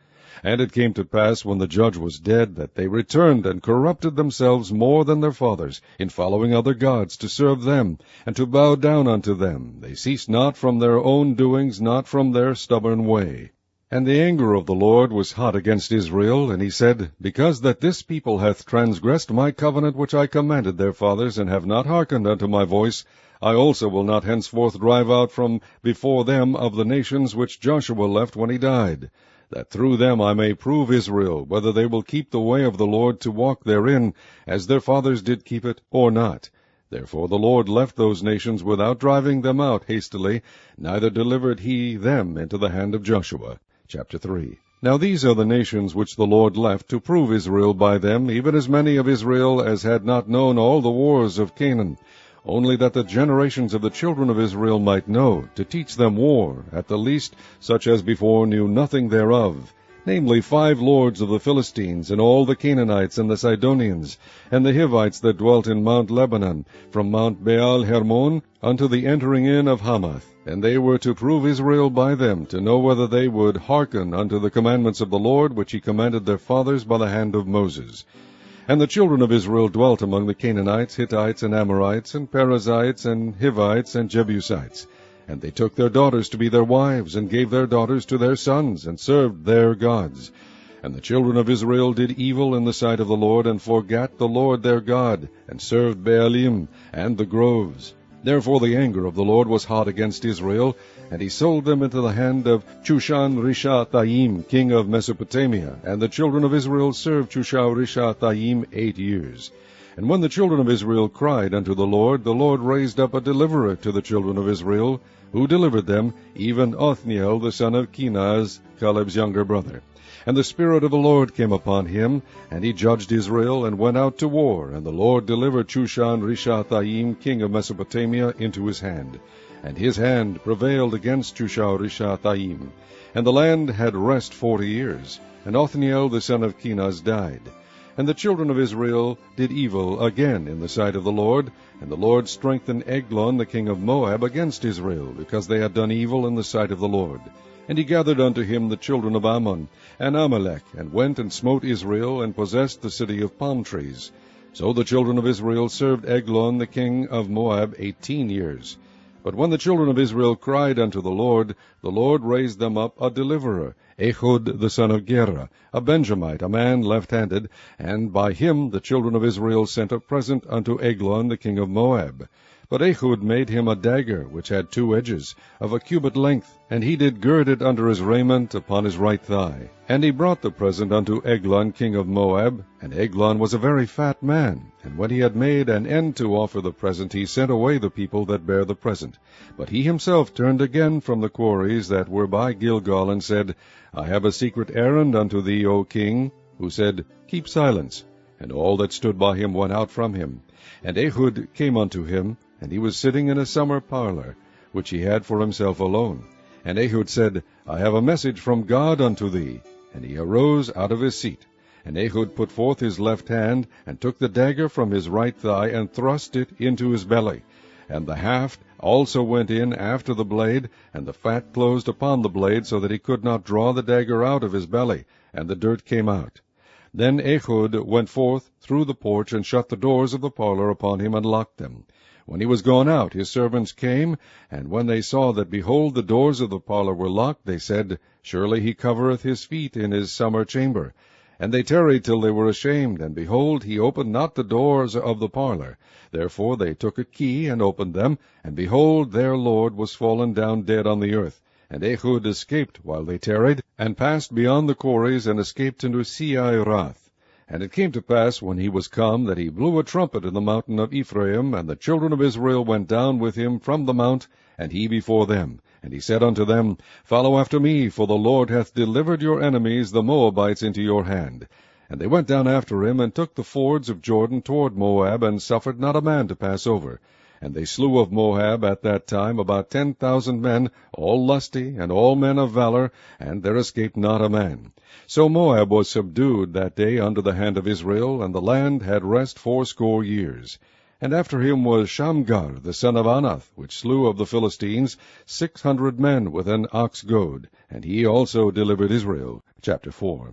[SPEAKER 1] And it came to pass, when the judge was dead, that they returned and corrupted themselves more than their fathers, in following other gods to serve them, and to bow down unto them. They ceased not from their own doings, not from their stubborn way. And the anger of the Lord was hot against Israel, and he said, Because that this people hath transgressed my covenant which I commanded their fathers, and have not hearkened unto my voice, I also will not henceforth drive out from before them of the nations which Joshua left when he died, that through them I may prove Israel, whether they will keep the way of the Lord to walk therein, as their fathers did keep it, or not. Therefore the Lord left those nations without driving them out hastily, neither delivered he them into the hand of Joshua. Chapter 3. Now these are the nations which the Lord left to prove Israel by them, even as many of Israel as had not known all the wars of Canaan, only that the generations of the children of Israel might know, to teach them war, at the least such as before knew nothing thereof, namely 5 lords of the Philistines, and all the Canaanites, and the Sidonians, and the Hivites that dwelt in Mount Lebanon, from Mount Baal Hermon unto the entering in of Hamath. And they were to prove Israel by them, to know whether they would hearken unto the commandments of the Lord, which he commanded their fathers by the hand of Moses. And the children of Israel dwelt among the Canaanites, Hittites, and Amorites, and Perizzites, and Hivites, and Jebusites. And they took their daughters to be their wives, and gave their daughters to their sons, and served their gods. And the children of Israel did evil in the sight of the Lord, and forgat the Lord their God, and served Baalim and the groves. Therefore the anger of the Lord was hot against Israel, and he sold them into the hand of Chushan-Rishathaim, king of Mesopotamia. And the children of Israel served Chushan-Rishathaim 8 years. And when the children of Israel cried unto the Lord raised up a deliverer to the children of Israel, who delivered them, even Othniel the son of Kenaz, Caleb's younger brother. And the Spirit of the Lord came upon him, and he judged Israel, and went out to war. And the Lord delivered Chushan-Rishathaim, king of Mesopotamia, into his hand. And his hand prevailed against Chushan-Rishathaim. And the land had rest 40 years. And Othniel the son of Kenaz died. And the children of Israel did evil again in the sight of the Lord. And the Lord strengthened Eglon the king of Moab against Israel, because they had done evil in the sight of the Lord. And he gathered unto him the children of Ammon and Amalek, and went and smote Israel, and possessed the city of palm trees. So the children of Israel served Eglon the king of Moab 18 years. But when the children of Israel cried unto the Lord raised them up a deliverer, Ehud the son of Gera, a Benjamite, a man left-handed, and by him the children of Israel sent a present unto Eglon the king of Moab. But Ehud made him a dagger, which had 2 edges, of a cubit length, and he did gird it under his raiment upon his right thigh. And he brought the present unto Eglon king of Moab, and Eglon was a very fat man. And when he had made an end to offer the present, he sent away the people that bare the present. But he himself turned again from the quarries that were by Gilgal, and said, I have a secret errand unto thee, O king. Who said, Keep silence. And all that stood by him went out from him. And Ehud came unto him, and he was sitting in a summer parlor, which he had for himself alone. And Ehud said, I have a message from God unto thee. And he arose out of his seat. And Ehud put forth his left hand, and took the dagger from his right thigh, and thrust it into his belly. And the haft also went in after the blade, and the fat closed upon the blade, so that he could not draw the dagger out of his belly, and the dirt came out. Then Ehud went forth through the porch, and shut the doors of the parlor upon him, and locked them. When he was gone out, his servants came, and when they saw that, behold, the doors of the parlor were locked, they said, Surely he covereth his feet in his summer chamber. And they tarried till they were ashamed, and behold, he opened not the doors of the parlor. Therefore they took a key, and opened them, and behold, their lord was fallen down dead on the earth. And Ehud escaped while they tarried, and passed beyond the quarries, and escaped into Seirath. And it came to pass, when he was come, that he blew a trumpet in the mountain of Ephraim, and the children of Israel went down with him from the mount, and he before them. And he said unto them, Follow after me, for the Lord hath delivered your enemies, the Moabites, into your hand. And they went down after him, and took the fords of Jordan toward Moab, and suffered not a man to pass over. And they slew of Moab at that time about 10,000 men, all lusty, and all men of valor, and there escaped not a man. So Moab was subdued that day under the hand of Israel, and the land had rest 80 years. And after him was Shamgar the son of Anath, which slew of the Philistines 600 men with an ox goad, and he also delivered Israel. Chapter 4.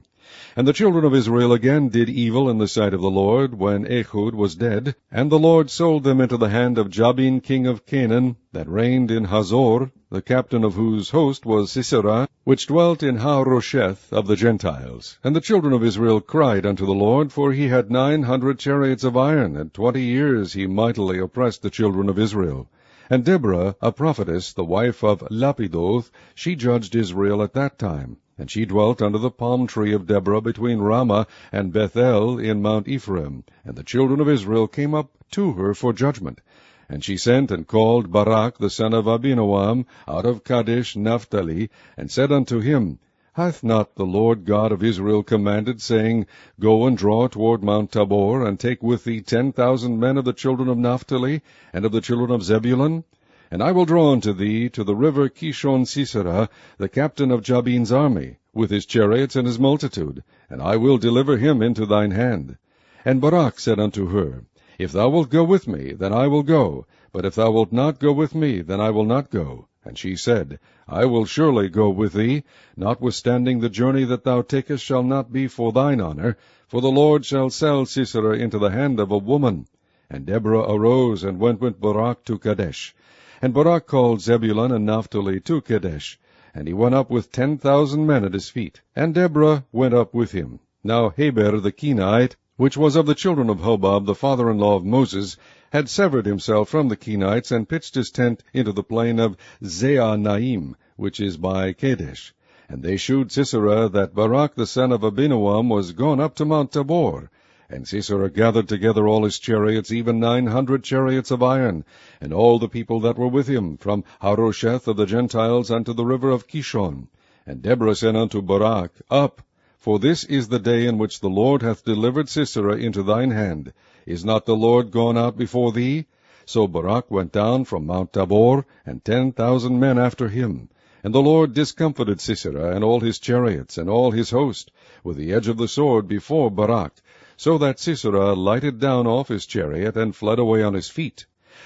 [SPEAKER 1] And the children of Israel again did evil in the sight of the Lord, when Ehud was dead, and the Lord sold them into the hand of Jabin king of Canaan, that reigned in Hazor, the captain of whose host was Sisera, which dwelt in Harosheth of the Gentiles. And the children of Israel cried unto the Lord, for he had 900 chariots of iron, and 20 years he mightily oppressed the children of Israel. And Deborah, a prophetess, the wife of Lapidoth, she judged Israel at that time. And she dwelt under the palm tree of Deborah between Ramah and Bethel in Mount Ephraim. And the children of Israel came up to her for judgment. And she sent and called Barak the son of Abinoam out of Kadesh Naphtali, and said unto him, Hath not the Lord God of Israel commanded, saying, Go and draw toward Mount Tabor, and take with thee 10,000 men of the children of Naphtali, and of the children of Zebulun? And I will draw unto thee to the river Kishon Sisera, the captain of Jabin's army, with his chariots and his multitude, and I will deliver him into thine hand. And Barak said unto her, If thou wilt go with me, then I will go, but if thou wilt not go with me, then I will not go. And she said, I will surely go with thee, notwithstanding the journey that thou takest shall not be for thine honor, for the Lord shall sell Sisera into the hand of a woman. And Deborah arose and went with Barak to Kadesh. And Barak called Zebulun and Naphtali to Kadesh, and he went up with 10,000 men at his feet. And Deborah went up with him. Now Heber the Kenite, which was of the children of Hobab, the father-in-law of Moses, had severed himself from the Kenites, and pitched his tent into the plain of Zeanaim, which is by Kadesh. And they shewed Sisera that Barak the son of Abinoam was gone up to Mount Tabor. And Sisera gathered together all his chariots, even 900 chariots of iron, and all the people that were with him, from Harosheth of the Gentiles unto the river of Kishon. And Deborah said unto Barak, Up, for this is the day in which the Lord hath delivered Sisera into thine hand. Is not the Lord gone out before thee? So Barak went down from Mount Tabor, and 10,000 men after him. And the Lord discomfited Sisera, and all his chariots, and all his host, with the edge of the sword before Barak, so that Sisera lighted down off his chariot, and fled away on his feet.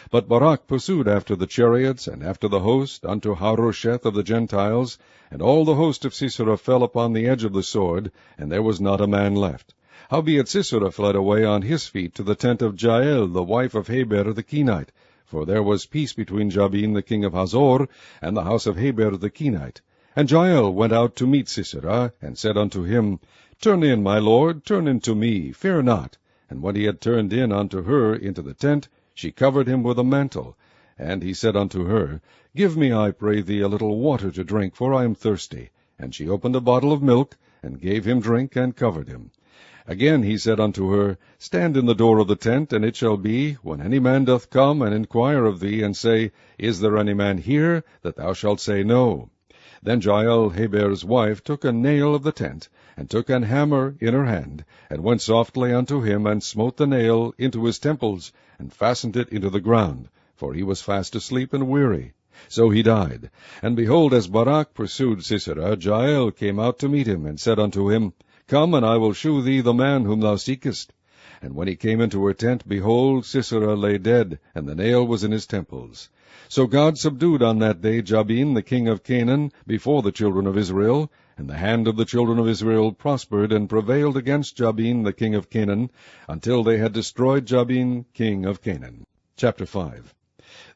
[SPEAKER 1] But Barak pursued after the chariots, and after the host, unto Harosheth of the Gentiles, and all the host of Sisera fell upon the edge of the sword, and there was not a man left. Howbeit Sisera fled away on his feet to the tent of Jael, the wife of Heber the Kenite, for there was peace between Jabin the king of Hazor, and the house of Heber the Kenite. And Jael went out to meet Sisera, and said unto him, Turn in, my lord, turn in to me, fear not. And when he had turned in unto her into the tent, she covered him with a mantle. And he said unto her, Give me, I pray thee, a little water to drink, for I am thirsty. And she opened a bottle of milk, and gave him drink, and covered him. Again he said unto her, Stand in the door of the tent, and it shall be, when any man doth come and inquire of thee, and say, Is there any man here? That thou shalt say, No. Then Jael, Heber's wife, took a nail of the tent, and took an hammer in her hand, and went softly unto him, and smote the nail into his temples, and fastened it into the ground, for he was fast asleep and weary. So he died. And behold, as Barak pursued Sisera, Jael came out to meet him, and said unto him, Come, and I will shew thee the man whom thou seekest. And when he came into her tent, behold, Sisera lay dead, and the nail was in his temples. So God subdued on that day Jabin the king of Canaan before the children of Israel, and the hand of the children of Israel prospered and prevailed against Jabin the king of Canaan, until they had destroyed Jabin king of Canaan. Chapter 5.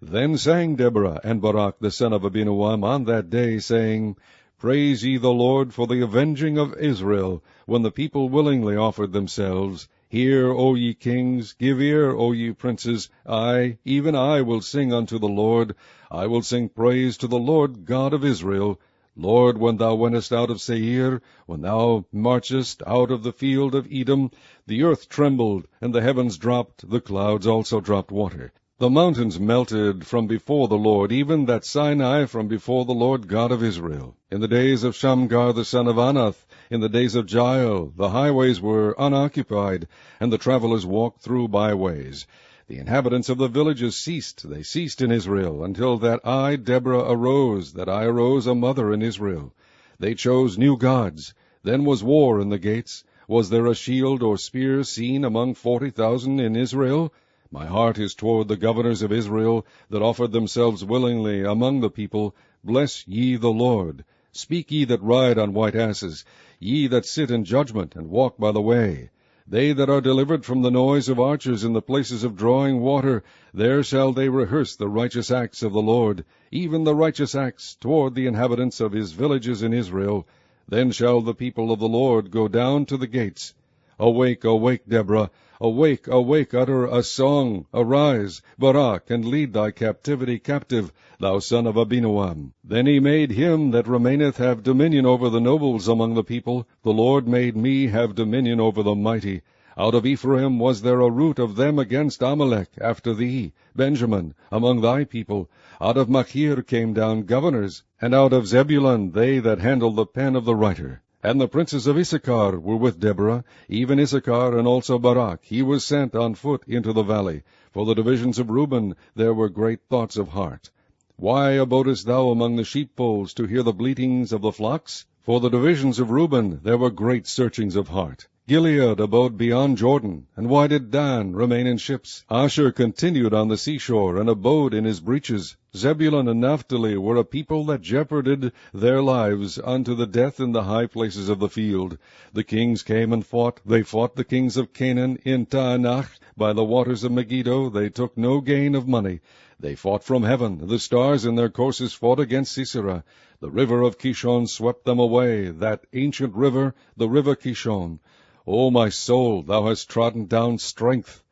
[SPEAKER 1] Then sang Deborah and Barak the son of Abinoam on that day, saying, Praise ye the Lord for the avenging of Israel, when the people willingly offered themselves. Hear, O ye kings, give ear, O ye princes. I, even I, will sing unto the Lord. I will sing praise to the Lord God of Israel. Lord, when thou wentest out of Seir, when thou marchest out of the field of Edom, the earth trembled, and the heavens dropped, the clouds also dropped water. The mountains melted from before the Lord, even that Sinai from before the Lord God of Israel. In the days of Shamgar the son of Anath, in the days of Jael, the highways were unoccupied, and the travelers walked through byways. The inhabitants of the villages ceased, they ceased in Israel, until that I, Deborah, arose, that I arose a mother in Israel. They chose new gods. Then was war in the gates. Was there a shield or spear seen among 40,000 in Israel? My heart is toward the governors of Israel, that offered themselves willingly among the people. Bless ye the Lord. Speak ye that ride on white asses, ye that sit in judgment, and walk by the way. They that are delivered from the noise of archers in the places of drawing water, there shall they rehearse the righteous acts of the Lord, even the righteous acts toward the inhabitants of his villages in Israel. Then shall the people of the Lord go down to the gates. Awake, awake, Deborah. Awake, awake, utter a song, arise, Barak, and lead thy captivity captive, thou son of Abinoam. Then he made him that remaineth have dominion over the nobles among the people. The Lord made me have dominion over the mighty. Out of Ephraim was there a root of them against Amalek, after thee, Benjamin, among thy people. Out of Machir came down governors, and out of Zebulun they that handle the pen of the writer. And the princes of Issachar were with Deborah, even Issachar and also Barak. He was sent on foot into the valley. For the divisions of Reuben there were great thoughts of heart. Why abodest thou among the sheepfolds to hear the bleatings of the flocks? For the divisions of Reuben there were great searchings of heart. Gilead abode beyond Jordan, and why did Dan remain in ships? Asher continued on the seashore, and abode in his breaches. Zebulun and Naphtali were a people that jeoparded their lives unto the death in the high places of the field. The kings came and fought. They fought the kings of Canaan in Taanach. By the waters of Megiddo they took no gain of money. They fought from heaven. The stars in their courses fought against Sisera. The river of Kishon swept them away, that ancient river, the river Kishon. O my soul, thou hast trodden down strength.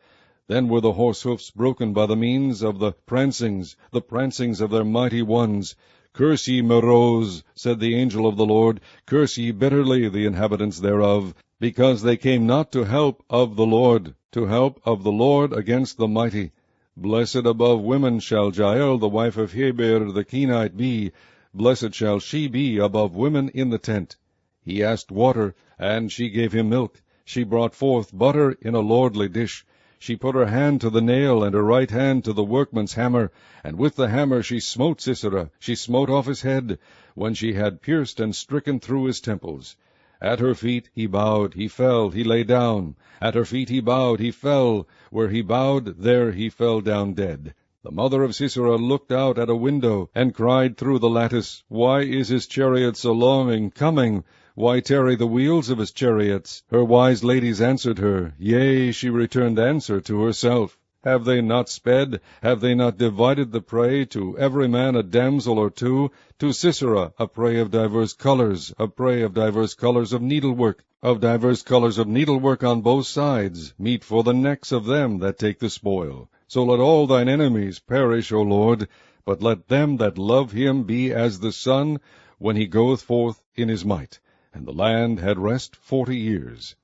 [SPEAKER 1] Then were the horse-hoofs broken by the means of the prancings of their mighty ones. Curse ye Meroz, said the angel of the Lord, curse ye bitterly the inhabitants thereof, because they came not to help of the Lord against the mighty. Blessed above women shall Jael, the wife of Heber the Kenite, be. Blessed shall she be above women in the tent. He asked water, and she gave him milk. She brought forth butter in a lordly dish. She put her hand to the nail, and her right hand to the workman's hammer, and with the hammer she smote Sisera. She smote off his head, when she had pierced and stricken through his temples. At her feet he bowed, he fell, he lay down. At her feet he bowed, he fell. Where he bowed, there he fell down dead. The mother of Sisera looked out at a window, and cried through the lattice, Why is his chariot so long in coming? Why tarry the wheels of his chariots? Her wise ladies answered her. Yea, she returned answer to herself. Have they not sped? Have they not divided the prey, to every man a damsel or two? To Sisera a prey of divers colors, a prey of divers colors of needlework on both sides, meat for the necks of them that take the spoil. So let all thine enemies perish, O Lord, but let them that love him be as the sun when he goeth forth in his might. And the land had rest 40 years.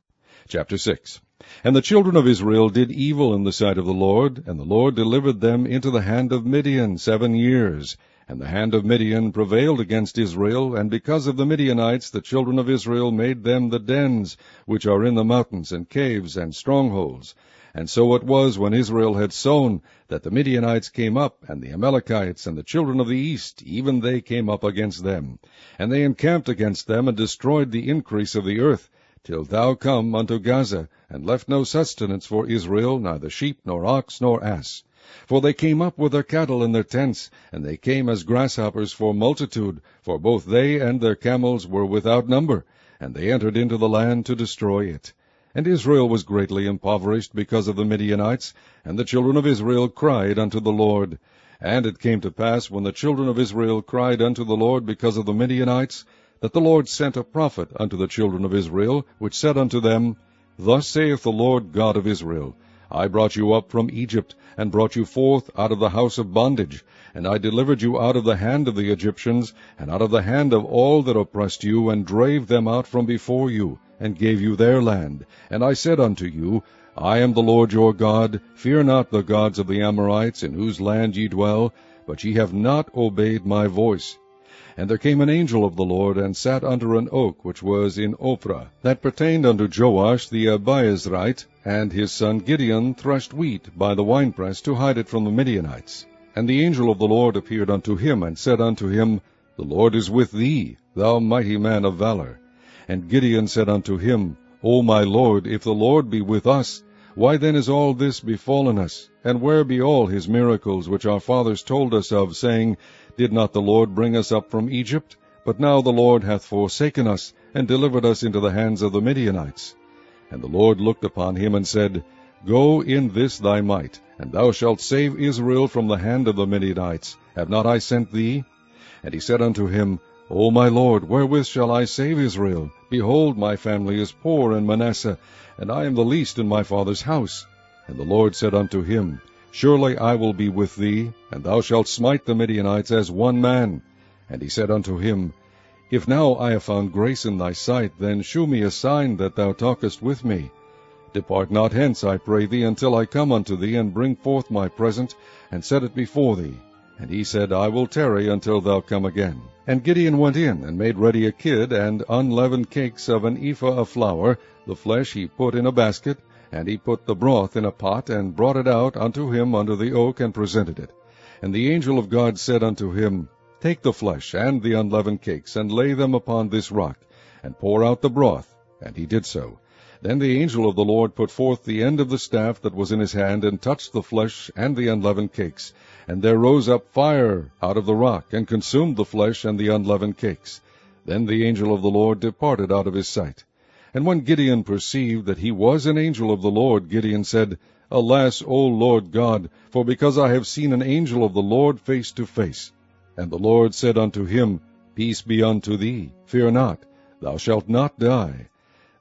[SPEAKER 1] Chapter 6. And the children of Israel did evil in the sight of the Lord, and the Lord delivered them into the hand of Midian 7 years. And the hand of Midian prevailed against Israel, and because of the Midianites the children of Israel made them the dens, which are in the mountains, and caves, and strongholds. And so it was, when Israel had sown, that the Midianites came up, and the Amalekites, and the children of the east, even they came up against them. And they encamped against them, and destroyed the increase of the earth, till thou come unto Gaza, and left no sustenance for Israel, neither sheep, nor ox, nor ass. For they came up with their cattle in their tents, and they came as grasshoppers for multitude, for both they and their camels were without number, and they entered into the land to destroy it. And Israel was greatly impoverished because of the Midianites, and the children of Israel cried unto the Lord. And it came to pass, when the children of Israel cried unto the Lord because of the Midianites, that the Lord sent a prophet unto the children of Israel, which said unto them, Thus saith the Lord God of Israel, I brought you up from Egypt, and brought you forth out of the house of bondage, and I delivered you out of the hand of the Egyptians, and out of the hand of all that oppressed you, and drave them out from before you, and gave you their land. And I said unto you, I am the Lord your God. Fear not the gods of the Amorites, in whose land ye dwell, but ye have not obeyed my voice. And there came an angel of the Lord, and sat under an oak which was in Ophrah, that pertained unto Joash the Abiezrite, and his son Gideon threshed wheat by the winepress to hide it from the Midianites. And the angel of the Lord appeared unto him, and said unto him, The Lord is with thee, thou mighty man of valor. And Gideon said unto him, O my Lord, if the Lord be with us, why then is all this befallen us? And where be all his miracles which our fathers told us of, saying, Did not the Lord bring us up from Egypt? But now the Lord hath forsaken us, and delivered us into the hands of the Midianites. And the Lord looked upon him, and said, Go in this thy might, and thou shalt save Israel from the hand of the Midianites. Have not I sent thee? And he said unto him, O my Lord, wherewith shall I save Israel? Behold, my family is poor in Manasseh, and I am the least in my father's house. And the Lord said unto him, Surely I will be with thee, and thou shalt smite the Midianites as one man. And he said unto him, If now I have found grace in thy sight, then shew me a sign that thou talkest with me. Depart not hence, I pray thee, until I come unto thee, and bring forth my present, and set it before thee. And he said, I will tarry until thou come again. And Gideon went in, and made ready a kid, and unleavened cakes of an ephah of flour. The flesh he put in a basket, and he put the broth in a pot, and brought it out unto him under the oak, and presented it. And the angel of God said unto him, Take the flesh and the unleavened cakes, and lay them upon this rock, and pour out the broth. And he did so. Then the angel of the Lord put forth the end of the staff that was in his hand, and touched the flesh and the unleavened cakes. And there rose up fire out of the rock, and consumed the flesh and the unleavened cakes. Then the angel of the Lord departed out of his sight. And when Gideon perceived that he was an angel of the Lord, Gideon said, Alas, O Lord God, for because I have seen an angel of the Lord face to face. And the Lord said unto him, Peace be unto thee, fear not, thou shalt not die.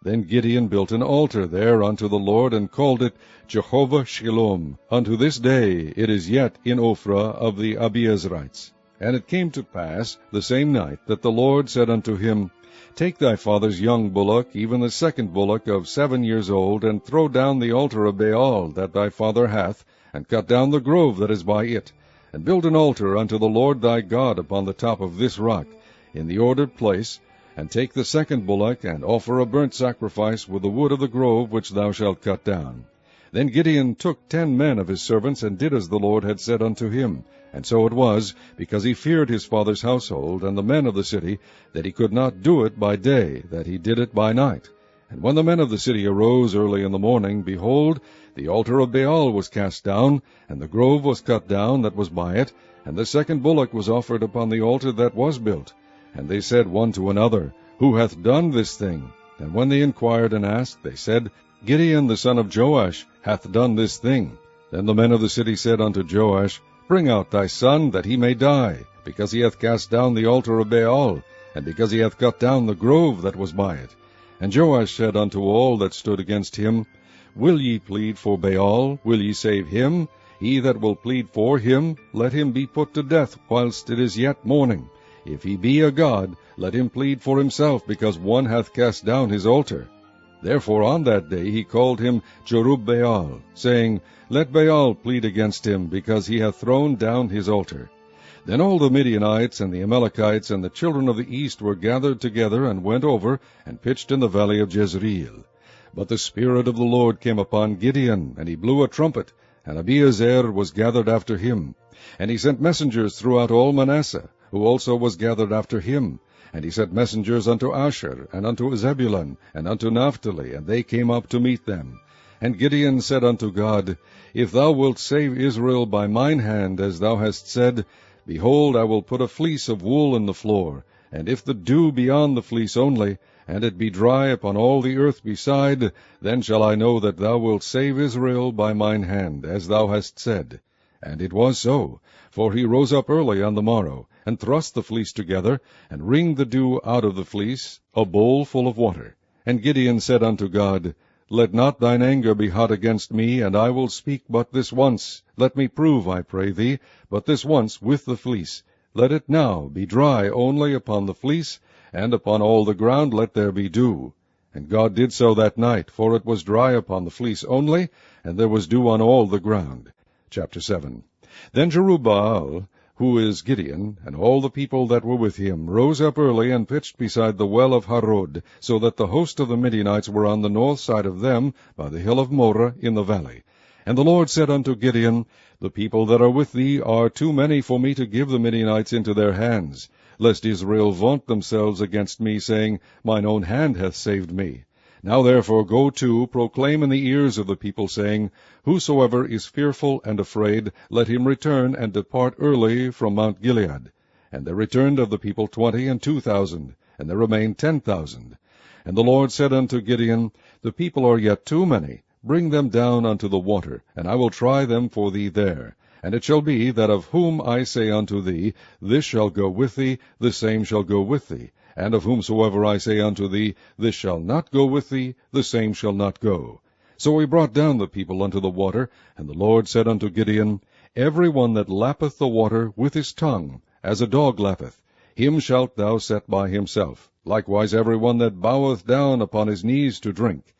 [SPEAKER 1] Then Gideon built an altar there unto the Lord, and called it Jehovah Shalom. Unto this day it is yet in Ophrah of the Abiezrites. And it came to pass the same night that the Lord said unto him, Take thy father's young bullock, even the second bullock of 7 years old, and throw down the altar of Baal that thy father hath, and cut down the grove that is by it, and build an altar unto the Lord thy God upon the top of this rock, in the ordered place, and take the second bullock, and offer a burnt sacrifice with the wood of the grove which thou shalt cut down. Then Gideon took 10 men of his servants, and did as the Lord had said unto him. And so it was, because he feared his father's household, and the men of the city, that he could not do it by day, that he did it by night. And when the men of the city arose early in the morning, behold, the altar of Baal was cast down, and the grove was cut down that was by it, and the second bullock was offered upon the altar that was built. And they said one to another, Who hath done this thing? And when they inquired and asked, they said, Gideon the son of Joash hath done this thing. Then the men of the city said unto Joash, Bring out thy son, that he may die, because he hath cast down the altar of Baal, and because he hath cut down the grove that was by it. And Joash said unto all that stood against him, Will ye plead for Baal? Will ye save him? He that will plead for him, let him be put to death whilst it is yet morning. If he be a god, let him plead for himself, because one hath cast down his altar. Therefore on that day he called him Jerubbaal, saying, Let Baal plead against him, because he hath thrown down his altar. Then all the Midianites and the Amalekites and the children of the east were gathered together, and went over, and pitched in the valley of Jezreel. But the Spirit of the Lord came upon Gideon, and he blew a trumpet, and Abiezer was gathered after him. And he sent messengers throughout all Manasseh, who also was gathered after him. And he sent messengers unto Asher, and unto Zebulun, and unto Naphtali, and they came up to meet them. And Gideon said unto God, If thou wilt save Israel by mine hand, as thou hast said, behold, I will put a fleece of wool in the floor, and if the dew be on the fleece only, and it be dry upon all the earth beside, then shall I know that thou wilt save Israel by mine hand, as thou hast said. And it was so, for he rose up early on the morrow, and thrust the fleece together, and wringed the dew out of the fleece, a bowl full of water. And Gideon said unto God, Let not thine anger be hot against me, and I will speak but this once. Let me prove, I pray thee, but this once with the fleece. Let it now be dry only upon the fleece, and upon all the ground let there be dew. And God did so that night, for it was dry upon the fleece only, and there was dew on all the ground. Chapter 7. Then Jerubbaal, who is Gideon, and all the people that were with him, rose up early, and pitched beside the well of Harod, so that the host of the Midianites were on the north side of them, by the hill of Moreh in the valley. And the Lord said unto Gideon, The people that are with thee are too many for me to give the Midianites into their hands, lest Israel vaunt themselves against me, saying, Mine own hand hath saved me. Now therefore go to, proclaim in the ears of the people, saying, Whosoever is fearful and afraid, let him return and depart early from Mount Gilead. And there returned of the people 22,000, and there remained 10,000. And the Lord said unto Gideon, The people are yet too many. Bring them down unto the water, and I will try them for thee there. And it shall be, that of whom I say unto thee, This shall go with thee, the same shall go with thee. And of whomsoever I say unto thee, This shall not go with thee, the same shall not go. So he brought down the people unto the water, and the Lord said unto Gideon, Every one that lappeth the water with his tongue, as a dog lappeth, him shalt thou set by himself. Likewise every one that boweth down upon his knees to drink.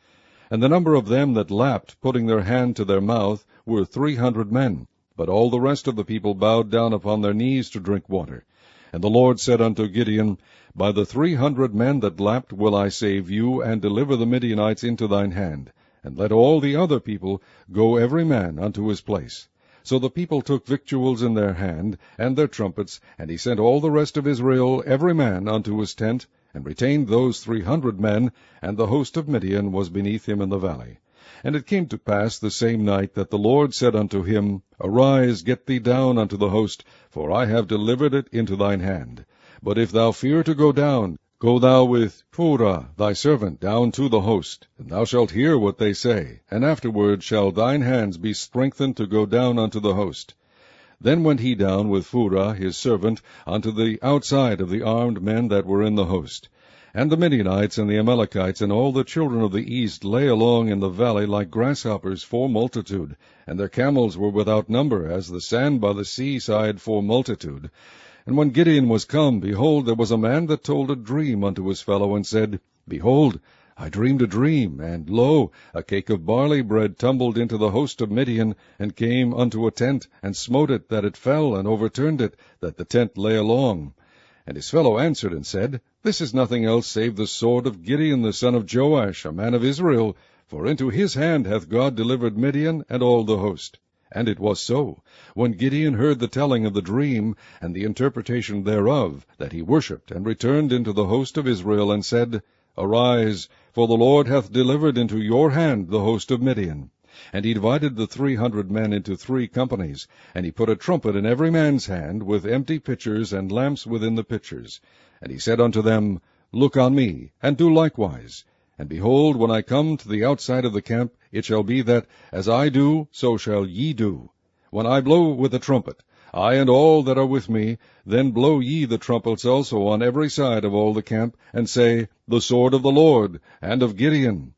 [SPEAKER 1] And the number of them that lapped, putting their hand to their mouth, were 300 men. But all the rest of the people bowed down upon their knees to drink water. And the Lord said unto Gideon, By the 300 men that lapped will I save you, and deliver the Midianites into thine hand. And let all the other people go every man unto his place. So the people took victuals in their hand, and their trumpets, and he sent all the rest of Israel every man unto his tent, and retained those 300 men, and the host of Midian was beneath him in the valley. And it came to pass the same night that the Lord said unto him, Arise, get thee down unto the host, for I have delivered it into thine hand. But if thou fear to go down, go thou with Phurah thy servant down to the host, and thou shalt hear what they say, and afterward shall thine hands be strengthened to go down unto the host. Then went he down with Phurah his servant unto the outside of the armed men that were in the host. And the Midianites and the Amalekites and all the children of the east lay along in the valley like grasshoppers for multitude, and their camels were without number, as the sand by the sea side for multitude. And when Gideon was come, behold, there was a man that told a dream unto his fellow, and said, Behold, I dreamed a dream, and lo, a cake of barley bread tumbled into the host of Midian, and came unto a tent, and smote it, that it fell, and overturned it, that the tent lay along. And his fellow answered and said, This is nothing else save the sword of Gideon the son of Joash, a man of Israel, for into his hand hath God delivered Midian and all the host. And it was so, when Gideon heard the telling of the dream, and the interpretation thereof, that he worshipped, and returned into the host of Israel, and said, Arise, for the Lord hath delivered into your hand the host of Midian. And he divided the 300 men into 3 companies, and he put a trumpet in every man's hand, with empty pitchers and lamps within the pitchers. And he said unto them, Look on me, and do likewise. And behold, when I come to the outside of the camp, it shall be that, as I do, so shall ye do. When I blow with the trumpet, I and all that are with me, then blow ye the trumpets also on every side of all the camp, and say, The sword of the Lord, and of Gideon.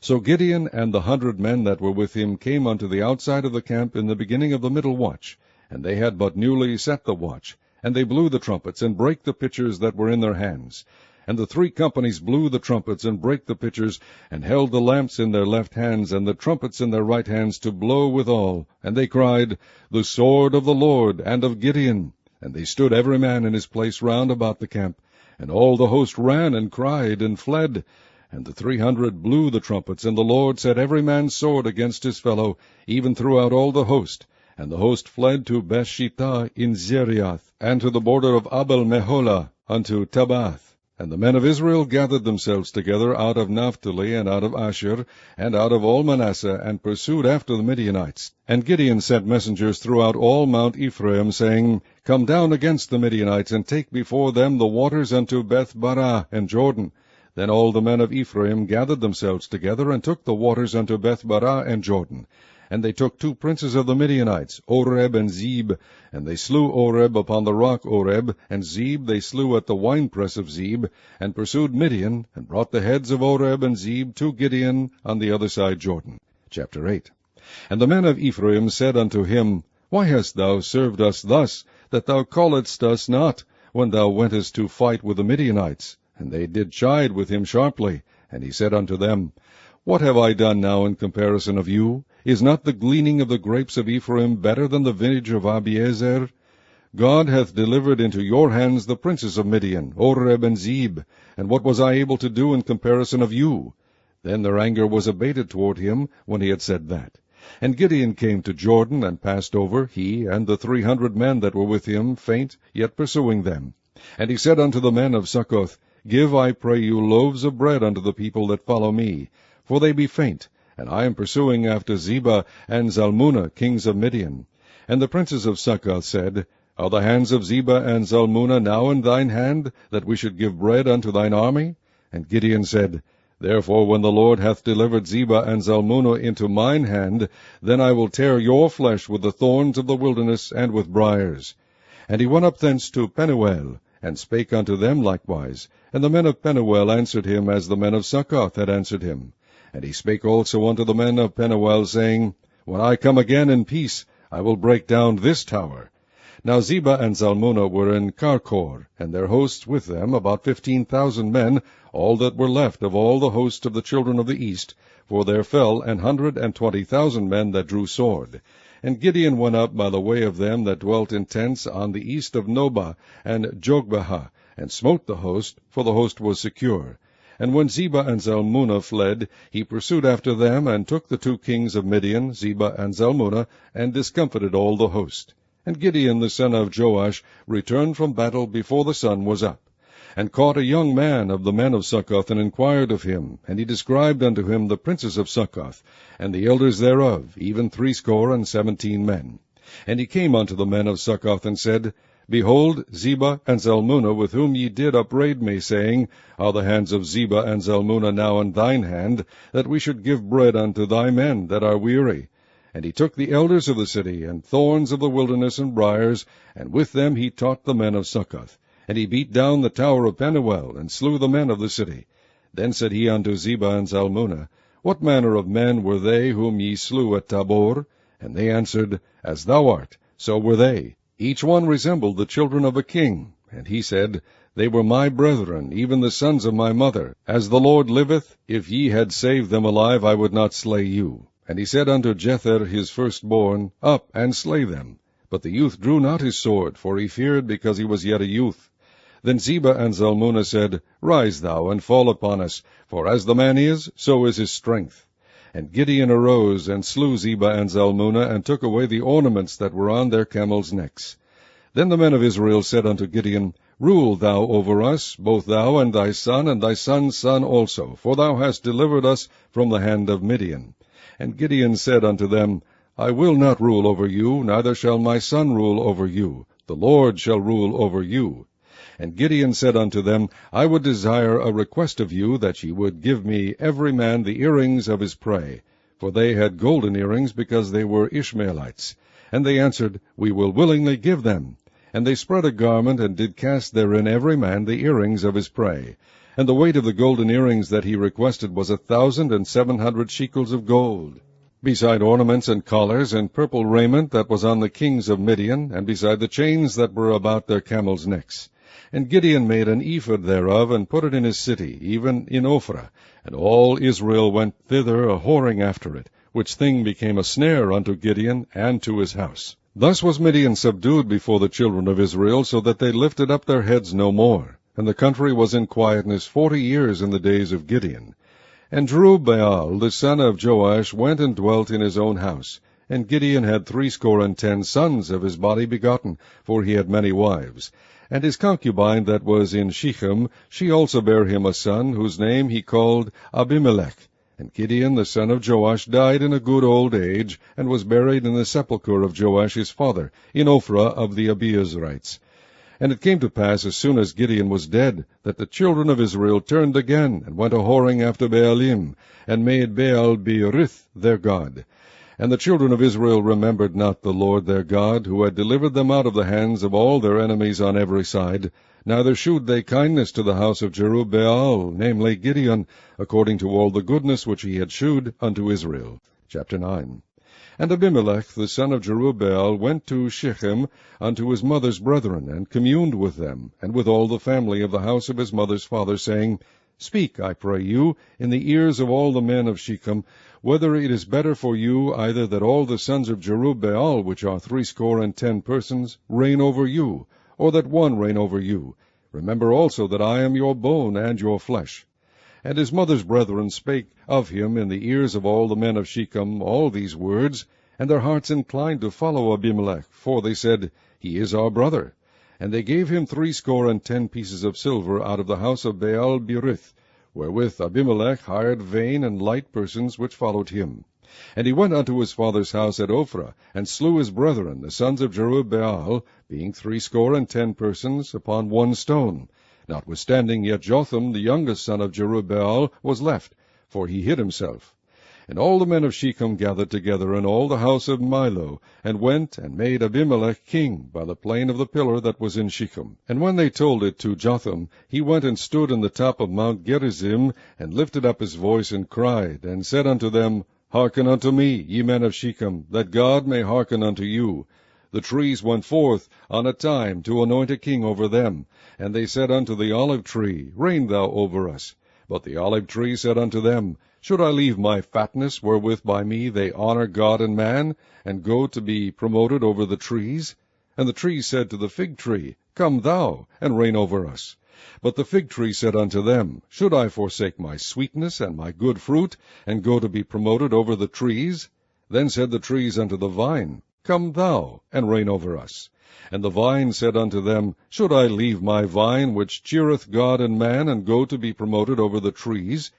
[SPEAKER 1] So Gideon and the 100 men that were with him came unto the outside of the camp in the beginning of the middle watch, and they had but newly set the watch. And they blew the trumpets, and brake the pitchers that were in their hands. And the 3 companies blew the trumpets, and brake the pitchers, and held the lamps in their left hands, and the trumpets in their right hands, to blow withal. And they cried, The sword of the Lord, and of Gideon. And they stood every man in his place round about the camp. And all the host ran, and cried, and fled. And the 300 blew the trumpets, and the Lord set every man's sword against his fellow, even throughout all the host. And the host fled to Bethshittah in Zeriath, and to the border of Abel-Meholah, unto Tabath. And the men of Israel gathered themselves together out of Naphtali, and out of Asher, and out of all Manasseh, and pursued after the Midianites. And Gideon sent messengers throughout all Mount Ephraim, saying, Come down against the Midianites, and take before them the waters unto Beth-barah and Jordan. Then all the men of Ephraim gathered themselves together, and took the waters unto Beth-barah and Jordan. And they took 2 princes of the Midianites, Oreb and Zeb. And they slew Oreb upon the rock Oreb, and Zeb they slew at the winepress of Zeb, and pursued Midian, and brought the heads of Oreb and Zeb to Gideon on the other side Jordan. Chapter 8. And the men of Ephraim said unto him, Why hast thou served us thus, that thou calledst us not, when thou wentest to fight with the Midianites? And they did chide with him sharply. And he said unto them, What have I done now in comparison of you? Is not the gleaning of the grapes of Ephraim better than the vintage of Abiezer? God hath delivered into your hands the princes of Midian, Oreb and Zeb. And what was I able to do in comparison of you? Then their anger was abated toward him, when he had said that. And Gideon came to Jordan, and passed over, he and the 300 men that were with him, faint, yet pursuing them. And he said unto the men of Succoth, Give, I pray you, loaves of bread unto the people that follow me, for they be faint, and I am pursuing after Zebah and Zalmunna, kings of Midian. And the princes of Succoth said, Are the hands of Zebah and Zalmunna now in thine hand, that we should give bread unto thine army? And Gideon said, Therefore when the Lord hath delivered Zebah and Zalmunna into mine hand, then I will tear your flesh with the thorns of the wilderness and with briers. And he went up thence to Penuel, and spake unto them likewise. And the men of Penuel answered him as the men of Succoth had answered him. And he spake also unto the men of Penuel, saying, When I come again in peace, I will break down this tower. Now Zebah and Zalmunna were in Karkor, and their hosts with them, about 15,000 men, all that were left of all the host of the children of the east, for there fell 120,000 men that drew sword. And Gideon went up by the way of them that dwelt in tents on the east of Nobah and Jogbehah, and smote the host, for the host was secure. And when Zebah and Zalmunna fled, he pursued after them, and took the 2 kings of Midian, Zebah and Zalmunna, and discomfited all the host. And Gideon the son of Joash returned from battle before the sun was up, and caught a young man of the men of Succoth, and inquired of him. And he described unto him the princes of Succoth, and the elders thereof, even 17 men. And he came unto the men of Succoth, and said, Behold, Zebah and Zalmunna, with whom ye did upbraid me, saying, Are the hands of Zebah and Zalmunna now in thine hand, that we should give bread unto thy men that are weary? And he took the elders of the city, and thorns of the wilderness, and briers, and with them he taught the men of Succoth. And he beat down the tower of Penuel, and slew the men of the city. Then said he unto Zebah and Zalmunna, What manner of men were they whom ye slew at Tabor? And they answered, As thou art, so were they. Each one resembled the children of a king. And he said, They were my brethren, even the sons of my mother. As the Lord liveth, if ye had saved them alive, I would not slay you. And he said unto Jether his firstborn, Up, and slay them. But the youth drew not his sword, for he feared, because he was yet a youth. Then Zebah and Zalmunna said, Rise thou, and fall upon us, for as the man is, so is his strength. And Gideon arose, and slew Zebah and Zalmunna, and took away the ornaments that were on their camels' necks. Then the men of Israel said unto Gideon, Rule thou over us, both thou and thy son's son also, for thou hast delivered us from the hand of Midian. And Gideon said unto them, I will not rule over you, neither shall my son rule over you. The Lord shall rule over you. And Gideon said unto them, I would desire a request of you, that ye would give me every man the earrings of his prey. For they had golden earrings, because they were Ishmaelites. And they answered, We will willingly give them. And they spread a garment, and did cast therein every man the earrings of his prey. And the weight of the golden earrings that he requested was 1,700 shekels of gold, beside ornaments and collars and purple raiment that was on the kings of Midian, and beside the chains that were about their camels' necks. And Gideon made an ephod thereof, and put it in his city, even in Ophrah. And all Israel went thither a-whoring after it, which thing became a snare unto Gideon and to his house. Thus was Midian subdued before the children of Israel, so that they lifted up their heads no more. And the country was in quietness 40 years in the days of Gideon. And Jerubbaal the son of Joash went and dwelt in his own house. And Gideon had 70 sons of his body begotten, for he had many wives. And his concubine that was in Shechem, she also bare him a son, whose name he called Abimelech. And Gideon the son of Joash died in a good old age, and was buried in the sepulchre of Joash his father, in Ophrah of the Abiezrites. And it came to pass, as soon as Gideon was dead, that the children of Israel turned again, and went a-whoring after Baalim, and made Baal-berith their god. And the children of Israel remembered not the Lord their God, who had delivered them out of the hands of all their enemies on every side, neither shewed they kindness to the house of Jerubbaal, namely Gideon, according to all the goodness which he had shewed unto Israel. Chapter 9. And Abimelech the son of Jerubbaal went to Shechem unto his mother's brethren, and communed with them, and with all the family of the house of his mother's father, saying, Speak, I pray you, in the ears of all the men of Shechem, whether it is better for you either that all the sons of Jerubbaal, which are 70 persons, reign over you, or that one reign over you. Remember also that I am your bone and your flesh. And his mother's brethren spake of him in the ears of all the men of Shechem all these words, and their hearts inclined to follow Abimelech, for they said, He is our brother. And they gave him 70 pieces of silver out of the house of Baal-berith, wherewith Abimelech hired vain and light persons which followed him. And he went unto his father's house at Ophrah, and slew his brethren, the sons of Jerubbaal, being 70 persons, upon one stone. Notwithstanding, yet Jotham, the youngest son of Jerubbaal, was left, for he hid himself. And all the men of Shechem gathered together, and all the house of Milo, and went and made Abimelech king by the plain of the pillar that was in Shechem. And when they told it to Jotham, he went and stood in the top of Mount Gerizim, and lifted up his voice, and cried, and said unto them, Hearken unto me, ye men of Shechem, that God may hearken unto you. The trees went forth on a time to anoint a king over them, and they said unto the olive tree, Reign thou over us. But the olive tree said unto them, Should I leave my fatness, wherewith by me they honour God and man, and go to be promoted over the trees? And the tree said to the fig tree, Come thou, and reign over us. But the fig tree said unto them, Should I forsake my sweetness and my good fruit, and go to be promoted over the trees? Then said the trees unto the vine, Come thou, and reign over us. And the vine said unto them, Should I leave my vine, which cheereth God and man, and go to be promoted over the trees?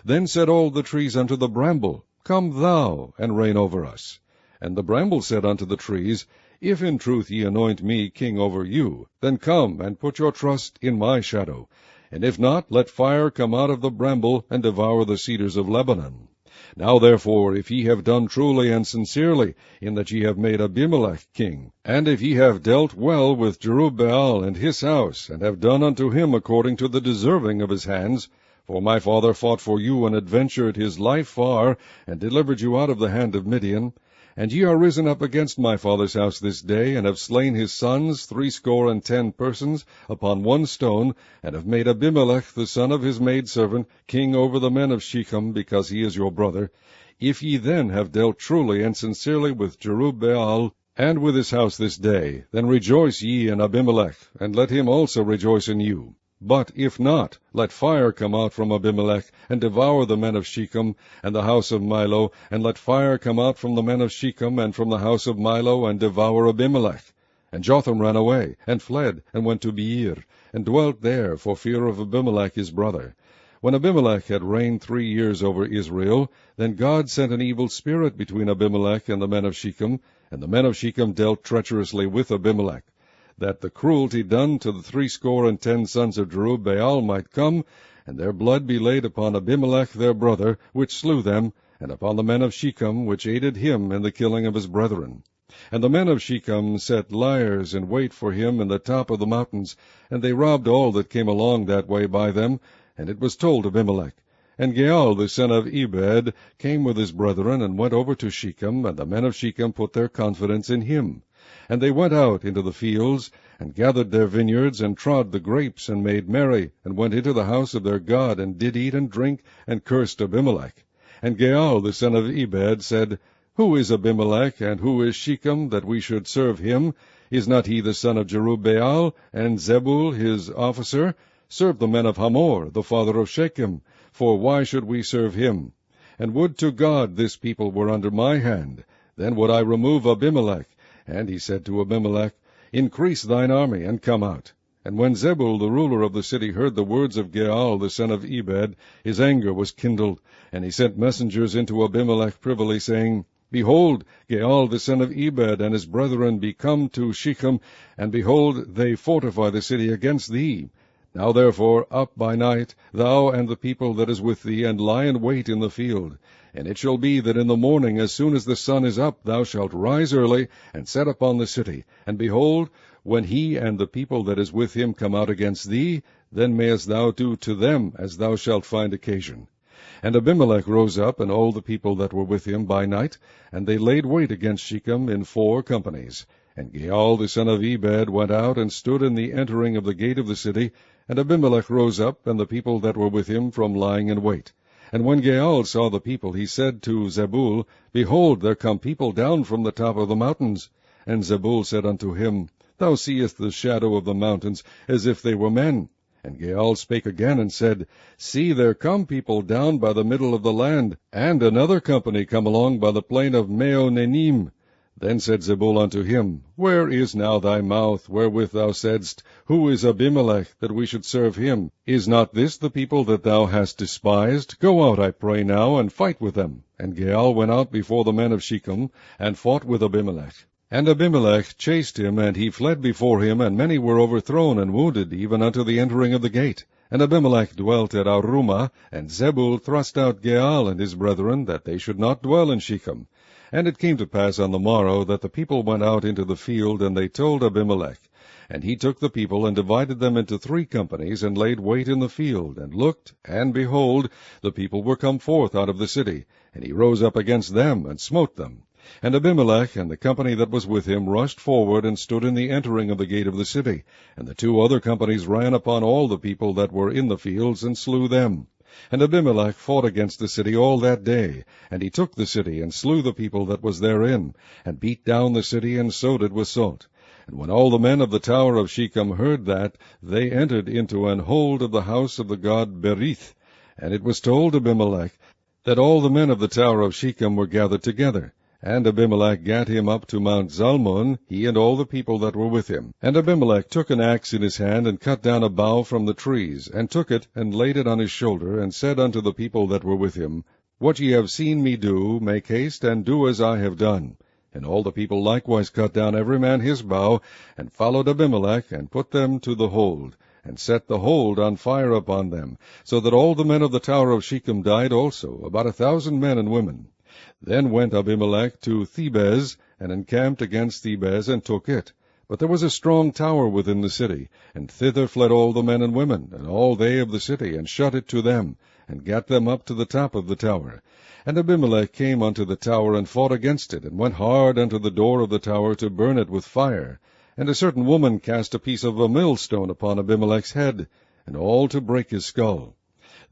[SPEAKER 1] Then said all the trees unto the bramble, Come thou, and reign over us. And the bramble said unto the trees, If in truth ye anoint me king over you, then come and put your trust in my shadow. And if not, let fire come out of the bramble, and devour the cedars of Lebanon. Now therefore, if ye have done truly and sincerely, in that ye have made Abimelech king, and if ye have dealt well with Jerubbaal and his house, and have done unto him according to the deserving of his hands, for my father fought for you, and adventured his life far, and delivered you out of the hand of Midian, and ye are risen up against my father's house this day, and have slain his sons 70 persons upon one stone, and have made Abimelech the son of his maidservant king over the men of Shechem, because he is your brother. If ye then have dealt truly and sincerely with Jerubbaal, and with his house this day, then rejoice ye in Abimelech, and let him also rejoice in you. But if not, let fire come out from Abimelech, and devour the men of Shechem, and the house of Milo, and let fire come out from the men of Shechem, and from the house of Milo, and devour Abimelech. And Jotham ran away, and fled, and went to Beer, and dwelt there for fear of Abimelech his brother. When Abimelech had reigned 3 years over Israel, then God sent an evil spirit between Abimelech and the men of Shechem, and the men of Shechem dealt treacherously with Abimelech, that the cruelty done to the 70 sons of Jerubbaal might come, and their blood be laid upon Abimelech their brother, which slew them, and upon the men of Shechem, which aided him in the killing of his brethren. And the men of Shechem set liers in wait for him in the top of the mountains, and they robbed all that came along that way by them. And it was told Abimelech. And Gaal the son of Ebed came with his brethren, and went over to Shechem, and the men of Shechem put their confidence in him. And they went out into the fields, and gathered their vineyards, and trod the grapes, and made merry, and went into the house of their God, and did eat and drink, and cursed Abimelech. And Gaal the son of Ebed said, Who is Abimelech, and who is Shechem, that we should serve him? Is not he the son of Jerubbaal, and Zebul his officer? Serve the men of Hamor, the father of Shechem, for why should we serve him? And would to God this people were under my hand, then would I remove Abimelech. And he said to Abimelech, Increase thine army, and come out. And when Zebul the ruler of the city heard the words of Gaal the son of Ebed, his anger was kindled, and he sent messengers into Abimelech privily, saying, Behold, Gaal the son of Ebed and his brethren be come to Shechem, and behold, they fortify the city against thee. Now therefore up by night, thou and the people that is with thee, and lie in wait in the field. And it shall be that in the morning, as soon as the sun is up, thou shalt rise early, and set upon the city. And behold, when he and the people that is with him come out against thee, then mayest thou do to them as thou shalt find occasion. And Abimelech rose up, and all the people that were with him by night, and they laid wait against Shechem in 4 companies. And Gaal the son of Ebed went out, and stood in the entering of the gate of the city, and Abimelech rose up, and the people that were with him, from lying in wait. And when Gaal saw the people, he said to Zebul, Behold, there come people down from the top of the mountains. And Zebul said unto him, Thou seest the shadow of the mountains, as if they were men. And Gaal spake again, and said, See, there come people down by the middle of the land, and another company come along by the plain of Meonenim. Then said Zebul unto him, Where is now thy mouth, wherewith thou saidst, Who is Abimelech, that we should serve him? Is not this the people that thou hast despised? Go out, I pray now, and fight with them. And Gaal went out before the men of Shechem, and fought with Abimelech. And Abimelech chased him, and he fled before him, and many were overthrown and wounded, even unto the entering of the gate. And Abimelech dwelt at Arumah, and Zebul thrust out Gaal and his brethren, that they should not dwell in Shechem. And it came to pass on the morrow that the people went out into the field, and they told Abimelech. And he took the people, and divided them into 3 companies, and laid wait in the field, and looked, and behold, the people were come forth out of the city. And he rose up against them, and smote them. And Abimelech and the company that was with him rushed forward, and stood in the entering of the gate of the city. And the 2 other companies ran upon all the people that were in the fields, and slew them. And Abimelech fought against the city all that day. And he took the city, and slew the people that was therein, and beat down the city, and sowed it with salt. And when all the men of the tower of Shechem heard that, they entered into an hold of the house of the god Berith. And it was told Abimelech that all the men of the tower of Shechem were gathered together. And Abimelech gat him up to Mount Zalmon, he and all the people that were with him. And Abimelech took an axe in his hand, and cut down a bough from the trees, and took it, and laid it on his shoulder, and said unto the people that were with him, What ye have seen me do, make haste, and do as I have done. And all the people likewise cut down every man his bough, and followed Abimelech, and put them to the hold, and set the hold on fire upon them, so that all the men of the tower of Shechem died also, about 1,000 men and women. Then went Abimelech to Thebez, and encamped against Thebez, and took it. But there was a strong tower within the city, and thither fled all the men and women, and all they of the city, and shut it to them, and gat them up to the top of the tower. And Abimelech came unto the tower, and fought against it, and went hard unto the door of the tower to burn it with fire. And a certain woman cast a piece of a millstone upon Abimelech's head, and all to break his skull.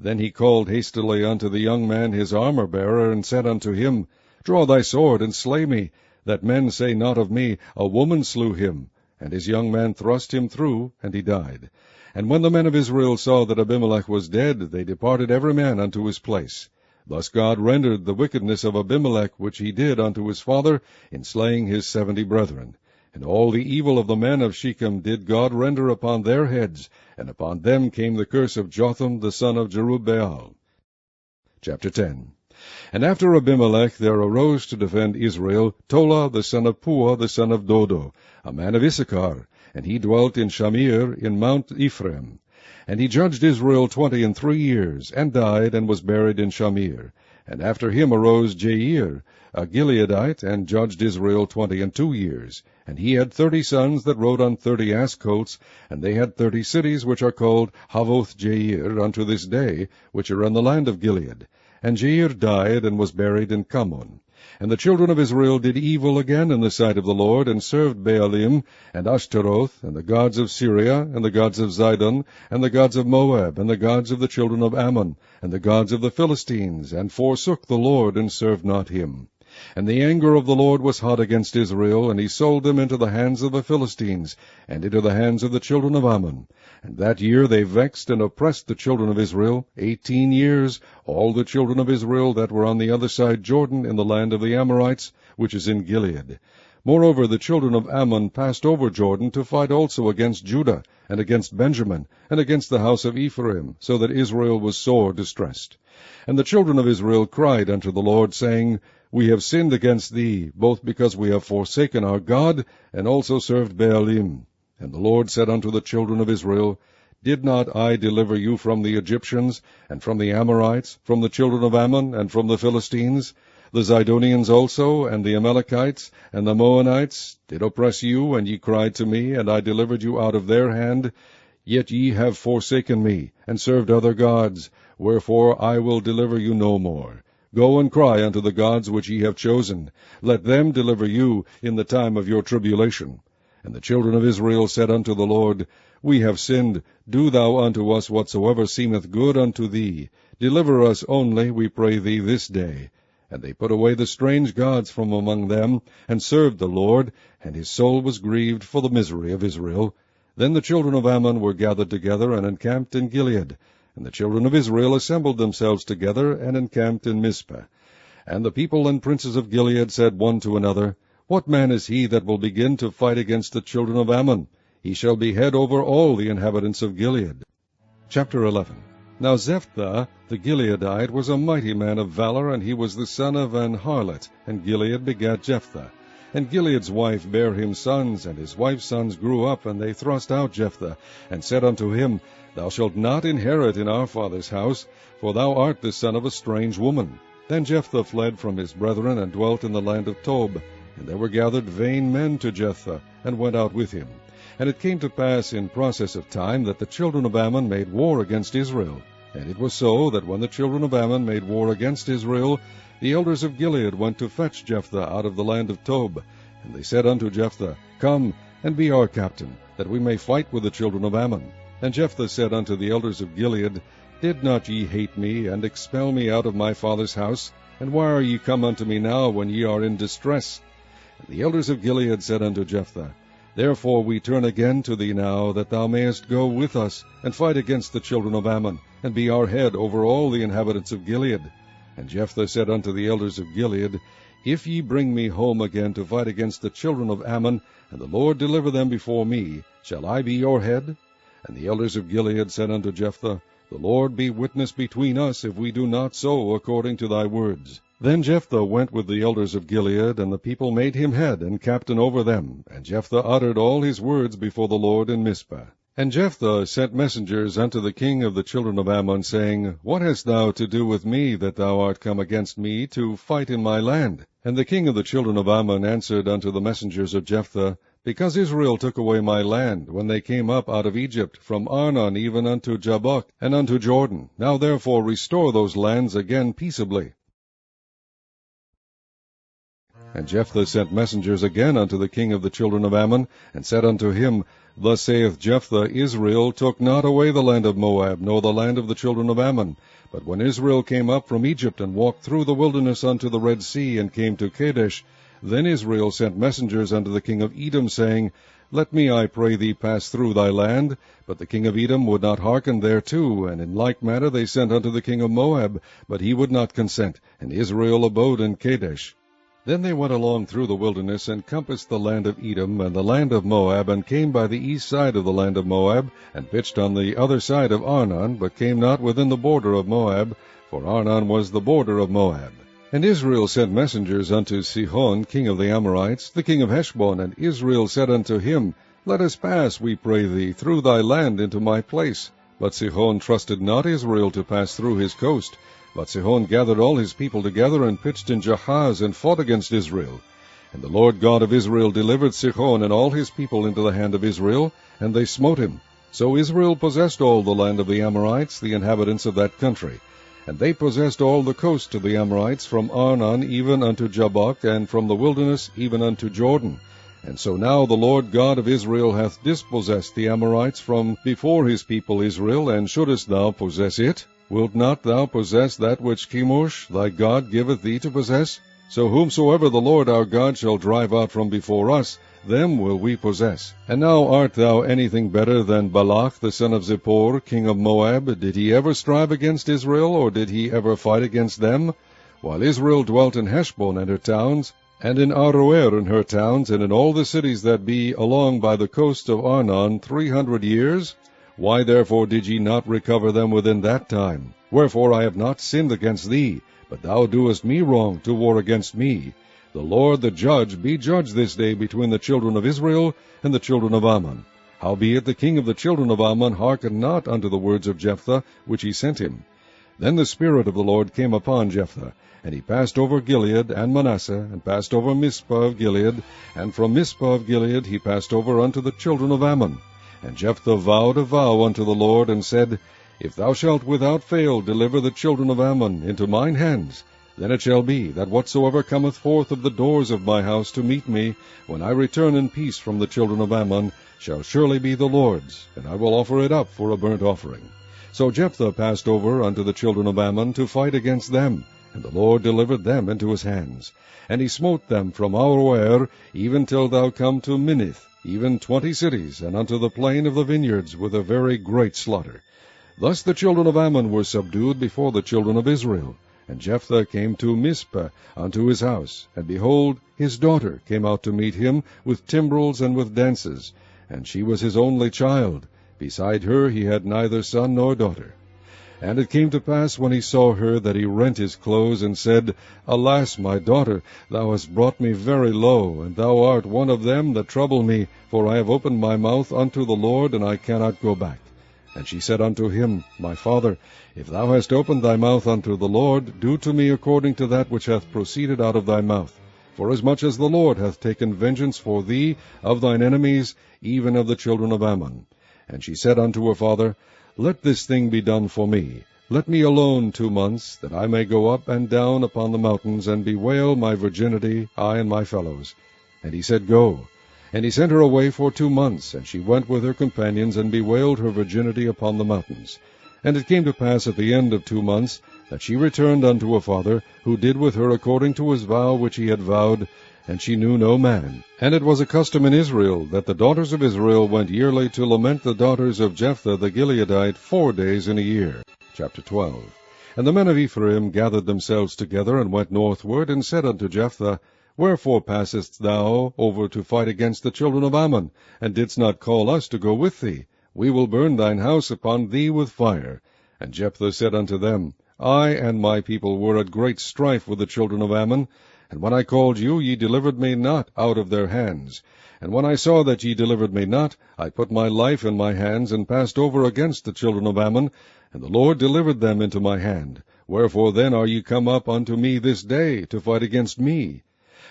[SPEAKER 1] Then he called hastily unto the young man his armor-bearer, and said unto him, Draw thy sword, and slay me, that men say not of me, A woman slew him. And his young man thrust him through, and he died. And when the men of Israel saw that Abimelech was dead, they departed every man unto his place. Thus God rendered the wickedness of Abimelech, which he did unto his father, in slaying his 70 brethren. And all the evil of the men of Shechem did God render upon their heads, and upon them came the curse of Jotham the son of Jerubbaal. Chapter 10. And after Abimelech there arose to defend Israel Tola the son of Puah the son of Dodo, a man of Issachar, and he dwelt in Shamir in Mount Ephraim. And he judged Israel 23 years, and died, and was buried in Shamir. And after him arose Jair, a Gileadite, and judged Israel 22 years. And he had 30 sons that rode on 30 ass-colts, and they had 30 cities, which are called Havoth-Jair unto this day, which are in the land of Gilead. And Jair died, and was buried in Cammon. And the children of Israel did evil again in the sight of the Lord, and served Baalim, and Ashtaroth, and the gods of Syria, and the gods of Zidon, and the gods of Moab, and the gods of the children of Ammon, and the gods of the Philistines, and forsook the Lord, and served not him. And the anger of the Lord was hot against Israel, and he sold them into the hands of the Philistines, and into the hands of the children of Ammon. And that year they vexed and oppressed the children of Israel 18 years, all the children of Israel that were on the other side Jordan, in the land of the Amorites, which is in Gilead. Moreover, the children of Ammon passed over Jordan to fight also against Judah, and against Benjamin, and against the house of Ephraim, so that Israel was sore distressed. And the children of Israel cried unto the Lord, saying, We have sinned against thee, both because we have forsaken our God, and also served Baalim. And the Lord said unto the children of Israel, Did not I deliver you from the Egyptians, and from the Amorites, from the children of Ammon, and from the Philistines? The Zidonians also, and the Amalekites, and the Moabites did oppress you, and ye cried to me, and I delivered you out of their hand. Yet ye have forsaken me, and served other gods, wherefore I will deliver you no more. Go and cry unto the gods which ye have chosen. Let them deliver you in the time of your tribulation. And the children of Israel said unto the Lord, We have sinned. Do thou unto us whatsoever seemeth good unto thee. Deliver us only, we pray thee, this day. And they put away the strange gods from among them, and served the Lord, and his soul was grieved for the misery of Israel. Then the children of Ammon were gathered together, and encamped in Gilead. And the children of Israel assembled themselves together, and encamped in Mizpah. And the people and princes of Gilead said one to another, What man is he that will begin to fight against the children of Ammon? He shall be head over all the inhabitants of Gilead. Chapter 11. Now Jephthah the Gileadite was a mighty man of valor, and he was the son of an harlot, and Gilead begat Jephthah. And Gilead's wife bare him sons, and his wife's sons grew up, and they thrust out Jephthah, and said unto him, Thou shalt not inherit in our father's house, for thou art the son of a strange woman. Then Jephthah fled from his brethren, and dwelt in the land of Tob. And there were gathered vain men to Jephthah, and went out with him. And it came to pass in process of time that the children of Ammon made war against Israel. And it was so, that when the children of Ammon made war against Israel, the elders of Gilead went to fetch Jephthah out of the land of Tob. And they said unto Jephthah, Come, and be our captain, that we may fight with the children of Ammon. And Jephthah said unto the elders of Gilead, Did not ye hate me, and expel me out of my father's house? And why are ye come unto me now, when ye are in distress? And the elders of Gilead said unto Jephthah, Therefore we turn again to thee now, that thou mayest go with us, and fight against the children of Ammon, and be our head over all the inhabitants of Gilead. And Jephthah said unto the elders of Gilead, If ye bring me home again to fight against the children of Ammon, and the Lord deliver them before me, shall I be your head? And the elders of Gilead said unto Jephthah, The Lord be witness between us, if we do not so according to thy words. Then Jephthah went with the elders of Gilead, and the people made him head and captain over them. And Jephthah uttered all his words before the Lord in Mizpah. And Jephthah sent messengers unto the king of the children of Ammon, saying, What hast thou to do with me, that thou art come against me to fight in my land? And the king of the children of Ammon answered unto the messengers of Jephthah, Because Israel took away my land, when they came up out of Egypt, from Arnon even unto Jabbok, and unto Jordan. Now therefore restore those lands again peaceably. And Jephthah sent messengers again unto the king of the children of Ammon, and said unto him, Thus saith Jephthah, Israel took not away the land of Moab, nor the land of the children of Ammon. But when Israel came up from Egypt, and walked through the wilderness unto the Red Sea, and came to Kadesh, then Israel sent messengers unto the king of Edom, saying, Let me, I pray thee, pass through thy land. But the king of Edom would not hearken thereto, and in like manner they sent unto the king of Moab, but he would not consent, and Israel abode in Kadesh. Then they went along through the wilderness, and compassed the land of Edom, and the land of Moab, and came by the east side of the land of Moab, and pitched on the other side of Arnon, but came not within the border of Moab, for Arnon was the border of Moab. And Israel sent messengers unto Sihon, king of the Amorites, the king of Heshbon, and Israel said unto him, Let us pass, we pray thee, through thy land into my place. But Sihon trusted not Israel to pass through his coast. But Sihon gathered all his people together, and pitched in Jahaz, and fought against Israel. And the Lord God of Israel delivered Sihon and all his people into the hand of Israel, and they smote him. So Israel possessed all the land of the Amorites, the inhabitants of that country. And they possessed all the coast of the Amorites, from Arnon even unto Jabbok, and from the wilderness even unto Jordan. And so now the Lord God of Israel hath dispossessed the Amorites from before his people Israel, and shouldest thou possess it? Wilt not thou possess that which Chemosh thy God giveth thee to possess? So whomsoever the Lord our God shall drive out from before us, them will we possess. And now art thou anything better than Balak the son of Zippor, king of Moab? Did he ever strive against Israel, or did he ever fight against them? While Israel dwelt in Heshbon and her towns, and in Aroer and her towns, and in all the cities that be along by the coast of Arnon 300 years? Why therefore did ye not recover them within that time? Wherefore I have not sinned against thee, but thou doest me wrong to war against me. The Lord the judge be judge this day between the children of Israel and the children of Ammon. Howbeit the king of the children of Ammon hearkened not unto the words of Jephthah, which he sent him. Then the Spirit of the Lord came upon Jephthah, and he passed over Gilead and Manasseh, and passed over Mizpah of Gilead, and from Mizpah of Gilead he passed over unto the children of Ammon. And Jephthah vowed a vow unto the Lord, and said, If thou shalt without fail deliver the children of Ammon into mine hands, then it shall be, that whatsoever cometh forth of the doors of my house to meet me, when I return in peace from the children of Ammon, shall surely be the Lord's, and I will offer it up for a burnt offering. So Jephthah passed over unto the children of Ammon to fight against them, and the Lord delivered them into his hands. And he smote them from Aroer, even till thou come to Minnith, even 20 cities, and unto the plain of the vineyards, with a very great slaughter. Thus the children of Ammon were subdued before the children of Israel. And Jephthah came to Mizpah unto his house, and behold, his daughter came out to meet him with timbrels and with dances, and she was his only child. Beside her he had neither son nor daughter. And it came to pass, when he saw her, that he rent his clothes, and said, Alas, my daughter, thou hast brought me very low, and thou art one of them that trouble me, for I have opened my mouth unto the Lord, and I cannot go back. And she said unto him, My father, if thou hast opened thy mouth unto the Lord, do to me according to that which hath proceeded out of thy mouth. Forasmuch as the Lord hath taken vengeance for thee of thine enemies, even of the children of Ammon. And she said unto her father, Let this thing be done for me. Let me alone 2 months, that I may go up and down upon the mountains, and bewail my virginity, I and my fellows. And he said, Go. And he sent her away for 2 months, and she went with her companions, and bewailed her virginity upon the mountains. And it came to pass at the end of 2 months, that she returned unto her father, who did with her according to his vow which he had vowed, and she knew no man. And it was a custom in Israel, that the daughters of Israel went yearly to lament the daughters of Jephthah the Gileadite 4 days in a year. Chapter 12. And the men of Ephraim gathered themselves together, and went northward, and said unto Jephthah, Wherefore passest thou over to fight against the children of Ammon, and didst not call us to go with thee? We will burn thine house upon thee with fire. And Jephthah said unto them, I and my people were at great strife with the children of Ammon, and when I called you, ye delivered me not out of their hands. And when I saw that ye delivered me not, I put my life in my hands, and passed over against the children of Ammon, and the Lord delivered them into my hand. Wherefore then are ye come up unto me this day, to fight against me?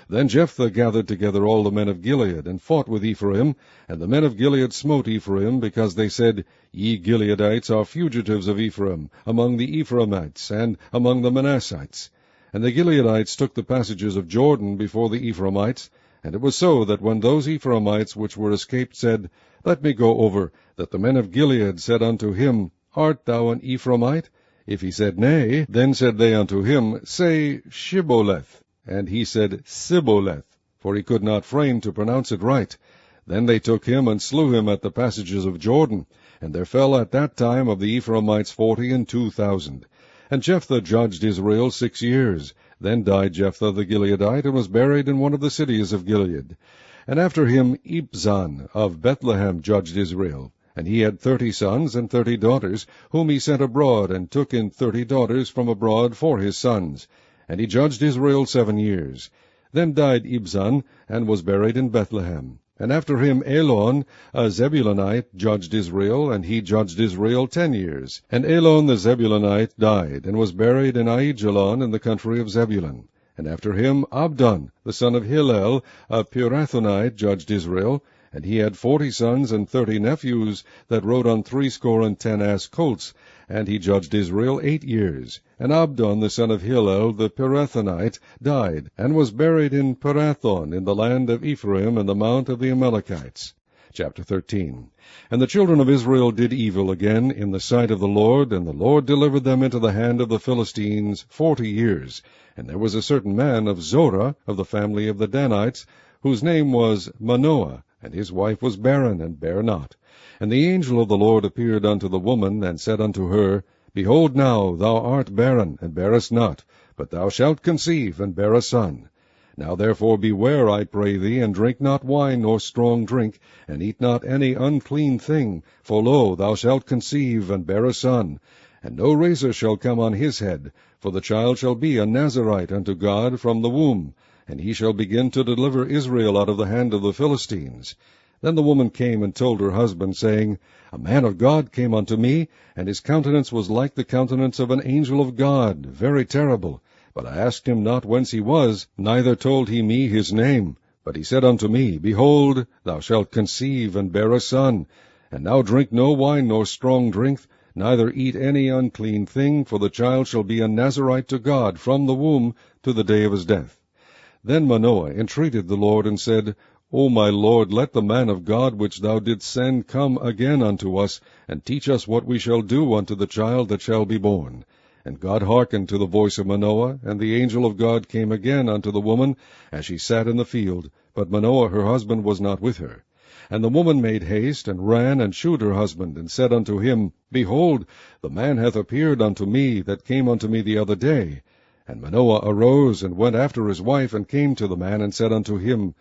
[SPEAKER 1] Then Jephthah gathered together all the men of Gilead, and fought with Ephraim. And the men of Gilead smote Ephraim, because they said, Ye Gileadites are fugitives of Ephraim, among the Ephraimites, and among the Manassites. And the Gileadites took the passages of Jordan before the Ephraimites. And it was so, that when those Ephraimites which were escaped said, Let me go over, that the men of Gilead said unto him, Art thou an Ephraimite? If he said, Nay, then said they unto him, Say, Shibboleth. And he said, Sibboleth, for he could not frame to pronounce it right. Then they took him, and slew him at the passages of Jordan. And there fell at that time of the Ephraimites 42,000. And Jephthah judged Israel 6 years. Then died Jephthah the Gileadite, and was buried in one of the cities of Gilead. And after him Ibzan of Bethlehem judged Israel. And he had 30 sons and 30 daughters, whom he sent abroad, and took in 30 daughters from abroad for his sons. And he judged Israel 7 years. Then died Ibzan, and was buried in Bethlehem. And after him Elon, a Zebulunite, judged Israel, and he judged Israel 10 years. And Elon the Zebulunite died, and was buried in Aijalon in the country of Zebulun. And after him Abdon, the son of Hillel, a Pirathonite, judged Israel. And he had 40 sons and 30 nephews, that rode on 70 ass colts. And he judged Israel 8 years. And Abdon the son of Hillel the Pirathonite died, and was buried in Pirathon, in the land of Ephraim, in the mount of the Amalekites. Chapter 13. And the children of Israel did evil again in the sight of the Lord, and the Lord delivered them into the hand of the Philistines 40 years. And there was a certain man of Zorah, of the family of the Danites, whose name was Manoah, and his wife was barren, and bare not. And the angel of the Lord appeared unto the woman, and said unto her, Behold now, thou art barren, and bearest not, but thou shalt conceive, and bear a son. Now therefore beware, I pray thee, and drink not wine nor strong drink, and eat not any unclean thing, for lo, thou shalt conceive, and bear a son. And no razor shall come on his head, for the child shall be a Nazarite unto God from the womb, and he shall begin to deliver Israel out of the hand of the Philistines. Then the woman came and told her husband, saying, A man of God came unto me, and his countenance was like the countenance of an angel of God, very terrible. But I asked him not whence he was, neither told he me his name. But he said unto me, Behold, thou shalt conceive, and bear a son. And now drink no wine nor strong drink, neither eat any unclean thing, for the child shall be a Nazarite to God from the womb to the day of his death. Then Manoah entreated the Lord, and said, O my Lord, let the man of God which thou didst send come again unto us, and teach us what we shall do unto the child that shall be born. And God hearkened to the voice of Manoah, and the angel of God came again unto the woman, as she sat in the field, but Manoah her husband was not with her. And the woman made haste, and ran, and shewed her husband, and said unto him, Behold, the man hath appeared unto me, that came unto me the other day. And Manoah arose, and went after his wife, and came to the man, and said unto him,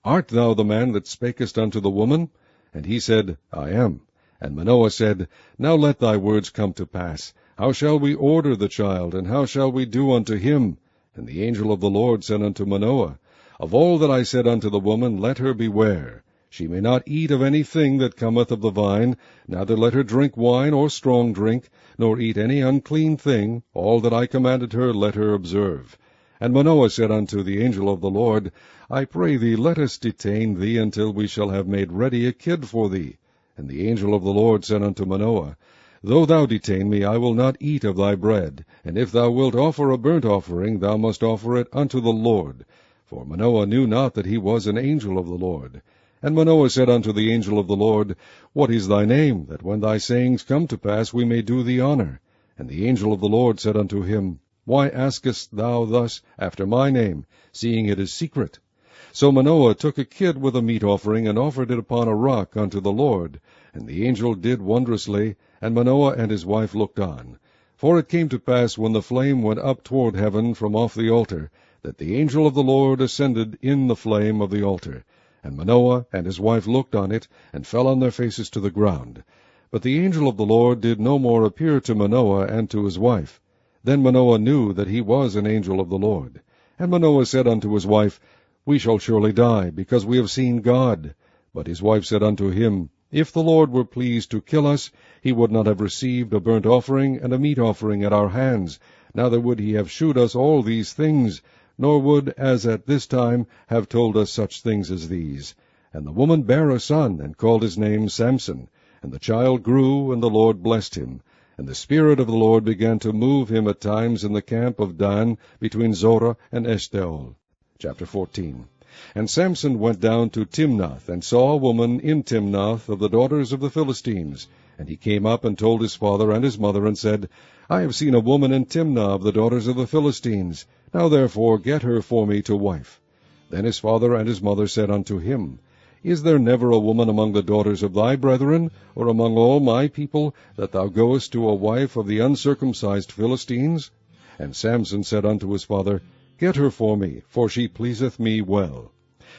[SPEAKER 1] Art thou the man that spakest unto the woman? And he said, I am. And Manoah said, Now let thy words come to pass. How shall we order the child, and how shall we do unto him? And the angel of the Lord said unto Manoah, Of all that I said unto the woman, let her beware. She may not eat of any thing that cometh of the vine, neither let her drink wine or strong drink, nor eat any unclean thing. All that I commanded her, let her observe. And Manoah said unto the angel of the Lord, I pray thee, let us detain thee until we shall have made ready a kid for thee. And the angel of the Lord said unto Manoah, Though thou detain me, I will not eat of thy bread. And if thou wilt offer a burnt offering, thou must offer it unto the Lord. For Manoah knew not that he was an angel of the Lord. And Manoah said unto the angel of the Lord, What is thy name, that when thy sayings come to pass we may do thee honor? And the angel of the Lord said unto him, Why askest thou thus after my name, seeing it is secret? So Manoah took a kid with a meat offering, and offered it upon a rock unto the Lord. And the angel did wondrously, and Manoah and his wife looked on. For it came to pass, when the flame went up toward heaven from off the altar, that the angel of the Lord ascended in the flame of the altar. And Manoah and his wife looked on it, and fell on their faces to the ground. But the angel of the Lord did no more appear to Manoah and to his wife. Then Manoah knew that he was an angel of the Lord. And Manoah said unto his wife, We shall surely die, because we have seen God. But his wife said unto him, If the Lord were pleased to kill us, he would not have received a burnt offering and a meat offering at our hands, neither would he have shewed us all these things, nor would, as at this time, have told us such things as these. And the woman bare a son, and called his name Samson. And the child grew, and the Lord blessed him. And the Spirit of the Lord began to move him at times in the camp of Dan, between Zorah and Eshtaol. Chapter 14. And Samson went down to Timnath, and saw a woman in Timnath of the daughters of the Philistines. And he came up and told his father and his mother, and said, I have seen a woman in Timnah of the daughters of the Philistines. Now therefore get her for me to wife. Then his father and his mother said unto him, Is there never a woman among the daughters of thy brethren, or among all my people, that thou goest to a wife of the uncircumcised Philistines? And Samson said unto his father, Get her for me, for she pleaseth me well.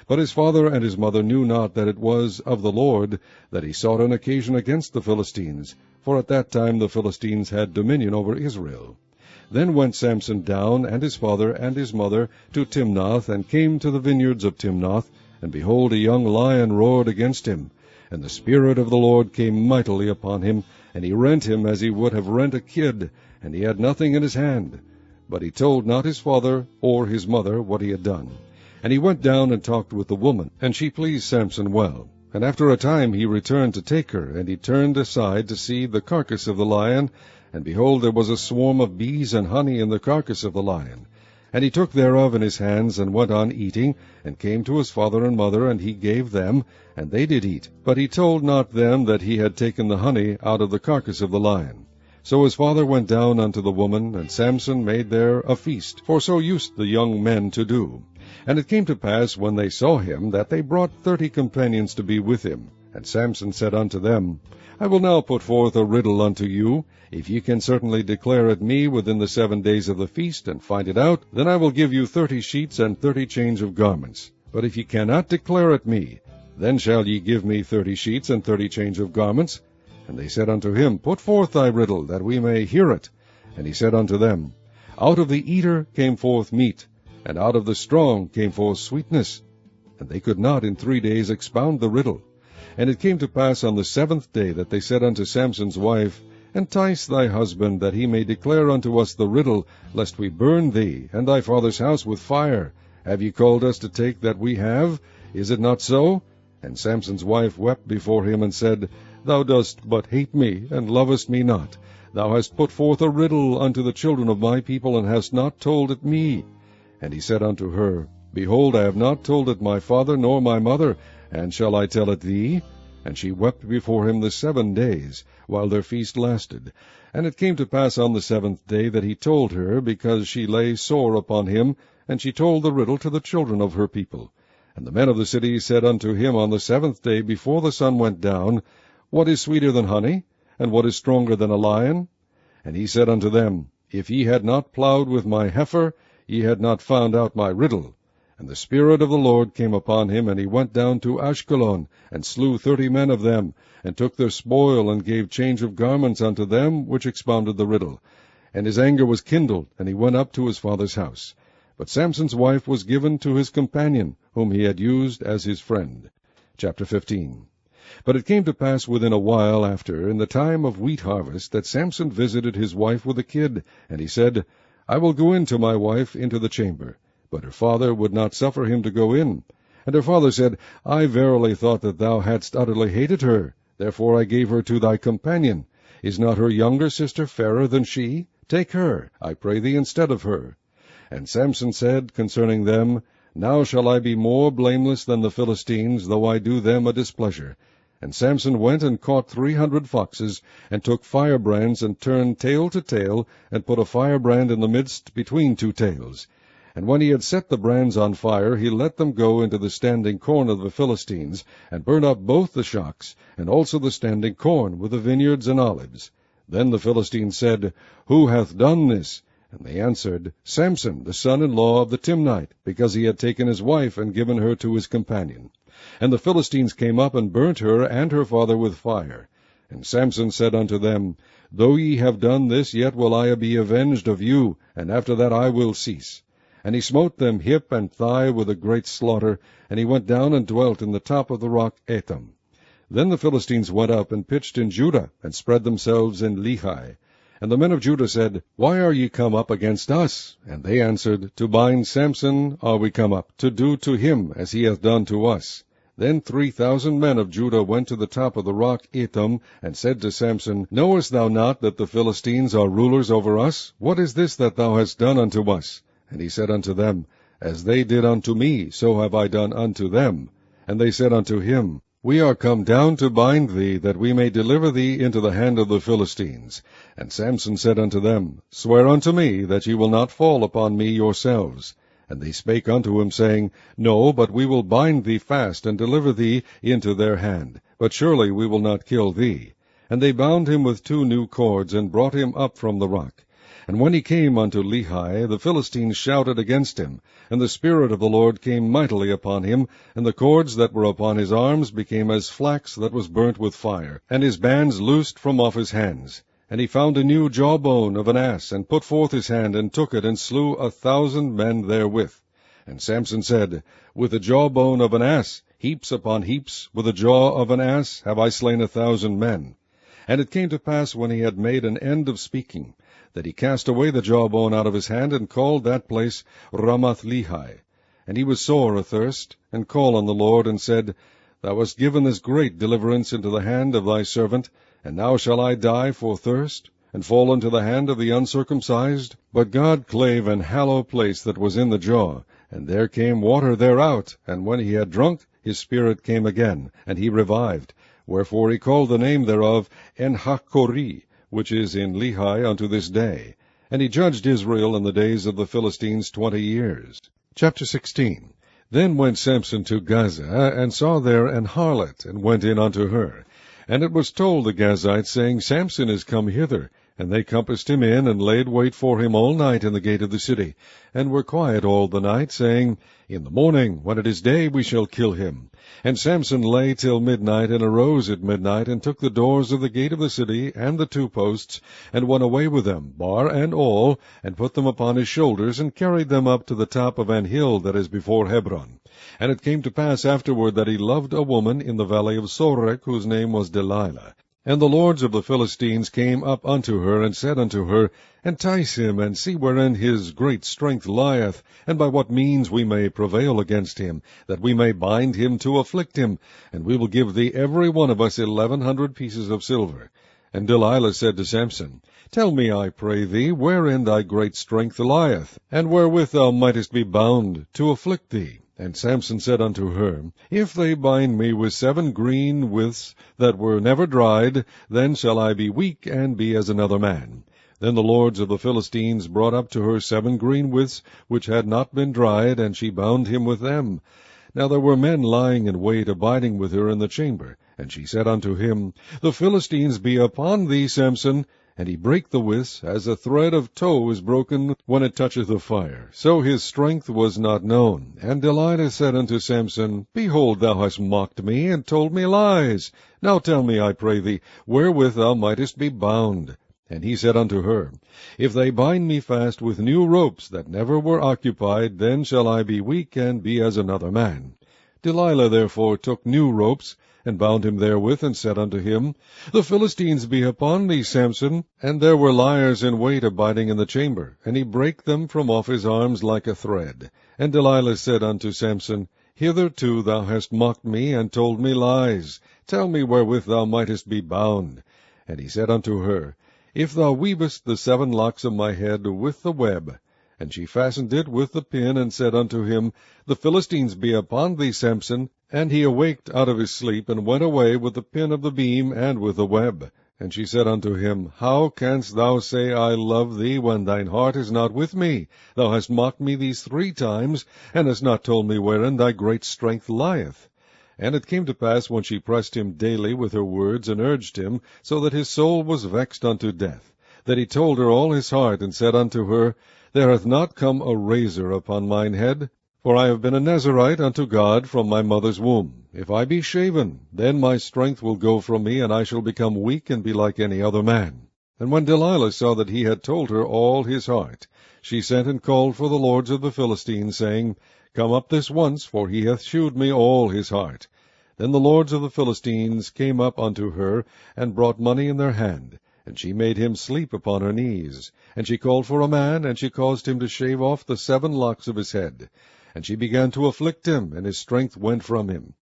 [SPEAKER 1] But his father and his mother knew not that it was of the Lord that he sought an occasion against the Philistines, for at that time the Philistines had dominion over Israel. Then went Samson down, and his father and his mother, to Timnath, and came to the vineyards of Timnath, and behold, a young lion roared against him. And the Spirit of the Lord came mightily upon him, and he rent him as he would have rent a kid, and he had nothing in his hand. But he told not his father or his mother what he had done. And he went down and talked with the woman, and she pleased Samson well. And after a time he returned to take her, and he turned aside to see the carcass of the lion, and behold, there was a swarm of bees and honey in the carcass of the lion. And he took thereof in his hands, and went on eating, and came to his father and mother, and he gave them, and they did eat. But he told not them that he had taken the honey out of the carcass of the lion. So his father went down unto the woman, and Samson made there a feast, for so used the young men to do. And it came to pass, when they saw him, that they brought 30 companions to be with him. And Samson said unto them, I will now put forth a riddle unto you. If ye can certainly declare it me within the 7 days of the feast, and find it out, then I will give you 30 sheets and 30 change of garments. But if ye cannot declare it me, then shall ye give me 30 sheets and 30 change of garments. And they said unto him, Put forth thy riddle, that we may hear it. And he said unto them, Out of the eater came forth meat, and out of the strong came forth sweetness. And they could not in 3 days expound the riddle. And it came to pass on the 7th day that they said unto Samson's wife, Entice thy husband, that he may declare unto us the riddle, lest we burn thee, and thy father's house with fire. Have ye called us to take that we have? Is it not so? And Samson's wife wept before him, and said, Thou dost but hate me, and lovest me not. Thou hast put forth a riddle unto the children of my people, and hast not told it me. And he said unto her, Behold, I have not told it my father nor my mother, and shall I tell it thee? And she wept before him the 7 days, while their feast lasted. And it came to pass on the 7th day that he told her, because she lay sore upon him, and she told the riddle to the children of her people. And the men of the city said unto him on the 7th day, before the sun went down, What is sweeter than honey? And what is stronger than a lion? And he said unto them, If ye had not plowed with my heifer, ye had not found out my riddle. And the Spirit of the Lord came upon him, and he went down to Ashkelon, and slew 30 men of them, and took their spoil, and gave change of garments unto them which expounded the riddle. And his anger was kindled, and he went up to his father's house. But Samson's wife was given to his companion, whom he had used as his friend. Chapter 15. But it came to pass within a while after, in the time of wheat harvest, that Samson visited his wife with a kid, and he said, I will go in to my wife into the chamber. But her father would not suffer him to go in. And her father said, I verily thought that thou hadst utterly hated her. Therefore I gave her to thy companion. Is not her younger sister fairer than she? Take her, I pray thee, instead of her. And Samson said concerning them, Now shall I be more blameless than the Philistines, though I do them a displeasure. And Samson went and caught 300 foxes, and took firebrands, and turned tail to tail, and put a firebrand in the midst between 2 tails. And when he had set the brands on fire, he let them go into the standing corn of the Philistines, and burnt up both the shocks, and also the standing corn, with the vineyards and olives. Then the Philistines said, Who hath done this? And they answered, Samson, the son-in-law of the Timnite, because he had taken his wife, and given her to his companion. And the Philistines came up, and burnt her and her father with fire. And Samson said unto them, Though ye have done this, yet will I be avenged of you, and after that I will cease. And he smote them hip and thigh with a great slaughter, and he went down and dwelt in the top of the rock Etam. Then the Philistines went up and pitched in Judah, and spread themselves in Lehi. And the men of Judah said, Why are ye come up against us? And they answered, To bind Samson are we come up, to do to him as he hath done to us. Then 3,000 men of Judah went to the top of the rock Etam, and said to Samson, Knowest thou not that the Philistines are rulers over us? What is this that thou hast done unto us? And he said unto them, As they did unto me, so have I done unto them. And they said unto him, We are come down to bind thee, that we may deliver thee into the hand of the Philistines. And Samson said unto them, Swear unto me that ye will not fall upon me yourselves. And they spake unto him, saying, No, but we will bind thee fast, and deliver thee into their hand. But surely we will not kill thee. And they bound him with 2 new cords, and brought him up from the rock. And when he came unto Lehi, the Philistines shouted against him, and the Spirit of the Lord came mightily upon him, and the cords that were upon his arms became as flax that was burnt with fire, and his bands loosed from off his hands. And he found a new jawbone of an ass, and put forth his hand, and took it, and slew 1,000 men therewith. And Samson said, With the jawbone of an ass, heaps upon heaps, with the jaw of an ass have I slain 1,000 men. And it came to pass, when he had made an end of speaking, that he cast away the jawbone out of his hand, and called that place Ramath-Lehi. And he was sore athirst, and called on the Lord, and said, Thou hast given this great deliverance into the hand of thy servant, and now shall I die for thirst, and fall into the hand of the uncircumcised? But God clave an hollow place that was in the jaw, and there came water thereout, and when he had drunk, his spirit came again, and he revived. Wherefore he called the name thereof En-Hakkori, which is in Lehi unto this day. And he judged Israel in the days of the Philistines 20 years. Chapter 16. Then went Samson to Gaza, and saw there an harlot, and went in unto her. And it was told the Gazites, saying, Samson is come hither. And they compassed him in, and laid wait for him all night in the gate of the city, and were quiet all the night, saying, In the morning, when it is day, we shall kill him. And Samson lay till midnight, and arose at midnight, and took the doors of the gate of the city, and the 2 posts, and went away with them, bar and all, and put them upon his shoulders, and carried them up to the top of an hill that is before Hebron. And it came to pass afterward that he loved a woman in the valley of Sorek, whose name was Delilah. And the lords of the Philistines came up unto her, and said unto her, Entice him, and see wherein his great strength lieth, and by what means we may prevail against him, that we may bind him to afflict him, and we will give thee every one of us 1,100 pieces of silver. And Delilah said to Samson, Tell me, I pray thee, wherein thy great strength lieth, and wherewith thou mightest be bound to afflict thee. And Samson said unto her, If they bind me with 7 green withs that were never dried, then shall I be weak, and be as another man. Then the lords of the Philistines brought up to her 7 green withs, which had not been dried, and she bound him with them. Now there were men lying in wait, abiding with her in the chamber. And she said unto him, The Philistines be upon thee, Samson. and he brake the withs, as a thread of tow is broken when it toucheth the fire. So his strength was not known. And Delilah said unto Samson, Behold, thou hast mocked me, and told me lies. Now tell me, I pray thee, wherewith thou mightest be bound. And he said unto her, If they bind me fast with new ropes that never were occupied, then shall I be weak, and be as another man. Delilah therefore took new ropes, and bound him therewith, and said unto him, The Philistines be upon thee, Samson. And there were liers in wait abiding in the chamber, and he brake them from off his arms like a thread. And Delilah said unto Samson, Hitherto thou hast mocked me, and told me lies. Tell me wherewith thou mightest be bound. And he said unto her, If thou weavest the 7 locks of my head with the web. And she fastened it with the pin, and said unto him, The Philistines be upon thee, Samson. And he awaked out of his sleep, and went away with the pin of the beam, and with the web. And she said unto him, How canst thou say, I love thee, when thine heart is not with me? Thou hast mocked me these 3 times, and hast not told me wherein thy great strength lieth. And it came to pass, when she pressed him daily with her words, and urged him, so that his soul was vexed unto death, that he told her all his heart, and said unto her, There hath not come a razor upon mine head, for I have been a Nazarite unto God from my mother's womb. If I be shaven, then my strength will go from me, and I shall become weak, and be like any other man. And when Delilah saw that he had told her all his heart, she sent and called for the lords of the Philistines, saying, Come up this once, for he hath shewed me all his heart. Then the lords of the Philistines came up unto her, and brought money in their hand. And she made him sleep upon her knees. And she called for a man, and she caused him to shave off the 7 locks of his head. And she began to afflict him, and his strength went from him.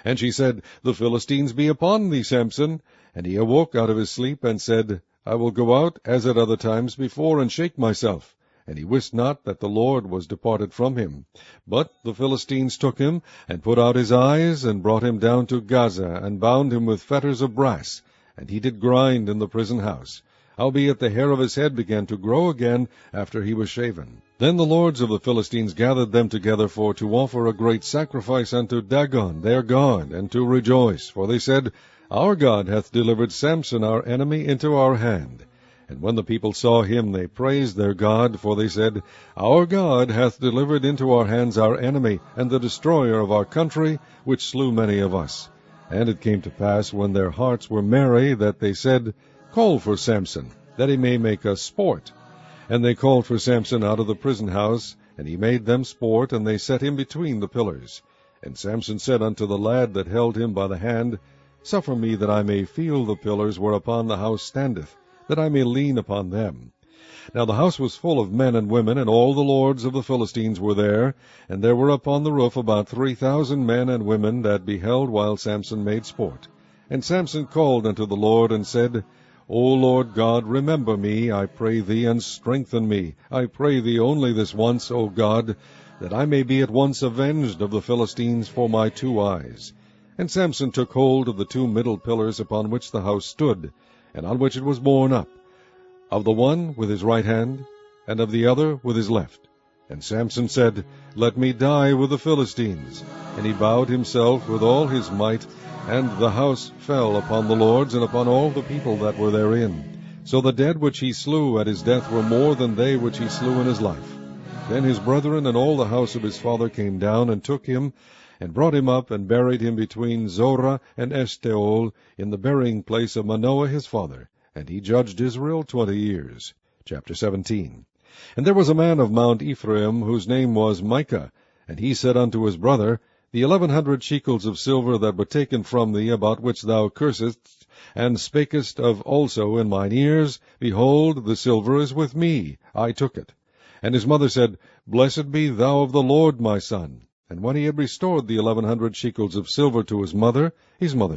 [SPEAKER 1] And she said, The Philistines be upon thee, Samson. And he awoke out of his sleep, and said, I will go out, as at other times before, and shake myself. And he wist not that the Lord was departed from him. But the Philistines took him, and put out his eyes, and brought him down to Gaza, and bound him with fetters of brass. And he did grind in the prison house. Howbeit the hair of his head began to grow again after he was shaven. Then the lords of the Philistines gathered them together for to offer a great sacrifice unto Dagon their god, and to rejoice. For they said, Our God hath delivered Samson our enemy into our hand. And when the people saw him, they praised their God, for they said, Our God hath delivered into our hands our enemy, and the destroyer of our country, which slew many of us. And it came to pass, when their hearts were merry, that they said, Call for Samson, that he may make us sport. And they called for Samson out of the prison house, and he made them sport, and they set him between the pillars. And Samson said unto the lad that held him by the hand, Suffer me that I may feel the pillars whereupon the house standeth, that I may lean upon them. Now the house was full of men and women, and all the lords of the Philistines were there, and there were upon the roof about 3,000 men and women that beheld while Samson made sport. And Samson called unto the Lord, and said, O Lord God, remember me, I pray thee, and strengthen me. I pray thee only this once, O God, that I may be at once avenged of the Philistines for my 2 eyes. And Samson took hold of the 2 middle pillars upon which the house stood, and on which it was borne up, of the one with his right hand, and of the other with his left. And Samson said, Let me die with the Philistines. And he bowed himself with all his might, and the house fell upon the lords, and upon all the people that were therein. So the dead which he slew at his death were more than they which he slew in his life. Then his brethren and all the house of his father came down, and took him, and brought him up, and buried him between Zorah and Eshtaol, in the burying place of Manoah his father. And he judged Israel 20 years. Chapter 17. And there was a man of Mount Ephraim, whose name was Micah. And he said unto his brother, The 1,100 shekels of silver that were taken from thee, about which thou cursedst, and spakest of also in mine ears, behold, the silver is with me, I took it. And his mother said, Blessed be thou of the Lord, my son. And when he had restored the 1,100 shekels of silver to his mother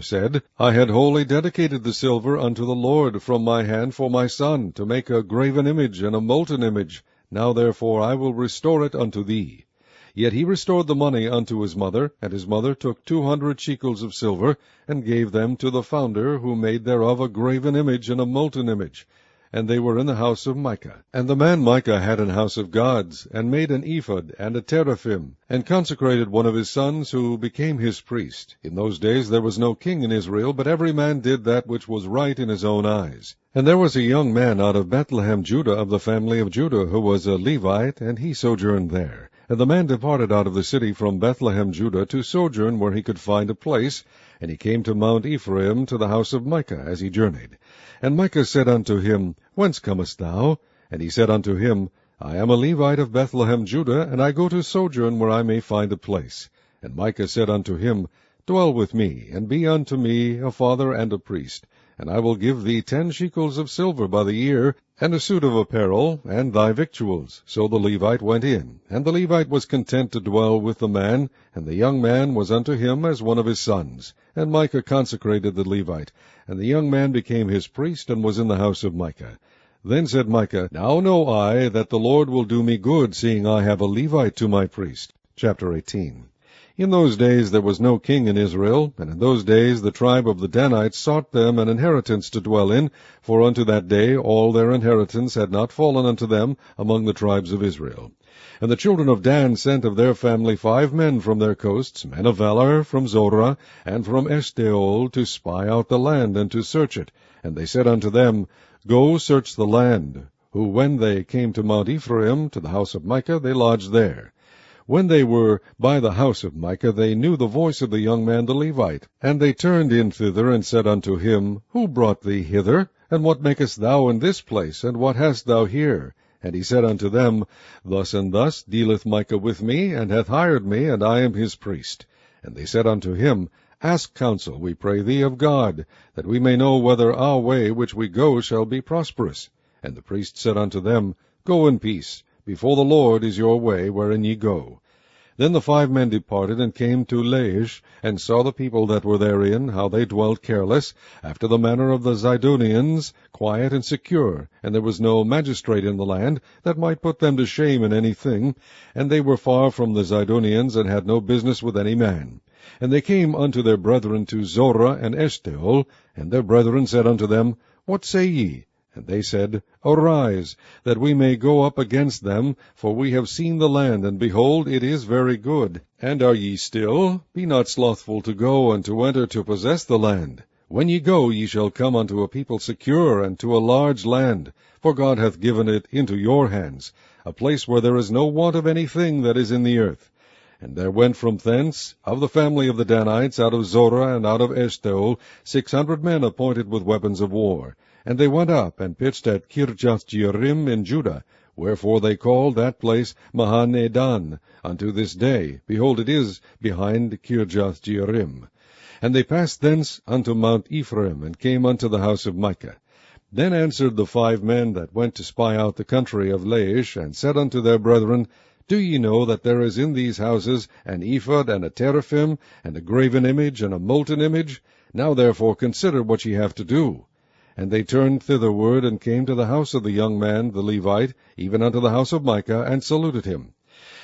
[SPEAKER 1] said, I had wholly dedicated the silver unto the Lord from my hand for my son, to make a graven image and a molten image. Now therefore I will restore it unto thee. Yet he restored the money unto his mother, and his mother took 200 shekels of silver, and gave them to the founder, who made thereof a graven image and a molten image. and they were in the house of Micah. And the man Micah had an house of gods, and made an ephod and a teraphim, and consecrated one of his sons, who became his priest. In those days there was no king in Israel, but every man did that which was right in his own eyes. And there was a young man out of Bethlehem, Judah, of the family of Judah, who was a Levite, and he sojourned there. And the man departed out of the city from Bethlehem, Judah, to sojourn where he could find a place, and he came to Mount Ephraim, to the house of Micah, as he journeyed. And Micah said unto him, Whence comest thou? And he said unto him, I am a Levite of Bethlehem, Judah, and I go to sojourn where I may find a place. And Micah said unto him, Dwell with me, and be unto me a father and a priest, and I will give thee 10 shekels of silver by the year, and a suit of apparel, and thy victuals. So the Levite went in, and the Levite was content to dwell with the man, and the young man was unto him as one of his sons. And Micah consecrated the Levite, and the young man became his priest, and was in the house of Micah. Then said Micah, Now know I that the Lord will do me good, seeing I have a Levite to my priest. Chapter 18. In those days there was no king in Israel, and in those days the tribe of the Danites sought them an inheritance to dwell in, for unto that day all their inheritance had not fallen unto them among the tribes of Israel. And the children of Dan sent of their family 5 men from their coasts, men of valor, from Zorah, and from Eshtaol, to spy out the land, and to search it. And they said unto them, Go search the land. Who, when they came to Mount Ephraim, to the house of Micah, they lodged there. When they were by the house of Micah, they knew the voice of the young man the Levite. And they turned in thither, and said unto him, Who brought thee hither? And what makest thou in this place? And what hast thou here? And he said unto them, Thus and thus dealeth Micah with me, and hath hired me, and I am his priest. And they said unto him, Ask counsel, we pray thee, of God, that we may know whether our way which we go shall be prosperous. And the priest said unto them, Go in peace. Before the Lord is your way, wherein ye go. Then the 5 men departed, and came to Laish, and saw the people that were therein, how they dwelt careless, after the manner of the Zidonians, quiet and secure, and there was no magistrate in the land that might put them to shame in any thing, and they were far from the Zidonians, and had no business with any man. And they came unto their brethren to Zorah and Eshtaol, and their brethren said unto them, What say ye? And they said, Arise, that we may go up against them, for we have seen the land, and behold, it is very good. And are ye still? Be not slothful to go, and to enter to possess the land. When ye go, ye shall come unto a people secure, and to a large land, for God hath given it into your hands, a place where there is no want of anything that is in the earth. And there went from thence, of the family of the Danites, out of Zorah and out of Eshtaol, 600 men appointed with weapons of war. And they went up, and pitched at Kirjath-jearim in Judah, wherefore they called that place Mahanedan unto this day. Behold, it is behind Kirjath-jearim. And they passed thence unto Mount Ephraim, and came unto the house of Micah. Then answered the 5 men that went to spy out the country of Laish, and said unto their brethren, Do ye know that there is in these houses an ephod, and a teraphim, and a graven image, and a molten image? Now therefore consider what ye have to do. And they turned thitherward, and came to the house of the young man the Levite, even unto the house of Micah, and saluted him.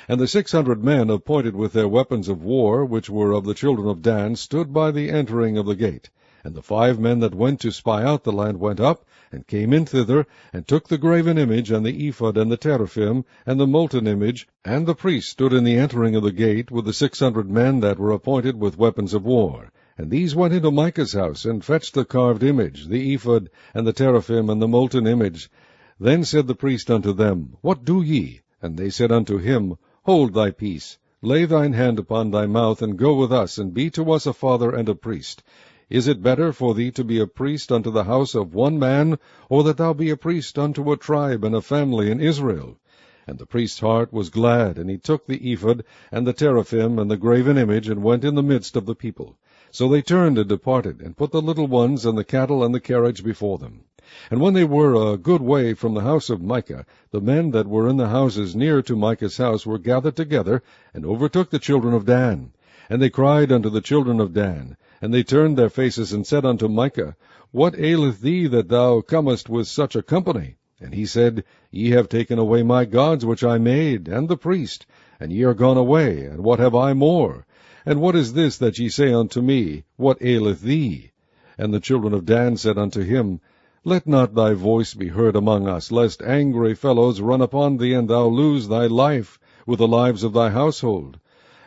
[SPEAKER 1] And the 600 men appointed with their weapons of war, which were of the children of Dan, stood by the entering of the gate. And the 5 men that went to spy out the land went up, and came in thither, and took the graven image, and the ephod, and the teraphim, and the molten image, and the priest stood in the entering of the gate, with the 600 men that were appointed with weapons of war. And these went into Micah's house, and fetched the carved image, the ephod, and the teraphim, and the molten image. Then said the priest unto them, What do ye? And they said unto him, Hold thy peace, lay thine hand upon thy mouth, and go with us, and be to us a father and a priest. Is it better for thee to be a priest unto the house of one man, or that thou be a priest unto a tribe and a family in Israel? And the priest's heart was glad, and he took the ephod, and the teraphim, and the graven image, and went in the midst of the people. So they turned and departed, and put the little ones and the cattle and the carriage before them. And when they were a good way from the house of Micah, the men that were in the houses near to Micah's house were gathered together, and overtook the children of Dan. And they cried unto the children of Dan, and they turned their faces, and said unto Micah, What aileth thee that thou comest with such a company? And he said, Ye have taken away my gods which I made, and the priest, and ye are gone away, and what have I more? And what is this that ye say unto me, What aileth thee? And the children of Dan said unto him, Let not thy voice be heard among us, lest angry fellows run upon thee, and thou lose thy life with the lives of thy household.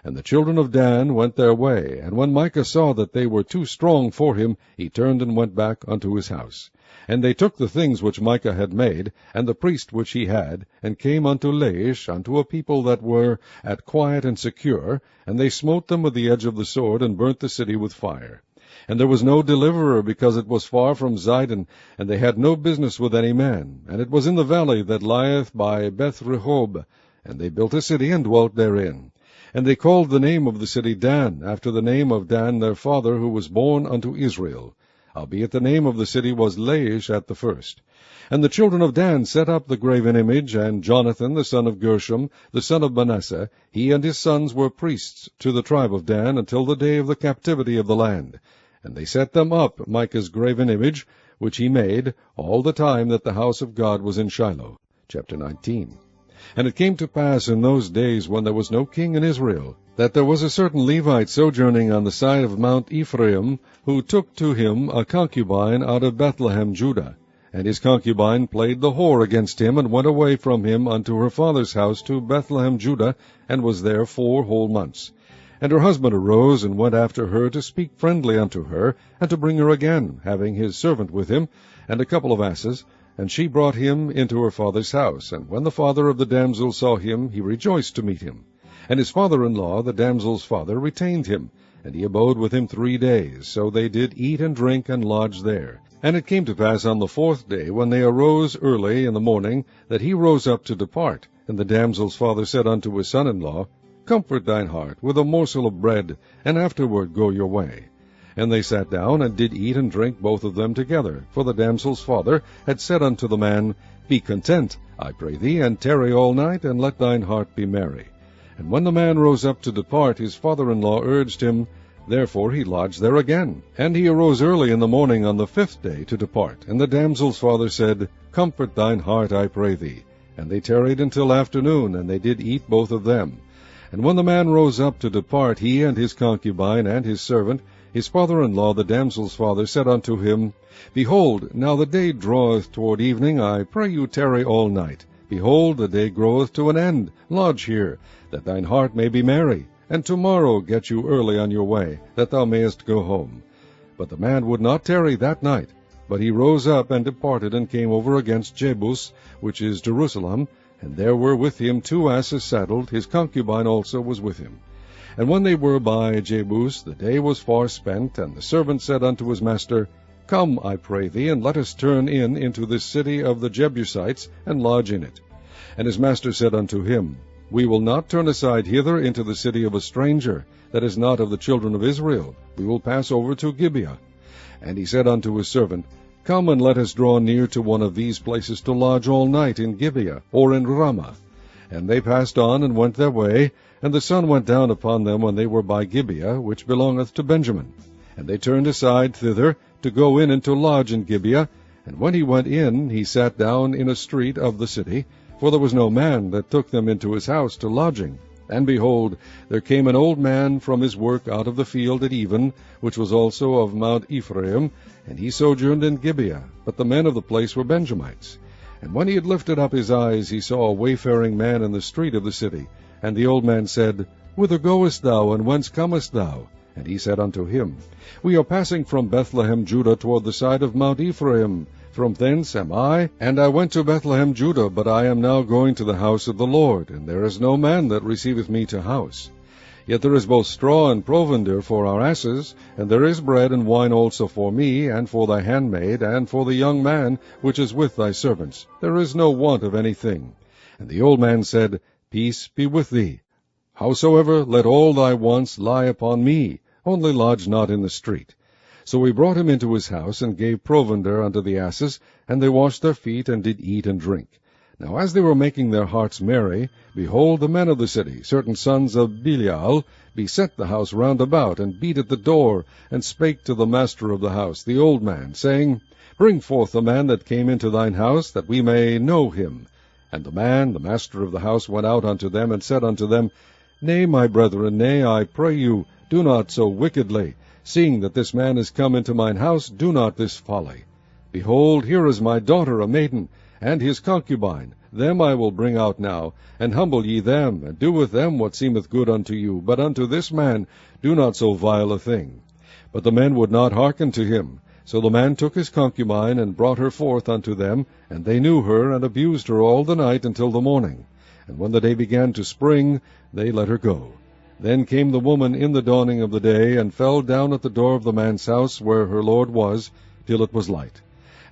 [SPEAKER 1] And the children of Dan went their way, and when Micah saw that they were too strong for him, he turned and went back unto his house. And they took the things which Micah had made, and the priest which he had, and came unto Laish, unto a people that were at quiet and secure, and they smote them with the edge of the sword, and burnt the city with fire. And there was no deliverer, because it was far from Zidon, and they had no business with any man. And it was in the valley that lieth by Beth-rehob, and they built a city, and dwelt therein. And they called the name of the city Dan, after the name of Dan their father, who was born unto Israel. Howbeit the name of the city was Laish at the first. And the children of Dan set up the graven image, and Jonathan the son of Gershom, the son of Manasseh, he and his sons were priests to the tribe of Dan, until the day of the captivity of the land. And they set them up, Micah's graven image, which he made, all the time that the house of God was in Shiloh. Chapter 19. And it came to pass in those days, when there was no king in Israel, that there was a certain Levite sojourning on the side of Mount Ephraim, who took to him a concubine out of Bethlehem, Judah. And his concubine played the whore against him, and went away from him unto her father's house to Bethlehem, Judah, and was there 4 whole months. And her husband arose, and went after her to speak friendly unto her, and to bring her again, having his servant with him, and a couple of asses. And she brought him into her father's house. And when the father of the damsel saw him, he rejoiced to meet him. And his father-in-law, the damsel's father, retained him, and he abode with him 3 days. So they did eat and drink, and lodge there. And it came to pass on the 4th day, when they arose early in the morning, that he rose up to depart. And the damsel's father said unto his son-in-law, Comfort thine heart with a morsel of bread, and afterward go your way. And they sat down, and did eat and drink both of them together. For the damsel's father had said unto the man, Be content, I pray thee, and tarry all night, and let thine heart be merry. And when the man rose up to depart, his father-in-law urged him. Therefore he lodged there again. And he arose early in the morning on the 5th day to depart. And the damsel's father said, Comfort thine heart, I pray thee. And they tarried until afternoon, and they did eat both of them. And when the man rose up to depart, he and his concubine and his servant, his father-in-law, the damsel's father, said unto him, Behold, now the day draweth toward evening, I pray you tarry all night. Behold, the day groweth to an end. Lodge here, that thine heart may be merry. And tomorrow get you early on your way, that thou mayest go home. But the man would not tarry that night, but he rose up and departed, and came over against Jebus, which is Jerusalem, and there were with him 2 asses saddled, his concubine also was with him. And when they were by Jebus, the day was far spent, and the servant said unto his master, Come, I pray thee, and let us turn in into this city of the Jebusites, and lodge in it. And his master said unto him, We will not turn aside hither into the city of a stranger, that is not of the children of Israel. We will pass over to Gibeah. And he said unto his servant, Come, and let us draw near to one of these places to lodge all night in Gibeah, or in Ramah. And they passed on, and went their way, and the sun went down upon them when they were by Gibeah, which belongeth to Benjamin. And they turned aside thither, to go in and to lodge in Gibeah. And when he went in, he sat down in a street of the city, for there was no man that took them into his house to lodging. And behold, there came an old man from his work out of the field at even, which was also of Mount Ephraim, and he sojourned in Gibeah, but the men of the place were Benjamites. And when he had lifted up his eyes, he saw a wayfaring man in the street of the city. And the old man said, Whither goest thou, and whence comest thou? And he said unto him, We are passing from Bethlehem, Judah, toward the side of Mount Ephraim. From thence am I, and I went to Bethlehem, Judah, but I am now going to the house of the Lord, and there is no man that receiveth me to house. Yet there is both straw and provender for our asses, and there is bread and wine also for me, and for thy handmaid, and for the young man which is with thy servants. There is no want of anything. And the old man said, Peace be with thee. Howsoever, let all thy wants lie upon me, only lodge not in the street. So we brought him into his house, and gave provender unto the asses, and they washed their feet, and did eat and drink. Now as they were making their hearts merry, behold, the men of the city, certain sons of Belial, beset the house round about, and beat at the door, and spake to the master of the house, the old man, saying, Bring forth the man that came into thine house, that we may know him. And the man, the master of the house, went out unto them, and said unto them, Nay, my brethren, nay, I pray you, do not so wickedly. Seeing that this man is come into mine house, do not this folly. Behold, here is my daughter a maiden, and his concubine. Them I will bring out now, and humble ye them, and do with them what seemeth good unto you. But unto this man do not so vile a thing. But the men would not hearken to him. So the man took his concubine, and brought her forth unto them, and they knew her, and abused her all the night until the morning. And when the day began to spring, they let her go. Then came the woman in the dawning of the day, and fell down at the door of the man's house where her lord was, till it was light.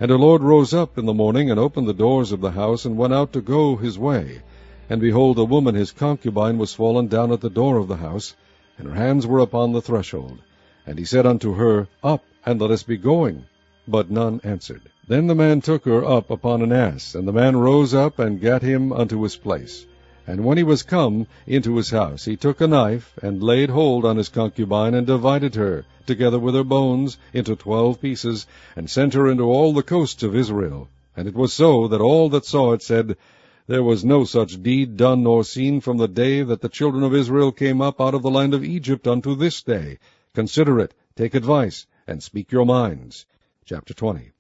[SPEAKER 1] And her lord rose up in the morning, and opened the doors of the house, and went out to go his way. And behold, a woman his concubine was fallen down at the door of the house, and her hands were upon the threshold. And he said unto her, Up, and let us be going. But none answered. Then the man took her up upon an ass, and the man rose up, and gat him unto his place. And when he was come into his house, he took a knife, and laid hold on his concubine, and divided her, together with her bones, into 12 pieces, and sent her into all the coasts of Israel. And it was so, that all that saw it said, There was no such deed done nor seen from the day that the children of Israel came up out of the land of Egypt unto this day. Consider it, take advice, and speak your minds. Chapter 20.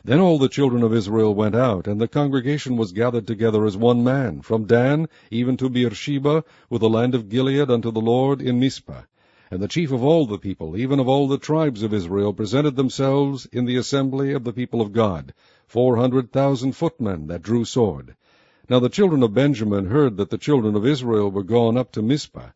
[SPEAKER 1] Then all the children of Israel went out, and the congregation was gathered together as one man, from Dan even to Beersheba, with the land of Gilead, unto the Lord in Mizpah. And the chief of all the people, even of all the tribes of Israel, presented themselves in the assembly of the people of God, 400,000 footmen that drew sword. Now the children of Benjamin heard that the children of Israel were gone up to Mizpah.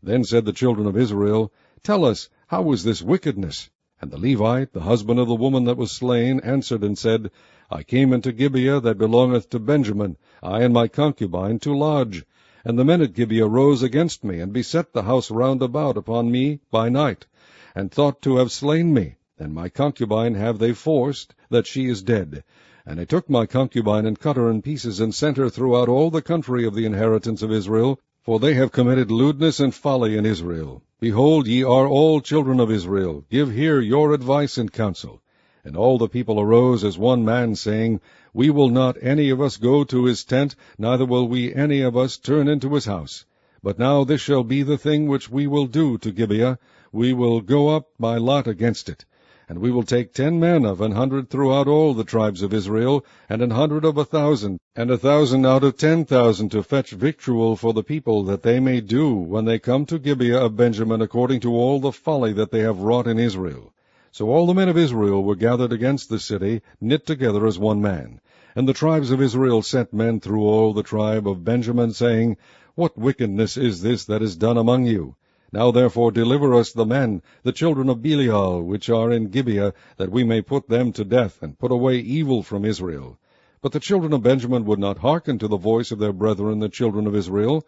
[SPEAKER 1] Then said the children of Israel, Tell us, how is this wickedness? And the Levite, the husband of the woman that was slain, answered and said, I came into Gibeah that belongeth to Benjamin, I and my concubine, to lodge. And the men at Gibeah rose against me, and beset the house round about upon me by night, and thought to have slain me. And my concubine have they forced, that she is dead. And I took my concubine, and cut her in pieces, and sent her throughout all the country of the inheritance of Israel, for they have committed lewdness and folly in Israel. Behold, ye are all children of Israel. Give here your advice and counsel. And all the people arose as one man, saying, We will not any of us go to his tent, neither will we any of us turn into his house. But now this shall be the thing which we will do to Gibeah. We will go up by lot against it. And we will take 10 men of 100 throughout all the tribes of Israel, and 100 of 1,000, and 1,000 out of 10,000, to fetch victual for the people, that they may do, when they come to Gibeah of Benjamin, according to all the folly that they have wrought in Israel. So all the men of Israel were gathered against the city, knit together as one man. And the tribes of Israel sent men through all the tribe of Benjamin, saying, What wickedness is this that is done among you? Now therefore deliver us the men, the children of Belial, which are in Gibeah, that we may put them to death, and put away evil from Israel. But the children of Benjamin would not hearken to the voice of their brethren the children of Israel.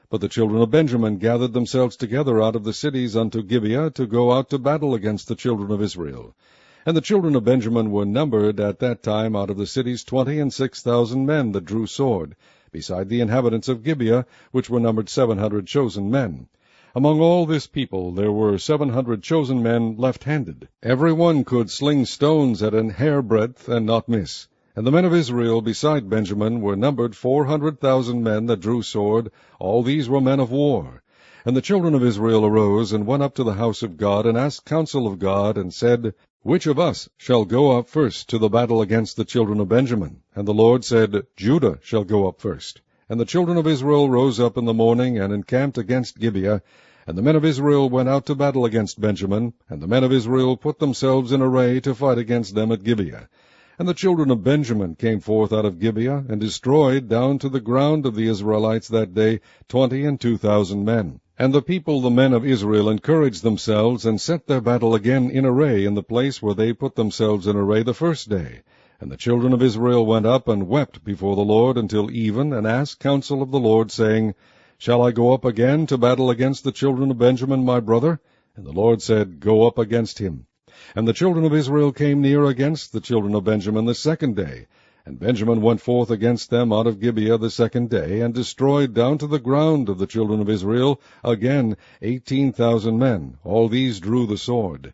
[SPEAKER 1] But the children of Benjamin gathered themselves together out of the cities unto Gibeah, to go out to battle against the children of Israel. And the children of Benjamin were numbered at that time out of the cities 26,000 men that drew sword, beside the inhabitants of Gibeah, which were numbered 700 chosen men. Among all this people there were 700 chosen men left-handed. Every one could sling stones at an hairbreadth, and not miss. And the men of Israel beside Benjamin were numbered 400,000 men that drew sword. All these were men of war. And the children of Israel arose, and went up to the house of God, and asked counsel of God, and said, Which of us shall go up first to the battle against the children of Benjamin? And the Lord said, Judah shall go up first. And the children of Israel rose up in the morning, and encamped against Gibeah. And the men of Israel went out to battle against Benjamin, and the men of Israel put themselves in array to fight against them at Gibeah. And the children of Benjamin came forth out of Gibeah, and destroyed down to the ground of the Israelites that day 22,000 men. And the people, the men of Israel, encouraged themselves, and set their battle again in array in the place where they put themselves in array the first day. And the children of Israel went up and wept before the Lord until even, and asked counsel of the Lord, saying, Shall I go up again to battle against the children of Benjamin my brother? And the Lord said, Go up against him. And the children of Israel came near against the children of Benjamin the second day. And Benjamin went forth against them out of Gibeah the second day, and destroyed down to the ground of the children of Israel again 18,000 men. All these drew the sword.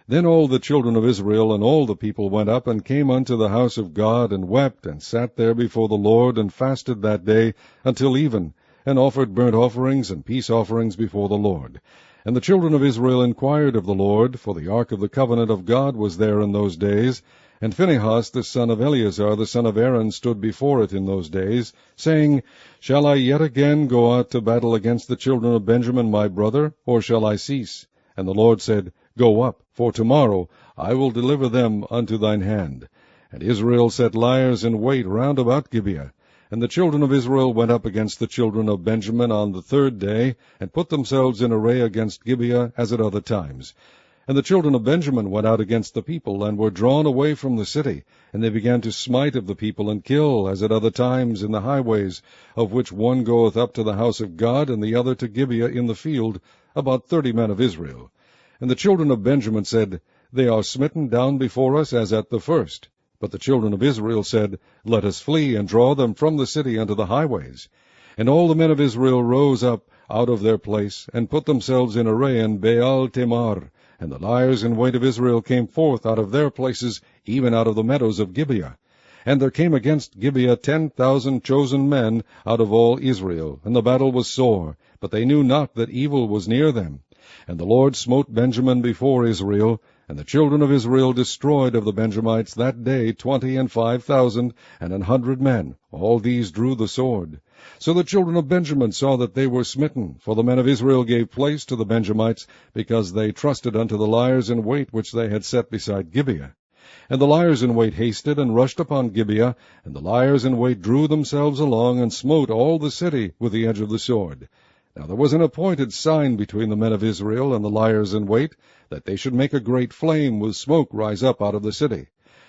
[SPEAKER 1] Then all the children of Israel and all the people went up, and came unto the house of God, and wept, and sat there before the Lord, and fasted that day until even, and offered burnt offerings and peace offerings before the Lord. And the children of Israel inquired of the Lord, for the ark of the covenant of God was there in those days. And Phinehas the son of Eleazar the son of Aaron stood before it in those days, saying, Shall I yet again go out to battle against the children of Benjamin my brother, or shall I cease? And the Lord said, Go up, for tomorrow I will deliver them unto thine hand. And Israel set liers in wait round about Gibeah. And the children of Israel went up against the children of Benjamin on the third day, and put themselves in array against Gibeah as at other times. And the children of Benjamin went out against the people, and were drawn away from the city. And they began to smite of the people, and kill, as at other times, in the highways, of which one goeth up to the house of God, and the other to Gibeah in the field, about 30 men of Israel. And the children of Benjamin said, They are smitten down before us as at the first. But the children of Israel said, Let us flee, and draw them from the city unto the highways. And all the men of Israel rose up out of their place, and put themselves in array in Baal Tamar. And the liers in wait of Israel came forth out of their places, even out of the meadows of Gibeah. And there came against Gibeah 10,000 chosen men out of all Israel. And the battle was sore, but they knew not that evil was near them. And the Lord smote Benjamin before Israel, and the children of Israel destroyed of the Benjamites that day 25,000 and 100 men. All these drew the sword. So the children of Benjamin saw that they were smitten, for the men of Israel gave place to the Benjamites, because they trusted unto the liers in wait which they had set beside Gibeah. And the liers in wait hasted and rushed upon Gibeah, and the liers in wait drew themselves along, and smote all the city with the edge of the sword. Now there was an appointed sign between the men of Israel and the liers in wait, that they should make a great flame with smoke rise up out of the city.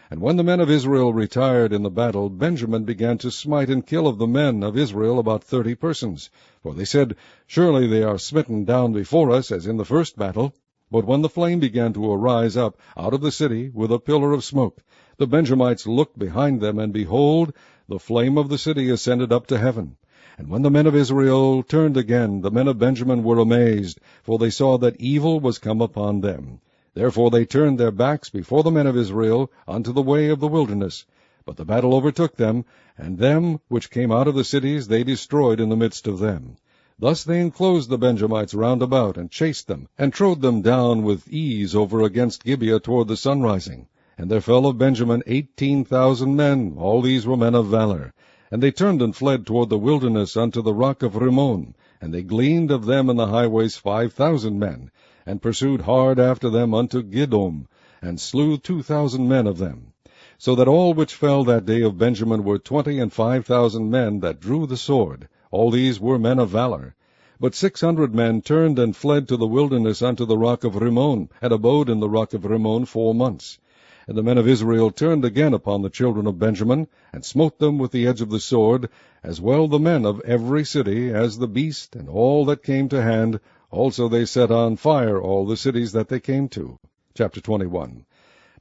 [SPEAKER 1] And when the men of Israel retired in the battle, Benjamin began to smite and kill of the men of Israel about 30 persons. For they said, Surely they are smitten down before us, as in the first battle. But when the flame began to arise up out of the city with a pillar of smoke, the Benjamites looked behind them, and behold, the flame of the city ascended up to heaven. And when the men of Israel turned again, the men of Benjamin were amazed, for they saw that evil was come upon them. Therefore they turned their backs before the men of Israel unto the way of the wilderness. But the battle overtook them, and them which came out of the cities they destroyed in the midst of them. Thus they enclosed the Benjamites round about, and chased them, and trode them down with ease over against Gibeah toward the sunrising. And there fell of Benjamin 18,000 men, all these were men of valor. And they turned and fled toward the wilderness unto the rock of Rimmon, and they gleaned of them in the highways 5,000 men, and pursued hard after them unto Gidom, and slew 2,000 men of them. So that all which fell that day of Benjamin were 25,000 men that drew the sword. All these were men of valor. But 600 men turned and fled to the wilderness unto the rock of Rimmon, and abode in the rock of Rimmon 4 months. And the men of Israel turned again upon the children of Benjamin, and smote them with the edge of the sword, as well the men of every city as the beast, and all that came to hand. Also they set on fire all the cities that they came to. Chapter 21.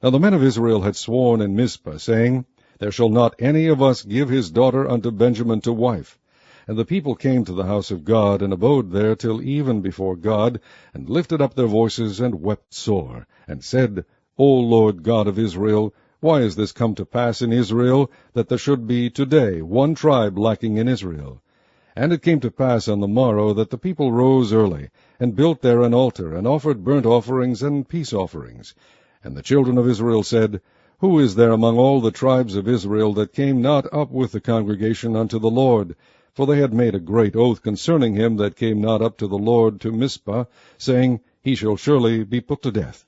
[SPEAKER 1] Now the men of Israel had sworn in Mizpah, saying, There shall not any of us give his daughter unto Benjamin to wife. And the people came to the house of God, and abode there till even before God, and lifted up their voices, and wept sore, and said, O Lord God of Israel, why is this come to pass in Israel, that there should be today one tribe lacking in Israel? And it came to pass on the morrow that the people rose early, and built there an altar, and offered burnt offerings and peace offerings. And the children of Israel said, Who is there among all the tribes of Israel that came not up with the congregation unto the Lord? For they had made a great oath concerning him that came not up to the Lord to Mizpah, saying, He shall surely be put to death.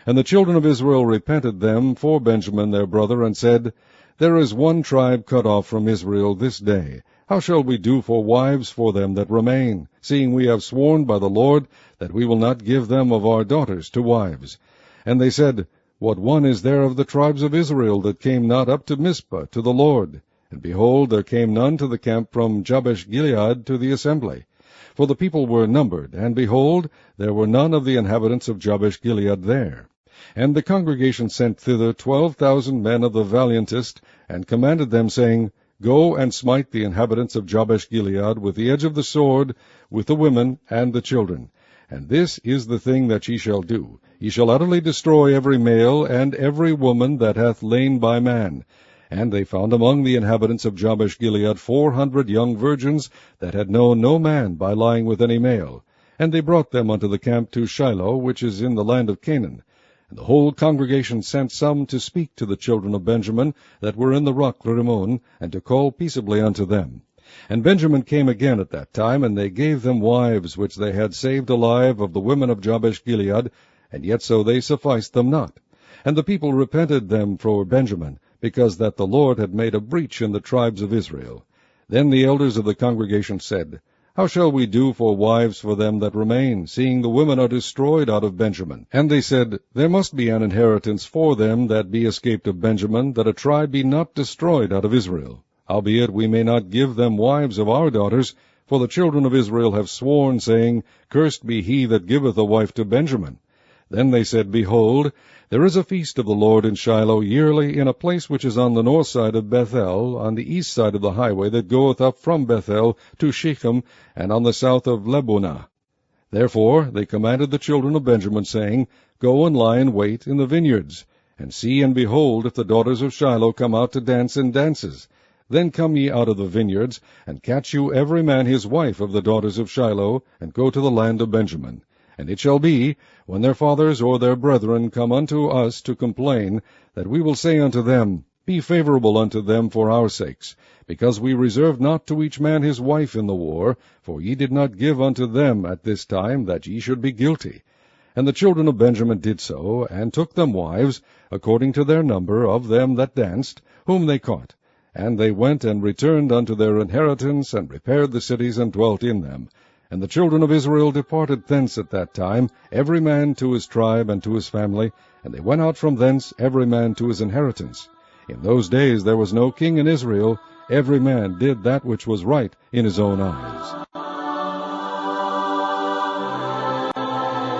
[SPEAKER 1] And the children of Israel repented them for Benjamin their brother, and said, There is one tribe cut off from Israel this day. How shall we do for wives for them that remain, seeing we have sworn by the Lord that we will not give them of our daughters to wives? And they said, What one is there of the tribes of Israel that came not up to Mizpah to the Lord? And behold, there came none to the camp from Jabesh-Gilead to the assembly. For the people were numbered, and behold, there were none of the inhabitants of Jabesh-Gilead there. And the congregation sent thither 12,000 men of the valiantest, and commanded them, saying, Go and smite the inhabitants of Jabesh-Gilead with the edge of the sword, with the women and the children. And this is the thing that ye shall do. Ye shall utterly destroy every male and every woman that hath lain by man. And they found among the inhabitants of Jabesh-Gilead 400 young virgins that had known no man by lying with any male. And they brought them unto the camp to Shiloh, which is in the land of Canaan. And the whole congregation sent some to speak to the children of Benjamin that were in the rock Rimmon, and to call peaceably unto them. And Benjamin came again at that time, and they gave them wives which they had saved alive of the women of Jabesh Gilead, and yet so they sufficed them not. And the people repented them for Benjamin, because that the Lord had made a breach in the tribes of Israel. Then the elders of the congregation said, How shall we do for wives for them that remain, seeing the women are destroyed out of Benjamin? And they said, There must be an inheritance for them that be escaped of Benjamin, that a tribe be not destroyed out of Israel. Howbeit we may not give them wives of our daughters, for the children of Israel have sworn, saying, Cursed be he that giveth a wife to Benjamin. Then they said, Behold, there is a feast of the Lord in Shiloh yearly, in a place which is on the north side of Bethel, on the east side of the highway that goeth up from Bethel to Shechem, and on the south of Lebonah. Therefore they commanded the children of Benjamin, saying, Go and lie in wait in the vineyards, and see and behold if the daughters of Shiloh come out to dance in dances. Then come ye out of the vineyards, and catch you every man his wife of the daughters of Shiloh, and go to the land of Benjamin. And it shall be, when their fathers or their brethren come unto us to complain, that we will say unto them, Be favorable unto them for our sakes, because we reserved not to each man his wife in the war, for ye did not give unto them at this time, that ye should be guilty. And the children of Benjamin did so, and took them wives, according to their number of them that danced, whom they caught. And they went and returned unto their inheritance, and repaired the cities, and dwelt in them. And the children of Israel departed thence at that time, every man to his tribe and to his family, and they went out from thence, every man to his inheritance. In those days there was no king in Israel, every man did that which was right in his own eyes.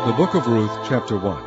[SPEAKER 1] The Book of Ruth, chapter 1.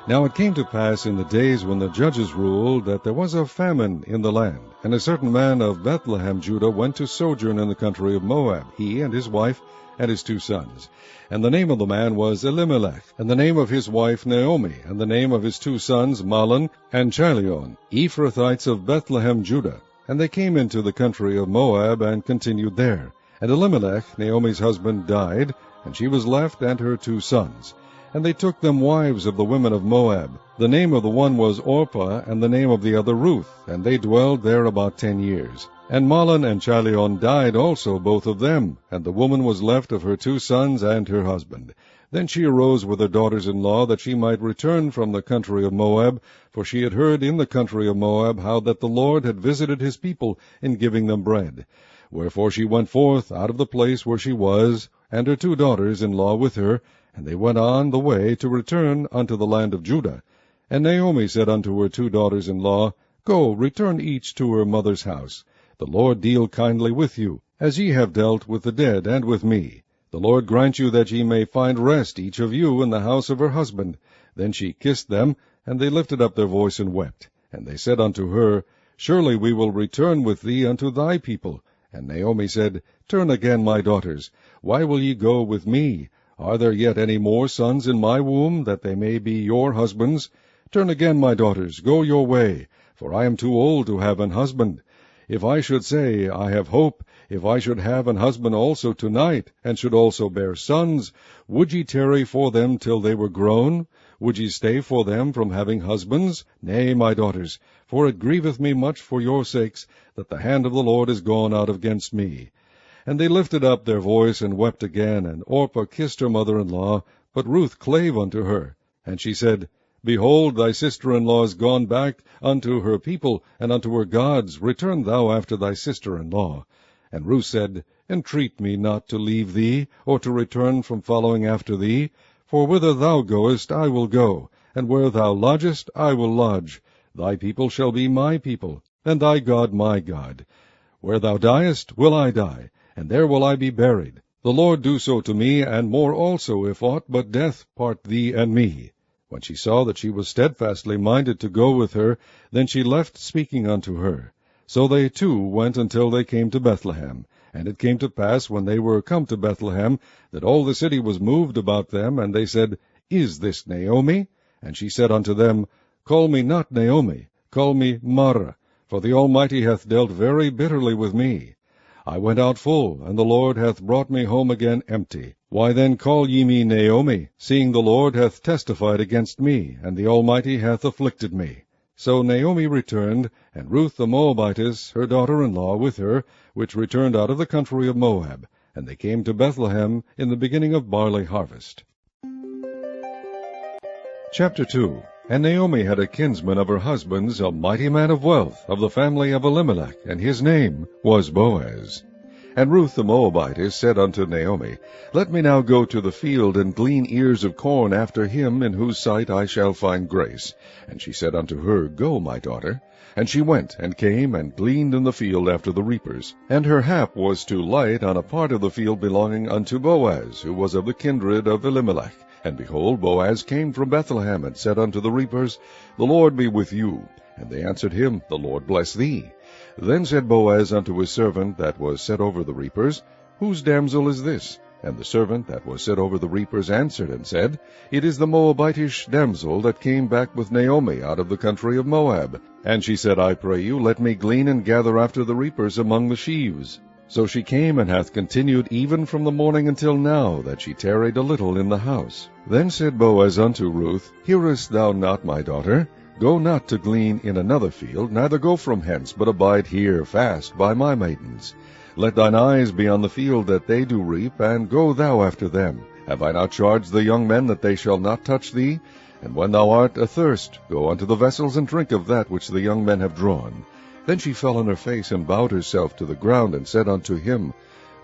[SPEAKER 1] Now it came to pass in the days when the judges ruled, that there was a famine in the land. And a certain man of Bethlehem, Judah, went to sojourn in the country of Moab, he and his wife, and his 2 sons. And the name of the man was Elimelech, and the name of his wife Naomi, and the name of his 2 sons Mahlon and Chilion, Ephrathites of Bethlehem, Judah. And they came into the country of Moab, and continued there. And Elimelech, Naomi's husband, died, and she was left, and her 2 sons. And they took them wives of the women of Moab. The name of the one was Orpah, and the name of the other Ruth, and they dwelled there about 10 years. And Mahlon and Chilion died also, both of them, and the woman was left of her 2 sons and her husband. Then she arose with her daughters-in-law, that she might return from the country of Moab, for she had heard in the country of Moab how that the Lord had visited his people in giving them bread. Wherefore she went forth out of the place where she was, and her 2 daughters-in-law with her, and they went on the way to return unto the land of Judah. And Naomi said unto her 2 daughters-in-law, Go, return each to her mother's house. The Lord deal kindly with you, as ye have dealt with the dead and with me. The Lord grant you that ye may find rest, each of you, in the house of her husband. Then she kissed them, and they lifted up their voice and wept. And they said unto her, Surely we will return with thee unto thy people. And Naomi said, Turn again, my daughters. Why will ye go with me? Are there yet any more sons in my womb, that they may be your husbands? Turn again, my daughters, go your way, for I am too old to have an husband. If I should say, I have hope, if I should have an husband also tonight, and should also bear sons, would ye tarry for them till they were grown? Would ye stay for them from having husbands? Nay, my daughters, for it grieveth me much for your sakes, that the hand of the Lord is gone out against me. And they lifted up their voice and wept again, and Orpah kissed her mother-in-law, but Ruth clave unto her. And she said, Behold, thy sister-in-law is gone back unto her people, and unto her gods. Return thou after thy sister-in-law. And Ruth said, Entreat me not to leave thee, or to return from following after thee. For whither thou goest I will go, and where thou lodgest I will lodge. Thy people shall be my people, and thy God my God. Where thou diest will I die, and there will I be buried. The Lord do so to me, and more also, if aught but death part thee and me. When she saw that she was steadfastly minded to go with her, then she left speaking unto her. So they two went until they came to Bethlehem. And it came to pass, when they were come to Bethlehem, that all the city was moved about them, and they said, Is this Naomi? And she said unto them, Call me not Naomi, call me Mara, for the Almighty hath dealt very bitterly with me. I went out full, and the Lord hath brought me home again empty. Why then call ye me Naomi, seeing the Lord hath testified against me, and the Almighty hath afflicted me? So Naomi returned, and Ruth the Moabitess, her daughter-in-law, with her, which returned out of the country of Moab. And they came to Bethlehem in the beginning of barley harvest. Chapter 2. And Naomi had a kinsman of her husband's, a mighty man of wealth, of the family of Elimelech, and his name was Boaz. And Ruth the Moabitess said unto Naomi, Let me now go to the field, and glean ears of corn after him, in whose sight I shall find grace. And she said unto her, Go, my daughter. And she went, and came, and gleaned in the field after the reapers. And her hap was to light on a part of the field belonging unto Boaz, who was of the kindred of Elimelech. And behold, Boaz came from Bethlehem, and said unto the reapers, The Lord be with you. And they answered him, The Lord bless thee. Then said Boaz unto his servant that was set over the reapers, Whose damsel is this? And the servant that was set over the reapers answered and said, It is the Moabitish damsel that came back with Naomi out of the country of Moab. And she said, I pray you, let me glean and gather after the reapers among the sheaves. So she came, and hath continued even from the morning until now, that she tarried a little in the house. Then said Boaz unto Ruth, Hearest thou not, my daughter? Go not to glean in another field, neither go from hence, but abide here fast by my maidens. Let thine eyes be on the field that they do reap, and go thou after them. Have I not charged the young men that they shall not touch thee? And when thou art athirst, go unto the vessels, and drink of that which the young men have drawn. Then she fell on her face, and bowed herself to the ground, and said unto him,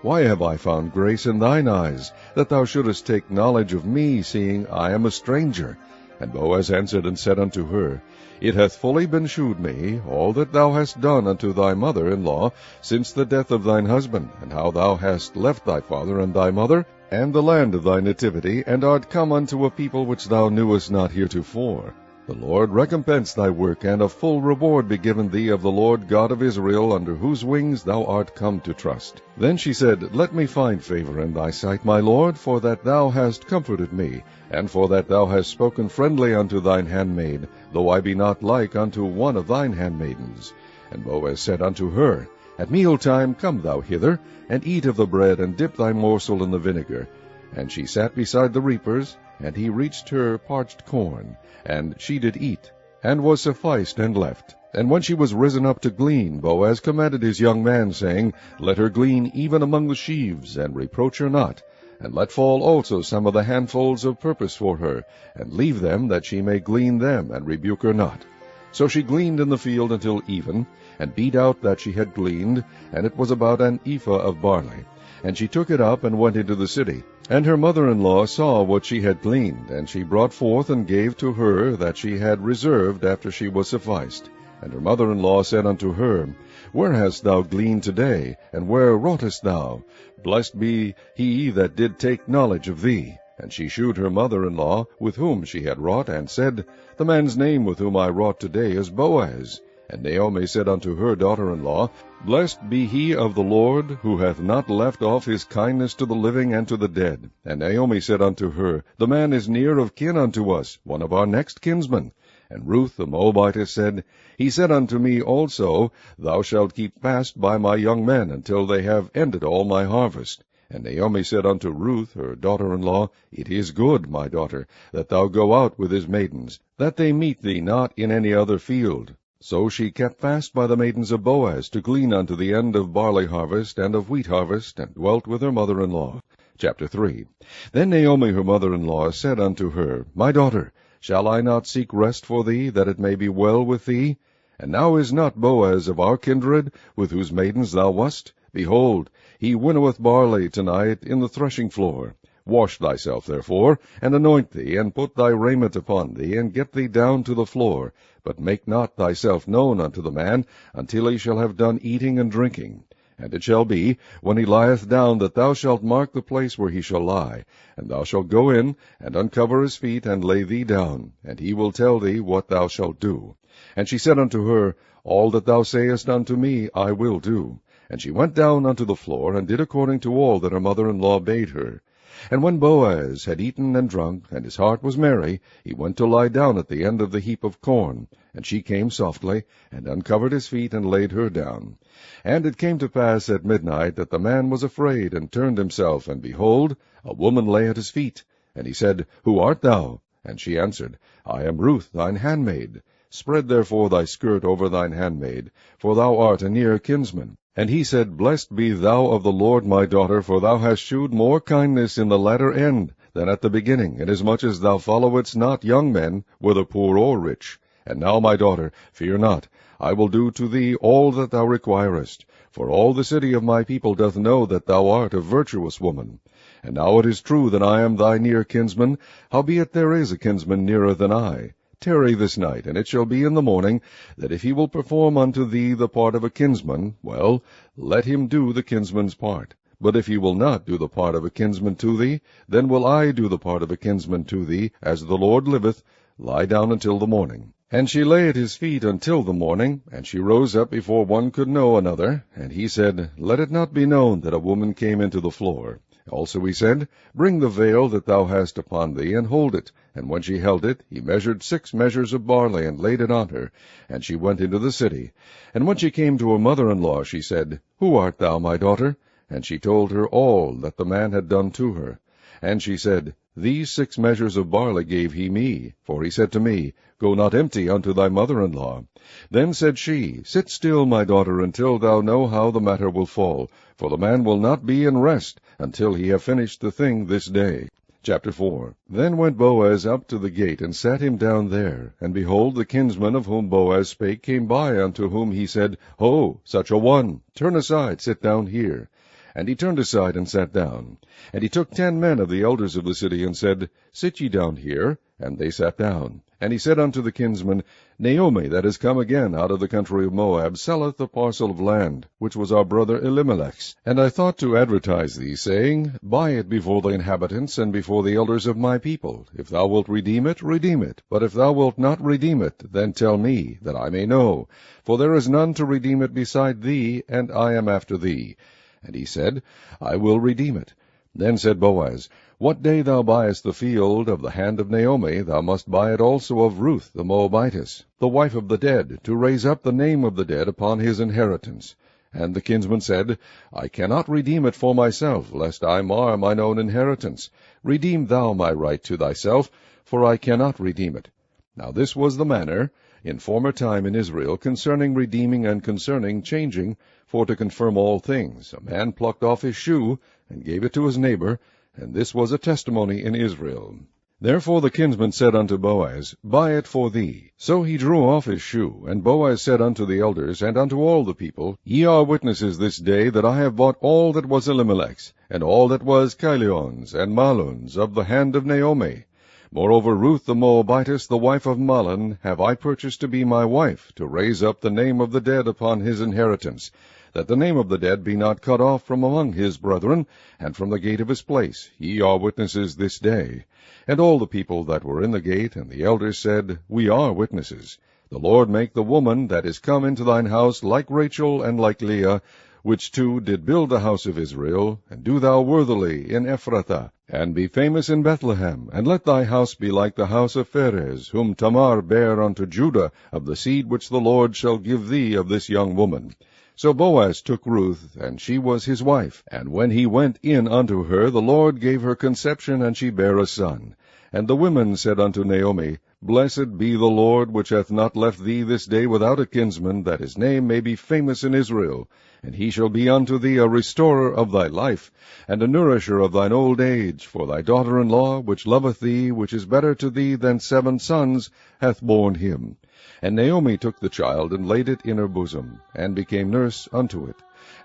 [SPEAKER 1] Why have I found grace in thine eyes, that thou shouldest take knowledge of me, seeing I am a stranger? And Boaz answered and said unto her, It hath fully been shewed me, all that thou hast done unto thy mother-in-law, since the death of thine husband, and how thou hast left thy father and thy mother, and the land of thy nativity, and art come unto a people which thou knewest not heretofore. The Lord recompense thy work, and a full reward be given thee of the Lord God of Israel, under whose wings thou art come to trust. Then she said, Let me find favor in thy sight, my Lord, for that thou hast comforted me, and for that thou hast spoken friendly unto thine handmaid, though I be not like unto one of thine handmaidens. And Boaz said unto her, At mealtime come thou hither, and eat of the bread, and dip thy morsel in the vinegar. And she sat beside the reapers, and he reached her parched corn, and she did eat, and was sufficed, and left. And when she was risen up to glean, Boaz commanded his young man, saying, Let her glean even among the sheaves, and reproach her not, and let fall also some of the handfuls of purpose for her, and leave them, that she may glean them, and rebuke her not. So she gleaned in the field until even, and beat out that she had gleaned, and it was about an ephah of barley. And she took it up, and went into the city. And her mother-in-law saw what she had gleaned, and she brought forth and gave to her that she had reserved after she was sufficed. And her mother-in-law said unto her, Where hast thou gleaned today, and where wroughtest thou? Blessed be he that did take knowledge of thee. And she shewed her mother-in-law with whom she had wrought, and said, The man's name with whom I wrought today is Boaz. And Naomi said unto her daughter-in-law, Blessed be he of the Lord, who hath not left off his kindness to the living and to the dead. And Naomi said unto her, The man is near of kin unto us, one of our next kinsmen. And Ruth the Moabitess said, He said unto me also, Thou shalt keep fast by my young men, until they have ended all my harvest. And Naomi said unto Ruth her daughter-in-law, It is good, my daughter, that thou go out with his maidens, that they meet thee not in any other field. So she kept fast by the maidens of Boaz, to glean unto the end of barley harvest and of wheat harvest, and dwelt with her mother-in-law. Chapter 3. Then Naomi her mother-in-law said unto her, My daughter, shall I not seek rest for thee, that it may be well with thee? And now is not Boaz of our kindred, with whose maidens thou wast? Behold, he winnoweth barley tonight in the threshing floor. Wash thyself, therefore, and anoint thee, and put thy raiment upon thee, and get thee down to the floor. But make not thyself known unto the man, until he shall have done eating and drinking. And it shall be, when he lieth down, that thou shalt mark the place where he shall lie. And thou shalt go in, and uncover his feet, and lay thee down, and he will tell thee what thou shalt do. And she said unto her, All that thou sayest unto me I will do. And she went down unto the floor, and did according to all that her mother-in-law bade her. And when Boaz had eaten and drunk, and his heart was merry, he went to lie down at the end of the heap of corn. And she came softly, and uncovered his feet, and laid her down. And it came to pass at midnight that the man was afraid, and turned himself, and behold, a woman lay at his feet. And he said, Who art thou? And she answered, I am Ruth, thine handmaid. Spread therefore thy skirt over thine handmaid, for thou art a near kinsman. And he said, Blessed be thou of the Lord, my daughter, for thou hast shewed more kindness in the latter end than at the beginning, inasmuch as thou followedst not young men, whether poor or rich. And now, my daughter, fear not, I will do to thee all that thou requirest. For all the city of my people doth know that thou art a virtuous woman. And now it is true that I am thy near kinsman, howbeit there is a kinsman nearer than I. Tarry this night, and it shall be in the morning, that if he will perform unto thee the part of a kinsman, well, let him do the kinsman's part. But if he will not do the part of a kinsman to thee, then will I do the part of a kinsman to thee, as the Lord liveth. Lie down until the morning. And she lay at his feet until the morning, and she rose up before one could know another. And he said, Let it not be known that a woman came into the floor. Also he said, Bring the veil that thou hast upon thee, and hold it. And when she held it, he measured 6 measures of barley, and laid it on her. And she went into the city. And when she came to her mother-in-law, she said, Who art thou, my daughter? And she told her all that the man had done to her. And she said, These 6 measures of barley gave he me, for he said to me, Go not empty unto thy mother-in-law. Then said she, Sit still, my daughter, until thou know how the matter will fall, for the man will not be in rest until he have finished the thing this day. Chapter 4. Then went Boaz up to the gate, and sat him down there. And behold, the kinsman of whom Boaz spake came by, unto whom he said, Ho, such a one, turn aside, sit down here. And he turned aside, and sat down. And he took 10 men of the elders of the city, and said, Sit ye down here. And they sat down. And he said unto the kinsman, Naomi, that is come again out of the country of Moab, selleth a parcel of land, which was our brother Elimelech's. And I thought to advertise thee, saying, Buy it before the inhabitants, and before the elders of my people. If thou wilt redeem it, redeem it. But if thou wilt not redeem it, then tell me, that I may know. For there is none to redeem it beside thee, and I am after thee. And he said, I will redeem it. Then said Boaz, What day thou buyest the field of the hand of Naomi, thou must buy it also of Ruth the Moabitess, the wife of the dead, to raise up the name of the dead upon his inheritance. And the kinsman said, I cannot redeem it for myself, lest I mar mine own inheritance. Redeem thou my right to thyself, for I cannot redeem it. Now this was the manner in former time in Israel concerning redeeming and concerning changing, for to confirm all things. A man plucked off his shoe, and gave it to his neighbor, and this was a testimony in Israel. Therefore the kinsman said unto Boaz, Buy it for thee. So he drew off his shoe, and Boaz said unto the elders, and unto all the people, Ye are witnesses this day that I have bought all that was Elimelech's, and all that was Chilion's and Mahlon's of the hand of Naomi. Moreover, Ruth the Moabitess, the wife of Mahlon, have I purchased to be my wife, to raise up the name of the dead upon his inheritance, that the name of the dead be not cut off from among his brethren, and from the gate of his place. Ye are witnesses this day. And all the people that were in the gate, and the elders said, We are witnesses. The Lord make the woman that is come into thine house like Rachel and like Leah, which two did build the house of Israel, and do thou worthily in Ephrathah, and be famous in Bethlehem, and let thy house be like the house of Pharez, whom Tamar bare unto Judah, of the seed which the Lord shall give thee of this young woman. So Boaz took Ruth, and she was his wife. And when he went in unto her, the Lord gave her conception, and she bare a son. And the women said unto Naomi, Blessed be the Lord, which hath not left thee this day without a kinsman, that his name may be famous in Israel. And he shall be unto thee a restorer of thy life, and a nourisher of thine old age. For thy daughter-in-law, which loveth thee, which is better to thee than 7 sons, hath borne him. And Naomi took the child, and laid it in her bosom, and became nurse unto it.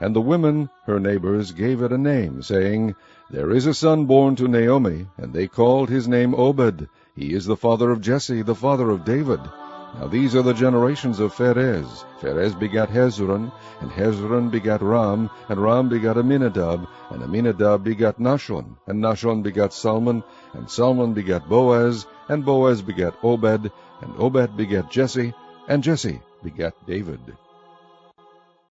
[SPEAKER 1] And the women, her neighbors, gave it a name, saying, There is a son born to Naomi, and they called his name Obed. He is the father of Jesse, the father of David. Now these are the generations of Pharez. Pharez begat Hezron, and Hezron begat Ram, and Ram begat Aminadab, and Aminadab begat Nahshon, and Nahshon begat Salmon, and Salmon begat Boaz, and Boaz begat Obed, and Obed begat Jesse, and Jesse begat David.